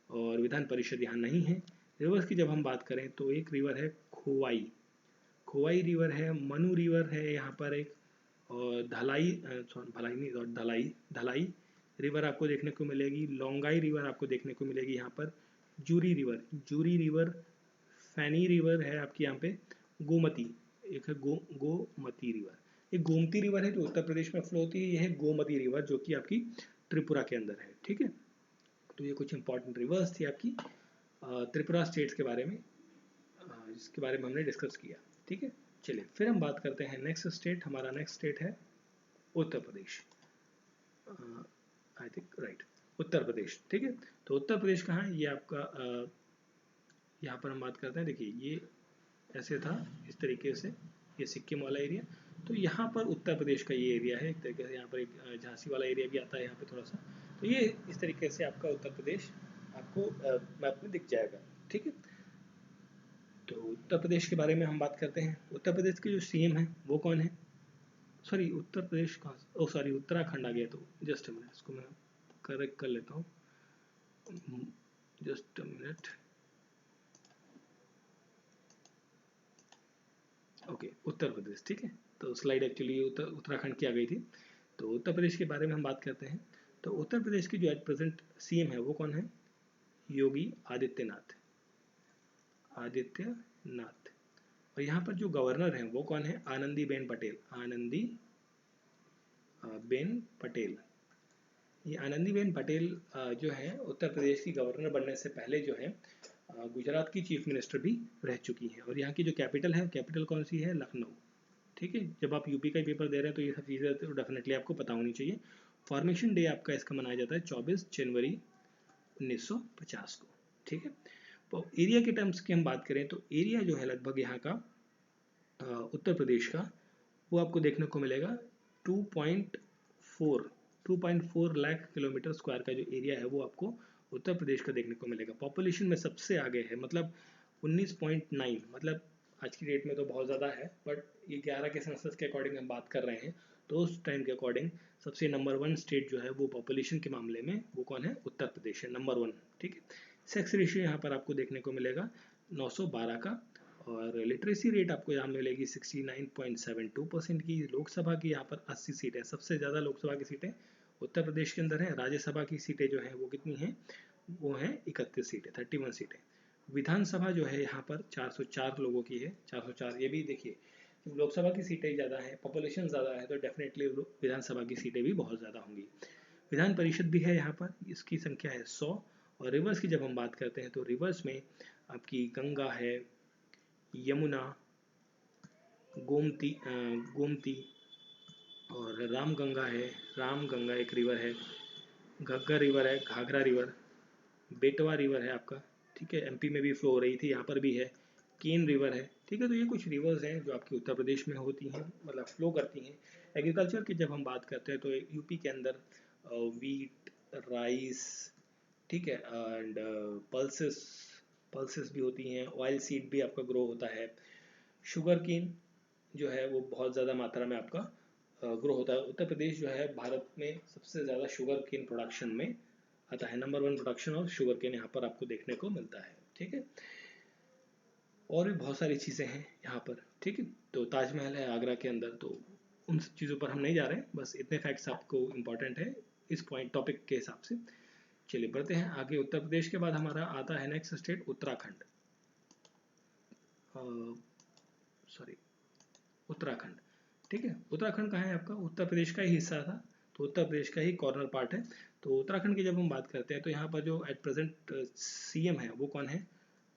और विधान परिषद यहाँ नहीं है। रिवर्स की जब हम बात करें तो एक रिवर है खोवाई, खोवाई रिवर है, मनु रिवर है यहाँ पर एक, और भलाई नहीं और धलाई रिवर आपको देखने को मिलेगी, लोंगाई रिवर आपको देखने को मिलेगी यहाँ पर, जूरी रिवर, फैनी रिवर है आपकी यहाँ पे, गोमती, एक है गोमती रिवर, एक गोमती रिवर है जो उत्तर प्रदेश में फ्लो होती है, यह है गोमती रिवर जो कि आपकी त्रिपुरा के अंदर है, ठीक है। तो ये कुछ इंपॉर्टेंट रिवर्स थी आपकी त्रिपुरा स्टेट्स के बारे में, जिसके बारे में हमने डिस्कस किया, ठीक है। चलिए फिर हम बात करते हैं नेक्स्ट स्टेट, हमारा नेक्स्ट स्टेट है Uttar Pradesh, I think right, Uttar Pradesh, ठीक है। तो उत्तर प्रदेश कहाँ है, ये आपका यहाँ पर हम बात करते हैं, देखिए ये ऐसे था इस तरीके से, ये सिक्किम वाला एरिया, तो यहाँ पर उत्तर प्रदेश का ये एरिया है, एक तरीके से यहाँ पर एक झांसी वाला एरिया भी आता है यहाँ पे थोड़ा सा, तो ये इस तरीके से आपका उत्तर प्रदेश आपको मैप में दिख जाएगा, ठीक है। तो उत्तर प्रदेश के बारे में हम बात करते हैं। उत्तर प्रदेश के जो सीएम है वो कौन है, सॉरी उत्तर प्रदेश कहाँ, ओ सॉरी उत्तराखंड आ गया, तो जस्ट अ मिनट, इसको मैं करेक्ट कर लेता हूँ, just a minute, okay Uttar Pradesh, ठीक है। तो स्लाइड एक्चुअली उत्तराखंड की आ गई थी। तो उत्तर प्रदेश के बारे में हम बात करते हैं। तो उत्तर प्रदेश की जो एट प्रेजेंट सीएम है वो कौन है, योगी आदित्यनाथ, आदित्यनाथ। और यहाँ पर जो गवर्नर हैं वो कौन है, आनंदीबेन पटेल, आनंदीबेन पटेल। ये आनंदीबेन पटेल जो है उत्तर प्रदेश की गवर्नर बनने से पहले जो है गुजरात की चीफ मिनिस्टर भी रह चुकी हैं। और यहाँ की जो कैपिटल है, कैपिटल कौन सी है, लखनऊ, ठीक है। जब आप यूपी का पेपर दे रहे हैं तो ये सब चीज़ें तो डेफिनेटली आपको पता होनी चाहिए। फॉर्मेशन डे आपका इसका मनाया जाता है 24 जनवरी 1950 को, ठीक है। तो एरिया के टर्म्स की हम बात करें तो एरिया जो है लगभग यहाँ का उत्तर प्रदेश का वो आपको देखने को मिलेगा 2.4 लाख किलोमीटर स्क्वायर का जो एरिया है वो आपको उत्तर प्रदेश का देखने को मिलेगा। पॉपुलेशन में सबसे आगे है, मतलब 19.9, मतलब आज की डेट में तो बहुत ज़्यादा है, बट ये 11 के सेंसस के अकॉर्डिंग हम बात कर रहे हैं, तो उस टाइम के अकॉर्डिंग सबसे नंबर 1 स्टेट जो है वो पॉपुलेशन के मामले में वो कौन है, उत्तर प्रदेश है, नंबर 1, ठीक है। सेक्स रेशियो यहाँ पर आपको देखने को मिलेगा 912 का, और लिटरेसी रेट आपको यहाँ मिलेगी 69.72% की। लोकसभा की यहाँ पर 80 सीटें, सबसे ज़्यादा लोकसभा की सीटें उत्तर प्रदेश के अंदर है। राज्यसभा की सीटें जो हैं वो कितनी हैं, वो हैं 31 सीटें, 31 सीटें। विधानसभा जो है यहाँ पर 404 लोगों की है, 404। ये भी देखिए लोकसभा की सीटें ज़्यादा है, पॉपुलेशन ज़्यादा है, तो डेफिनेटली विधानसभा की सीटें भी बहुत ज़्यादा होंगी। विधान परिषद भी है यहाँ पर, इसकी संख्या है 100। और रिवर्स की जब हम बात करते हैं तो रिवर्स में आपकी गंगा है, यमुना, गोमती और रामगंगा है, रामगंगा एक रिवर है, घग्गर रिवर है, घाघरा रिवर, बेटवा रिवर है आपका, ठीक है, एमपी में भी फ्लो हो रही थी, यहाँ पर भी है, केन रिवर है, ठीक है। तो ये कुछ रिवर्स हैं जो आपकी उत्तर प्रदेश में होती हैं, मतलब फ्लो करती हैं। एग्रीकल्चर की जब हम बात करते हैं तो यूपी के अंदर वीट, राइस, ठीक है, एंड पल्सेस भी होती हैं, ऑयल सीड भी आपका ग्रो होता है, शुगर केन जो है वो बहुत ज़्यादा मात्रा में आपका ग्रो होता है। उत्तर प्रदेश जो है भारत में सबसे ज़्यादा शुगर केन प्रोडक्शन में आता है, number 1 production of sugar cane यहाँ पर आपको देखने को मिलता है। ठीक है, और भी बहुत सारी चीज़ें हैं यहाँ पर। ठीक है, तो ताजमहल है आगरा के अंदर, तो उन सब चीज़ों पर हम नहीं जा रहे हैं, बस इतने फैक्ट्स आपको इम्पोर्टेंट है इस पॉइंट टॉपिक के हिसाब से। चलिए बढ़ते हैं आगे। उत्तर प्रदेश के बाद हमारा आता है next state Uttarakhand. Sorry, Uttarakhand. ठीक है, उत्तराखंड कहाँ है आपका? उत्तर प्रदेश का ही हिस्सा था, तो उत्तर प्रदेश का ही कॉर्नर पार्ट है। तो उत्तराखंड की जब हम बात करते हैं तो यहाँ पर जो एट प्रेजेंट सीएम है वो कौन है?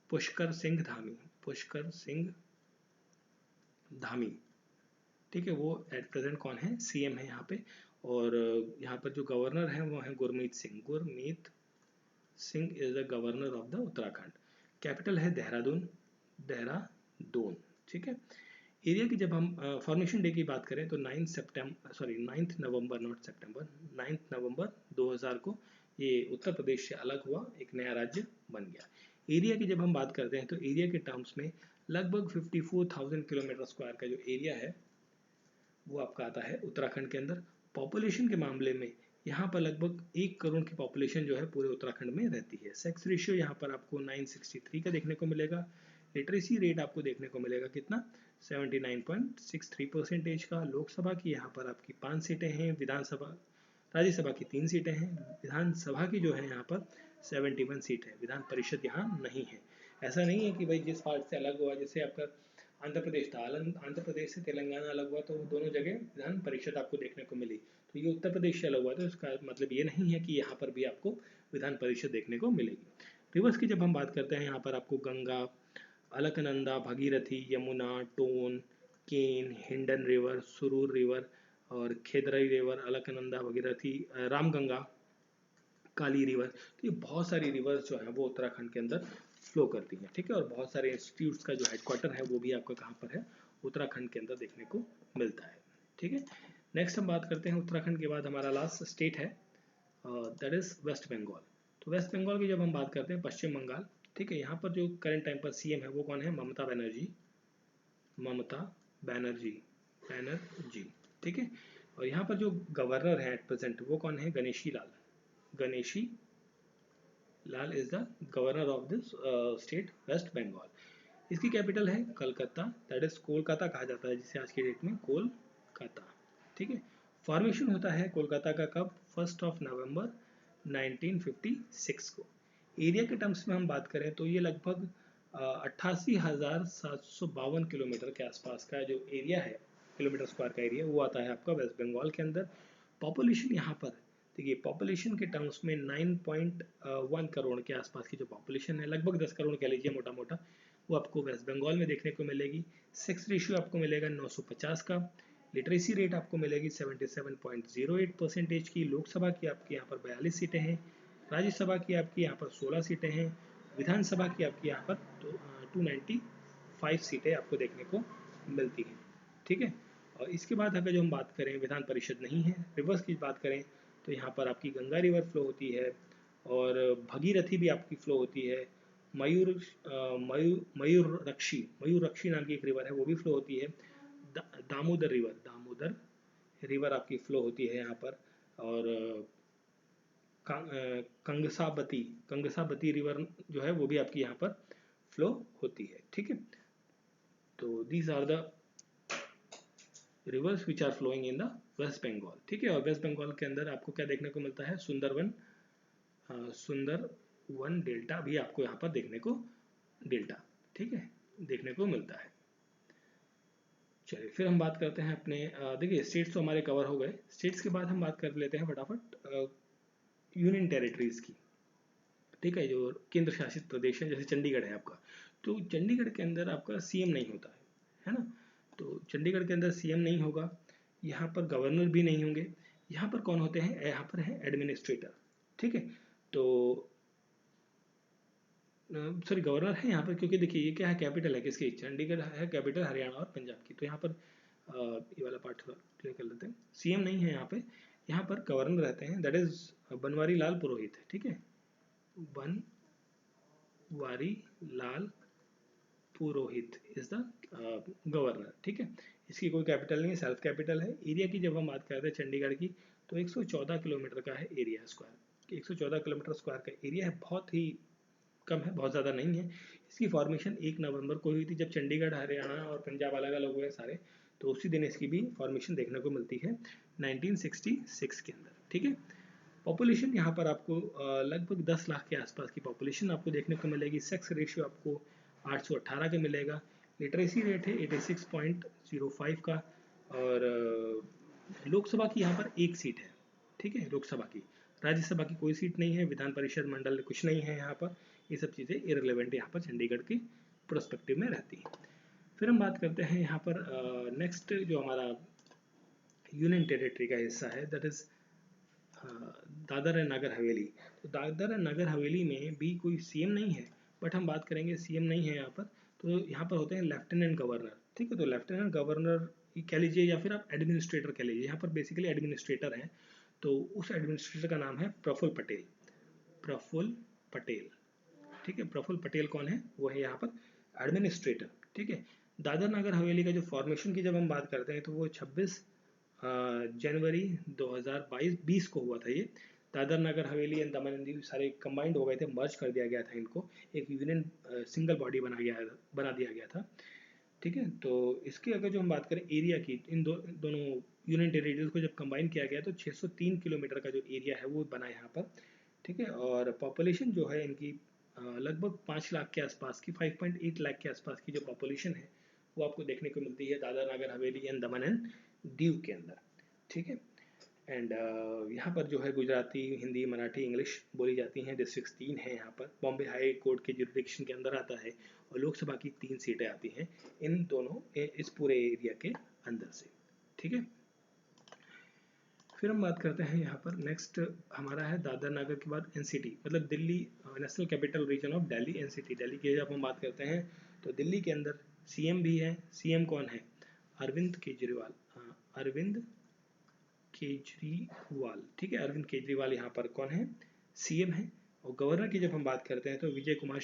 पुष्कर सिंह धामी। पुष्कर सिंह धामी, ठीक है, वो एट प्रेजेंट कौन है? सीएम है यहाँ पे। और यहाँ पर जो गवर्नर है वो है Gurmeet Singh. Gurmeet Singh is the governor of the Uttarakhand. Capital है देहरादून। देहरादून, ठीक है। एरिया की जब हम फॉर्मेशन डे की बात करें तो 9 नवंबर, नॉट सितंबर, 9 नवंबर 2000 को ये उत्तर प्रदेश से अलग हुआ, एक नया राज्य बन गया। एरिया की जब हम बात करते हैं तो एरिया के टर्म्स में लगभग 54,000 किलोमीटर स्क्वायर का जो एरिया है वो आपका आता है उत्तराखंड के अंदर। पॉपुलेशन के मामले में यहाँ पर लगभग 1 करोड़ की पॉपुलेशन जो है पूरे उत्तराखंड में रहती है। सेक्स रेशियो यहाँ पर आपको 963 का देखने को मिलेगा। लिटरेसी रेट आपको देखने को मिलेगा कितना? 79.63% का। लोकसभा की यहाँ पर आपकी 5 सीटें हैं, विधानसभा राज्यसभा की 3 सीटें हैं, विधानसभा की जो है यहाँ पर 71 सीट है। विधान परिषद यहाँ नहीं है। ऐसा नहीं है कि भाई जिस पार्ट से अलग हुआ, जैसे आपका आंध्र प्रदेश था, आंध्र प्रदेश से तेलंगाना अलग हुआ तो दोनों जगह विधान परिषद आपको देखने को मिली। तो ये उत्तर प्रदेश से अलग हुआ तो इसका मतलब ये नहीं है कि यहाँ पर भी आपको विधान परिषद देखने को मिलेगी। रिवर्स की जब हम बात करते हैं यहाँ पर आपको गंगा, अलकनंदा, भागीरथी, यमुना, टोन, केन, हिंडन रिवर, सुरूर रिवर और खेदरई रिवर, अलकनंदा, भागीरथी, रामगंगा, काली रिवर। तो ये बहुत सारी रिवर्स जो है वो उत्तराखंड के अंदर फ्लो करती हैं। ठीक है, और बहुत सारे इंस्टीट्यूट्स का जो हेडक्वार्टर है वो भी आपका कहाँ पर है? उत्तराखंड के अंदर देखने को मिलता है। ठीक है, नेक्स्ट हम बात करते हैं उत्तराखंड के बाद हमारा लास्ट स्टेट है, दैट इज वेस्ट बंगाल। तो वेस्ट बंगाल की जब हम बात करते हैं, पश्चिम बंगाल। ठीक है, यहाँ पर जो करंट टाइम पर सीएम है वो कौन है? ममता बनर्जी। ममता बनर्जी, बनर्जी, ठीक है। और यहाँ पर जो गवर्नर है एट प्रेजेंट वो कौन है? Ganeshi Lal. Ganeshi Lal is the governor of this state West Bengal. इसकी कैपिटल है कलकत्ता, दैट इज कोलकाता कहा जाता है जिसे आज की डेट में कोलकाता। ठीक है, फॉर्मेशन होता है कोलकाता का कब? 1 नवंबर 1956 को। एरिया के टर्म्स में हम बात करें तो ये लगभग 88,752 किलोमीटर के आसपास का जो एरिया है, किलोमीटर स्क्वायर का एरिया, वो आता है आपका वेस्ट बंगाल के अंदर। पॉपुलेशन यहाँ पर देखिए, पॉपुलेशन के टर्म्स में 9.1 करोड़ के आसपास की जो पॉपुलेशन है, लगभग 10 करोड़ कह लीजिए मोटा मोटा, वो आपको वेस्ट बंगाल में देखने को मिलेगी। सेक्स रेशियो आपको मिलेगा 950 का। लिटरेसी रेट आपको मिलेगी 77.08% की। लोकसभा की आपकी यहाँ पर 42 सीटें हैं, राज्यसभा की आपकी यहाँ पर 16 सीटें हैं, विधानसभा की आपकी यहाँ पर 295 सीटें आपको देखने को मिलती हैं। ठीक है, और इसके बाद अगर जो हम बात करें, विधान परिषद नहीं है। रिवर्स की बात करें तो यहाँ पर आपकी गंगा रिवर फ्लो होती है और भगीरथी भी आपकी फ्लो होती है। मयूरक्षी नाम की एक रिवर है वो भी फ्लो होती है। दामोदर रिवर आपकी फ्लो होती है यहाँ पर। और कंगसाबती रिवर जो है वो भी आपकी यहाँ पर फ्लो होती है। ठीक है, तो these are the rivers which are flowing in the West Bengal. ठीक है, और वेस्ट बंगाल के अंदर आपको क्या देखने को मिलता है? सुंदरवन डेल्टा भी आपको यहाँ पर देखने को डेल्टा, ठीक है, देखने को मिलता है। चलिए फिर हम बात करते हैं अपने देखिए स्टेट्स तो हमारे कवर हो गए। स्टेट्स के बाद हम बात कर लेते हैं फटाफट यूनियन टेरिटरीज की। ठीक है, जो केंद्र शासित प्रदेश है, जैसे चंडीगढ़ है आपका, तो चंडीगढ़ के अंदर आपका सीएम नहीं होता है ना? तो चंडीगढ़ के अंदर सीएम नहीं होगा, यहाँ पर गवर्नर भी नहीं होंगे। यहाँ पर कौन होते हैं? यहाँ पर है एडमिनिस्ट्रेटर। ठीक है, तो सॉरी गवर्नर है यहाँ पर, क्योंकि देखिए ये क्या है, कैपिटल है किसकी? चंडीगढ़ है कैपिटल हरियाणा और पंजाब की। तो यहाँ पर ये वाला पार्ट थोड़ा क्लियर कर लेते हैं। सीएम नहीं है यहाँ पे, यहाँ पर गवर्नर रहते हैं, दैट इज बनवारी लाल पुरोहित। ठीक है, बनवारी लाल पुरोहित इज द गवर्नर। ठीक है, इसकी कोई कैपिटल नहीं है, सेल्फ कैपिटल है। एरिया की जब हम बात करते हैं चंडीगढ़ की, तो 114 किलोमीटर का है एरिया स्क्वायर। 114 किलोमीटर स्क्वायर का एरिया है, बहुत ही कम है, बहुत ज़्यादा नहीं है। इसकी फॉर्मेशन 1 नवंबर को हुई थी, जब चंडीगढ़, हरियाणा और पंजाब अलग अलग हुए सारे, तो उसी दिन इसकी भी फॉर्मेशन देखने को मिलती है 1966 के अंदर। ठीक है, पॉपुलेशन यहाँ पर आपको लगभग 10 लाख के आसपास की पॉपुलेशन आपको देखने को मिलेगी। सेक्स रेशियो आपको 818 का मिलेगा। लिटरेसी रेट है 86.05 का। और लोकसभा की यहाँ पर एक सीट है। ठीक है, लोकसभा की। राज्यसभा की कोई सीट नहीं है, विधान परिषद मंडल कुछ नहीं है यहाँ पर। ये सब चीज़ें इररिलेवेंट यहाँ पर चंडीगढ़ की प्रोस्पेक्टिव में रहती है। फिर हम बात करते हैं यहाँ पर नेक्स्ट जो हमारा यूनियन टेरिटरी का हिस्सा है, that is Dadar and Nagar Haveli. तो दादर एंड नगर हवेली में भी कोई सीएम नहीं है, बट हम बात करेंगे सीएम नहीं है यहाँ पर, तो यहाँ पर होते हैं लेफ्टिनेंट गवर्नर। ठीक है, तो लेफ्टिनेंट गवर्नर कह लीजिए या फिर आप एडमिनिस्ट्रेटर कह लीजिए, यहाँ पर बेसिकली एडमिनिस्ट्रेटर हैं। तो उस एडमिनिस्ट्रेटर का नाम है प्रफुल्ल पटेल। प्रफुल्ल पटेल। ठीक है, प्रफुल्ल पटेल कौन है? वो है यहाँ पर एडमिनिस्ट्रेटर। ठीक है, दादर नगर हवेली का जो फॉर्मेशन की जब हम बात करते हैं, तो वो 26 जनवरी 2022 को हुआ था। ये Dadar Nagar Haveli and Daman and Diu सारे कंबाइंड हो गए थे, मर्ज कर दिया गया था इनको, एक यूनियन सिंगल बॉडी बना दिया गया था। ठीक है, तो इसकी अगर जो हम बात करें एरिया की, इन दोनों यूनियन टेरिटरीज को जब कंबाइन किया गया तो 603 किलोमीटर का जो एरिया है वो बना यहाँ पर। ठीक है, और पॉपुलेशन जो है इनकी लगभग 5 लाख के आसपास की, 5.8 लाख के आसपास की जो पॉपुलेशन है वो आपको देखने को मिलती है Dadar Nagar Haveli and Daman and Diu के अंदर। ठीक है, एंड यहाँ पर जो है गुजराती, हिंदी, मराठी, इंग्लिश बोली जाती हैं। डिस्ट्रिक्ट 3 है यहाँ पर, बॉम्बे हाई कोर्ट के जुरिडिक्शन के अंदर आता है, और लोकसभा की 3 सीटें आती हैं इन दोनों इस पूरे एरिया के अंदर से। ठीक है, फिर हम बात करते हैं यहाँ पर नेक्स्ट हमारा है दादर नगर के बाद एनसीटी, मतलब Delhi national capital region of Delhi, NCT. Delhi की जब हम बात करते हैं तो दिल्ली के अंदर सीएम भी है। सीएम कौन है? अरविंद केजरीवाल। अरविंद केजरीवाल। ठीक है, अरविंद केजरीवाल यहाँ पर कौन है? सीएम है। और गवर्नर की जब हम बात करते हैं तो विनय कुमार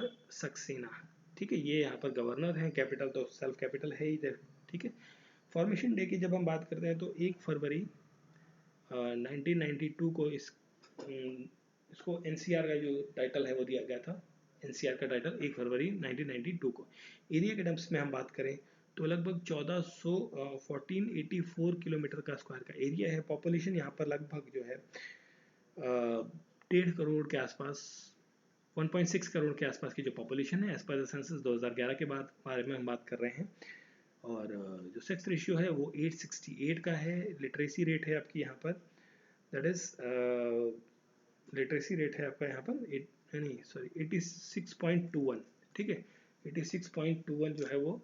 सक्सेना। ठीक है, ये यहाँ पर गवर्नर हैं। कैपिटल तो सेल्फ कैपिटल है ही इधर। ठीक है, फॉर्मेशन डे की जब हम बात करते हैं तो 1 फरवरी 1992 को इसको एनसीआर का जो टाइटल है वो दिया गया था। एनसीआर का टाइटल 1 फरवरी 1992 को। एरिया के टर्म्स में हम बात करें तो लगभग 1484 किलोमीटर का स्क्वायर का एरिया है। पॉपुलेशन यहाँ पर लगभग जो है 1.5 करोड़ के आसपास, 1.6 करोड़ के आसपास की जो पॉपुलेशन है एज पर द सेंसस 2011 के बारे में हम बात कर रहे हैं। और जो सेक्स रेशियो है वो 868 का है। लिटरेसी रेट है आपकी यहाँ पर, दैट इज लिटरेसी रेट है आपका यहाँ पर 86.21। ठीक है, 86.21 जो है वो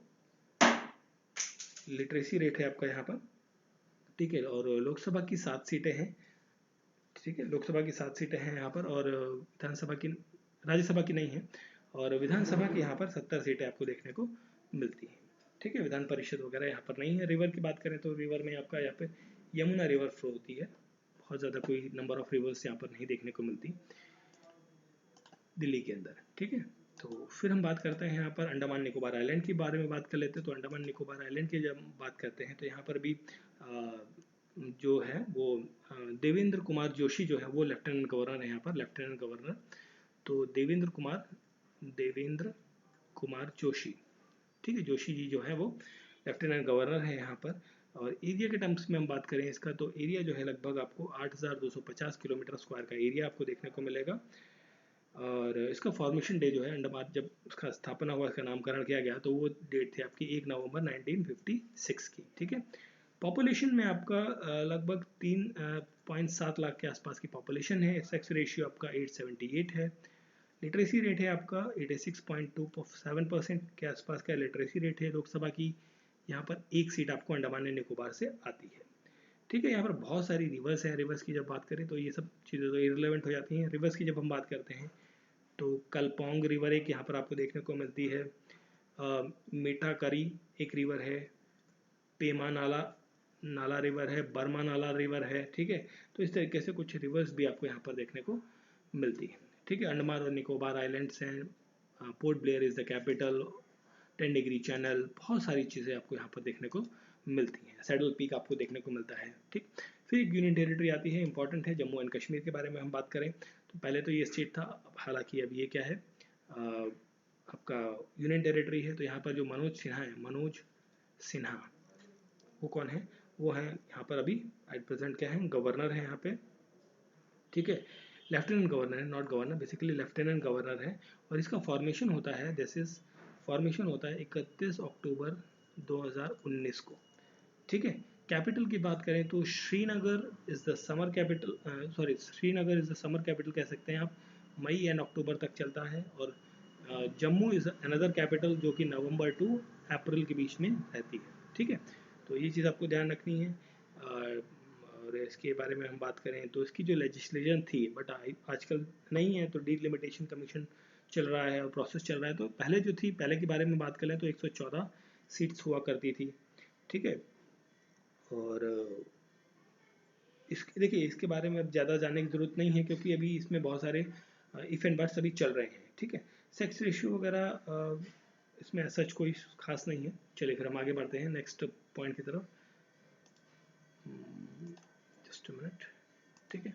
लिटरेसी रेट है आपका यहाँ पर। ठीक है, और लोकसभा की 7 सीटें हैं। ठीक है, लोकसभा की 7 सीटें हैं यहाँ पर, और विधानसभा की, राज्यसभा की नहीं है, और विधानसभा की यहाँ पर 70 सीटें आपको देखने को मिलती हैं। ठीक है, विधान परिषद वगैरह यहाँ पर नहीं है। रिवर की बात करें तो रिवर में आपका यहाँ पे यमुना रिवर फ्लो होती है। बहुत ज़्यादा कोई नंबर ऑफ रिवर्स यहाँ पर नहीं देखने को मिलती दिल्ली के अंदर। ठीक है, तो फिर हम बात करते हैं यहाँ पर अंडमान निकोबार आइलैंड के बारे में बात कर लेते हैं। तो अंडमान निकोबार आइलैंड की जब बात करते हैं तो यहाँ पर भी जो है वो देवेंद्र कुमार जोशी जो है वो लेफ्टिनेंट गवर्नर है यहाँ पर, लेफ्टिनेंट गवर्नर। तो देवेंद्र कुमार जोशी। ठीक है, जोशी जी जो है वो लेफ्टिनेंट गवर्नर है यहाँ पर। और एरिया के टर्म्स में हम बात करें इसका, तो एरिया जो है लगभग आपको 8250 किलोमीटर स्क्वायर का एरिया आपको देखने को मिलेगा। और इसका फॉर्मेशन डे जो है अंडमान, जब उसका स्थापना हुआ, इसका नामकरण किया गया, तो वो डेट थी आपकी 1 नवंबर 1956 की। ठीक है, पॉपुलेशन में आपका लगभग 3.7 लाख के आसपास की पॉपुलेशन है। सेक्स रेशियो आपका 878 है। लिटरेसी रेट है आपका 86.27% के आसपास का लिटरेसी रेट है। लोकसभा की यहाँ पर एक सीट आपको अंडमान एंड निकोबार से आती है। ठीक है, यहाँ पर बहुत सारी रिवर्स हैं। रिवर्स की जब बात करें तो ये सब चीज़ें तो इररिलेवेंट हो जाती हैं। रिवर्स की जब हम बात करते हैं तो कलपोंग रिवर एक यहाँ पर आपको देखने को मिलती है। मीठाकरी एक रिवर है। पेमा नाला रिवर है। बर्मा नाला रिवर है। ठीक है, तो इस तरीके से कुछ रिवर्स भी आपको यहाँ पर देखने को मिलती है। ठीक है, अंडमान और निकोबार आइलैंड्स हैं, port Blair is the capital, 10 degree channel, बहुत सारी चीज़ें आपको यहाँ पर देखने को मिलती हैं। सैडल पीक आपको देखने को मिलता है। ठीक, फिर एक यूनियन टेरिटरी आती है, इंपॉर्टेंट है, जम्मू एंड कश्मीर के बारे में हम बात करें तो पहले तो ये स्टेट था, हालांकि अब ये क्या है, आपका यूनियन टेरिटरी है। तो यहाँ पर जो मनोज सिन्हा है, मनोज सिन्हा, वो कौन है, वो है यहाँ पर अभी एट प्रेजेंट क्या है, गवर्नर है यहाँ पे। ठीक है, लेफ्टिनेंट गवर्नर है, not governor, basically lieutenant governor है। और इसका फॉर्मेशन होता है, दिस इज फॉर्मेशन होता है 31 अक्टूबर 2019 को। ठीक है, कैपिटल की बात करें तो Srinagar is the summer capital, Srinagar is the summer capital कह सकते हैं आप, मई एंड अक्टूबर तक चलता है। और जम्मू इज़ अनदर कैपिटल जो कि नवंबर टू अप्रैल के बीच में रहती है। ठीक है, तो ये चीज़ आपको ध्यान रखनी है। और इसके बारे में हम बात करें तो इसकी जो लेजिस्लेशन थी, बट आजकल नहीं है, तो डीलिमिटेशन कमीशन चल रहा है और प्रोसेस चल रहा है। तो पहले जो थी, पहले के बारे में बात करें तो 114 सीट्स हुआ करती थी। ठीक है, और देखिए इसके बारे में अब ज़्यादा जानने की ज़रूरत नहीं है, क्योंकि अभी इसमें बहुत सारे इफ एंड बट्स अभी चल रहे हैं। ठीक है, सेक्स रेशियो वगैरह इसमें सच कोई खास नहीं है। चलिए फिर हम आगे बढ़ते हैं नेक्स्ट पॉइंट की तरफ। Just a minute. ठीक है,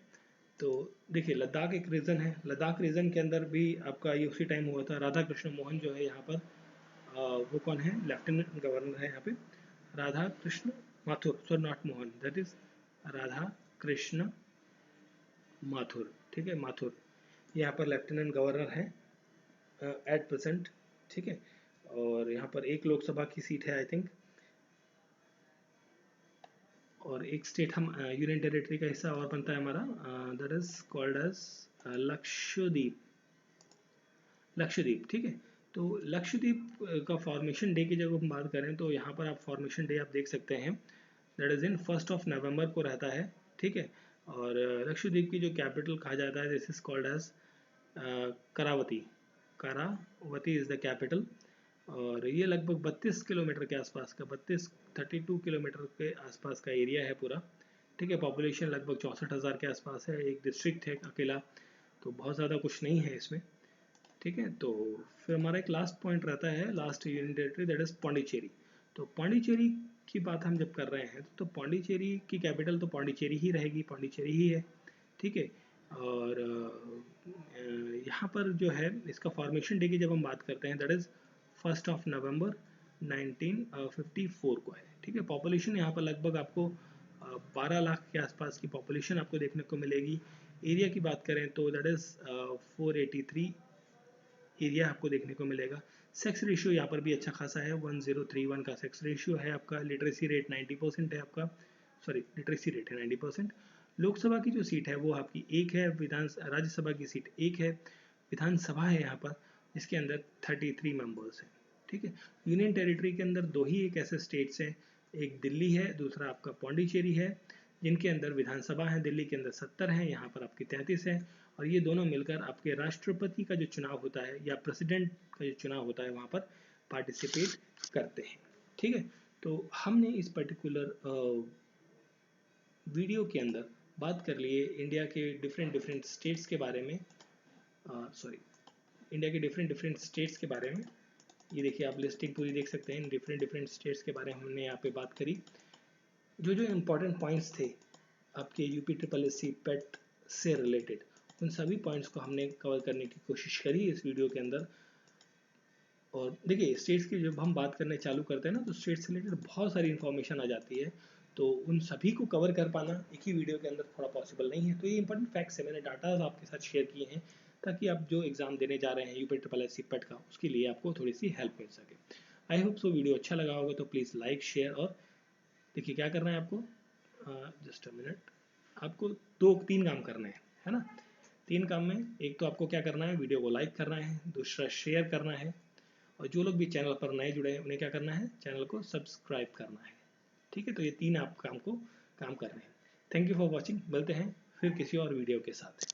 तो देखिए लद्दाख एक रीजन है, लद्दाख रीजन के अंदर भी आपका ये उसी टाइम हुआ था। राधा कृष्ण मोहन जो है यहाँ पर, वो कौन है, लेफ्टिनेंट गवर्नर है यहाँ पे, Radha Krishna Mathur, sorry not Mohan, that is Radha Krishna Mathur. ठीक है, माथुर यहाँ पर लेफ्टिनेंट गवर्नर है एट प्रेजेंट। ठीक है, और यहाँ पर एक लोकसभा की सीट है आई थिंक, और एक स्टेट हम यूनियन टेरिटरी का हिस्सा और बनता है हमारा, that is called as Lakshadweep. Lakshadweep, ठीक है, तो लक्षद्वीप का फॉर्मेशन डे की जब हम बात करें तो यहाँ पर आप फॉर्मेशन डे आप देख सकते हैं, दैट इज इन 1 नवंबर को रहता है। ठीक है, और लक्षद्वीप की जो कैपिटल कहा जाता है, this is called as Kavaratti. Kavaratti is the capital, और ये लगभग 32 किलोमीटर के आसपास का, 32 किलोमीटर के आसपास का एरिया है पूरा। ठीक है, पॉपुलेशन लगभग 64,000 के आसपास है, एक डिस्ट्रिक्ट है अकेला, तो बहुत ज़्यादा कुछ नहीं है इसमें। ठीक है, तो फिर हमारा एक लास्ट पॉइंट रहता है, last union territory, that is Pondicherry. तो पौंडीचेरी की बात हम जब कर रहे हैं तो पौंडीचेरी की कैपिटल तो पौंडीचेरी ही रहेगी, पौंडीचेरी ही है। ठीक है, और यहाँ पर जो है इसका फॉर्मेशन डे की जब हम बात करते हैं, दैट इज 1 नवंबर 1954 को है। ठीक है, पॉपुलेशन यहाँ पर लगभग आपको 12 लाख के आसपास की पॉपुलेशन आपको देखने को मिलेगी। एरिया की बात करें तो दैट इज 483 एरिया आपको देखने को मिलेगा। सेक्स रेशियो यहाँ पर भी अच्छा खासा है, 1031 का सेक्स रेशियो है आपका। लिटरेसी रेट 90% है आपका, सॉरी लिटरेसी रेट है 90%। लोकसभा की जो सीट है वो आपकी एक है, राज्यसभा की सीट एक है, विधानसभा है यहाँ पर जिसके अंदर 33 मेंबर्स हैं। ठीक है, यूनियन टेरिटरी के अंदर दो ही एक ऐसे स्टेट्स हैं, एक दिल्ली है, दूसरा आपका पौंडीचेरी है, जिनके अंदर विधानसभा है। दिल्ली के अंदर 70 है, यहाँ पर आपकी 33 है, और ये दोनों मिलकर आपके राष्ट्रपति का जो चुनाव होता है या प्रेसिडेंट का जो चुनाव होता है वहाँ पर पार्टिसिपेट करते हैं। ठीक है, तो हमने इस पर्टिकुलर वीडियो के अंदर बात कर लिए इंडिया के डिफरेंट स्टेट्स के बारे में, इंडिया के डिफरेंट स्टेट्स के बारे में। ये देखिए आप लिस्टिंग पूरी देख सकते हैं, डिफरेंट स्टेट्स के बारे में हमने यहाँ पे बात करी। जो जो इम्पोर्टेंट पॉइंट्स थे आपके यूपी SSC पेट से रिलेटेड, उन सभी पॉइंट्स को हमने कवर करने की कोशिश करी इस वीडियो के अंदर। और देखिए स्टेट्स की जब हम बात करने चालू करते हैं ना, तो स्टेट्स से रिलेटेड बहुत सारी इन्फॉर्मेशन आ जाती है, तो उन सभी को कवर कर पाना एक ही वीडियो के अंदर थोड़ा पॉसिबल नहीं है। तो ये इंपॉर्टेंट फैक्ट्स है, मैंने डाटा आपके साथ शेयर किए हैं ताकि आप जो एग्जाम देने जा रहे हैं यूपी SSC पेट का, उसके लिए आपको थोड़ी सी हेल्प मिल सके। आई होप सो वीडियो अच्छा लगा होगा, तो प्लीज़ लाइक शेयर, और देखिए क्या करना है आपको, जस्ट अ मिनट, आपको 2-3 काम करने हैं, है ना। 3 काम में एक तो आपको क्या करना है, वीडियो को लाइक करना है, दूसरा शेयर करना है, और जो लोग भी चैनल पर नए जुड़े हैं उन्हें क्या करना है, चैनल को सब्सक्राइब करना है। ठीक है, तो ये 3 आप काम करने हैं। थैंक यू फॉर वॉचिंग, मिलते हैं फिर किसी और वीडियो के साथ।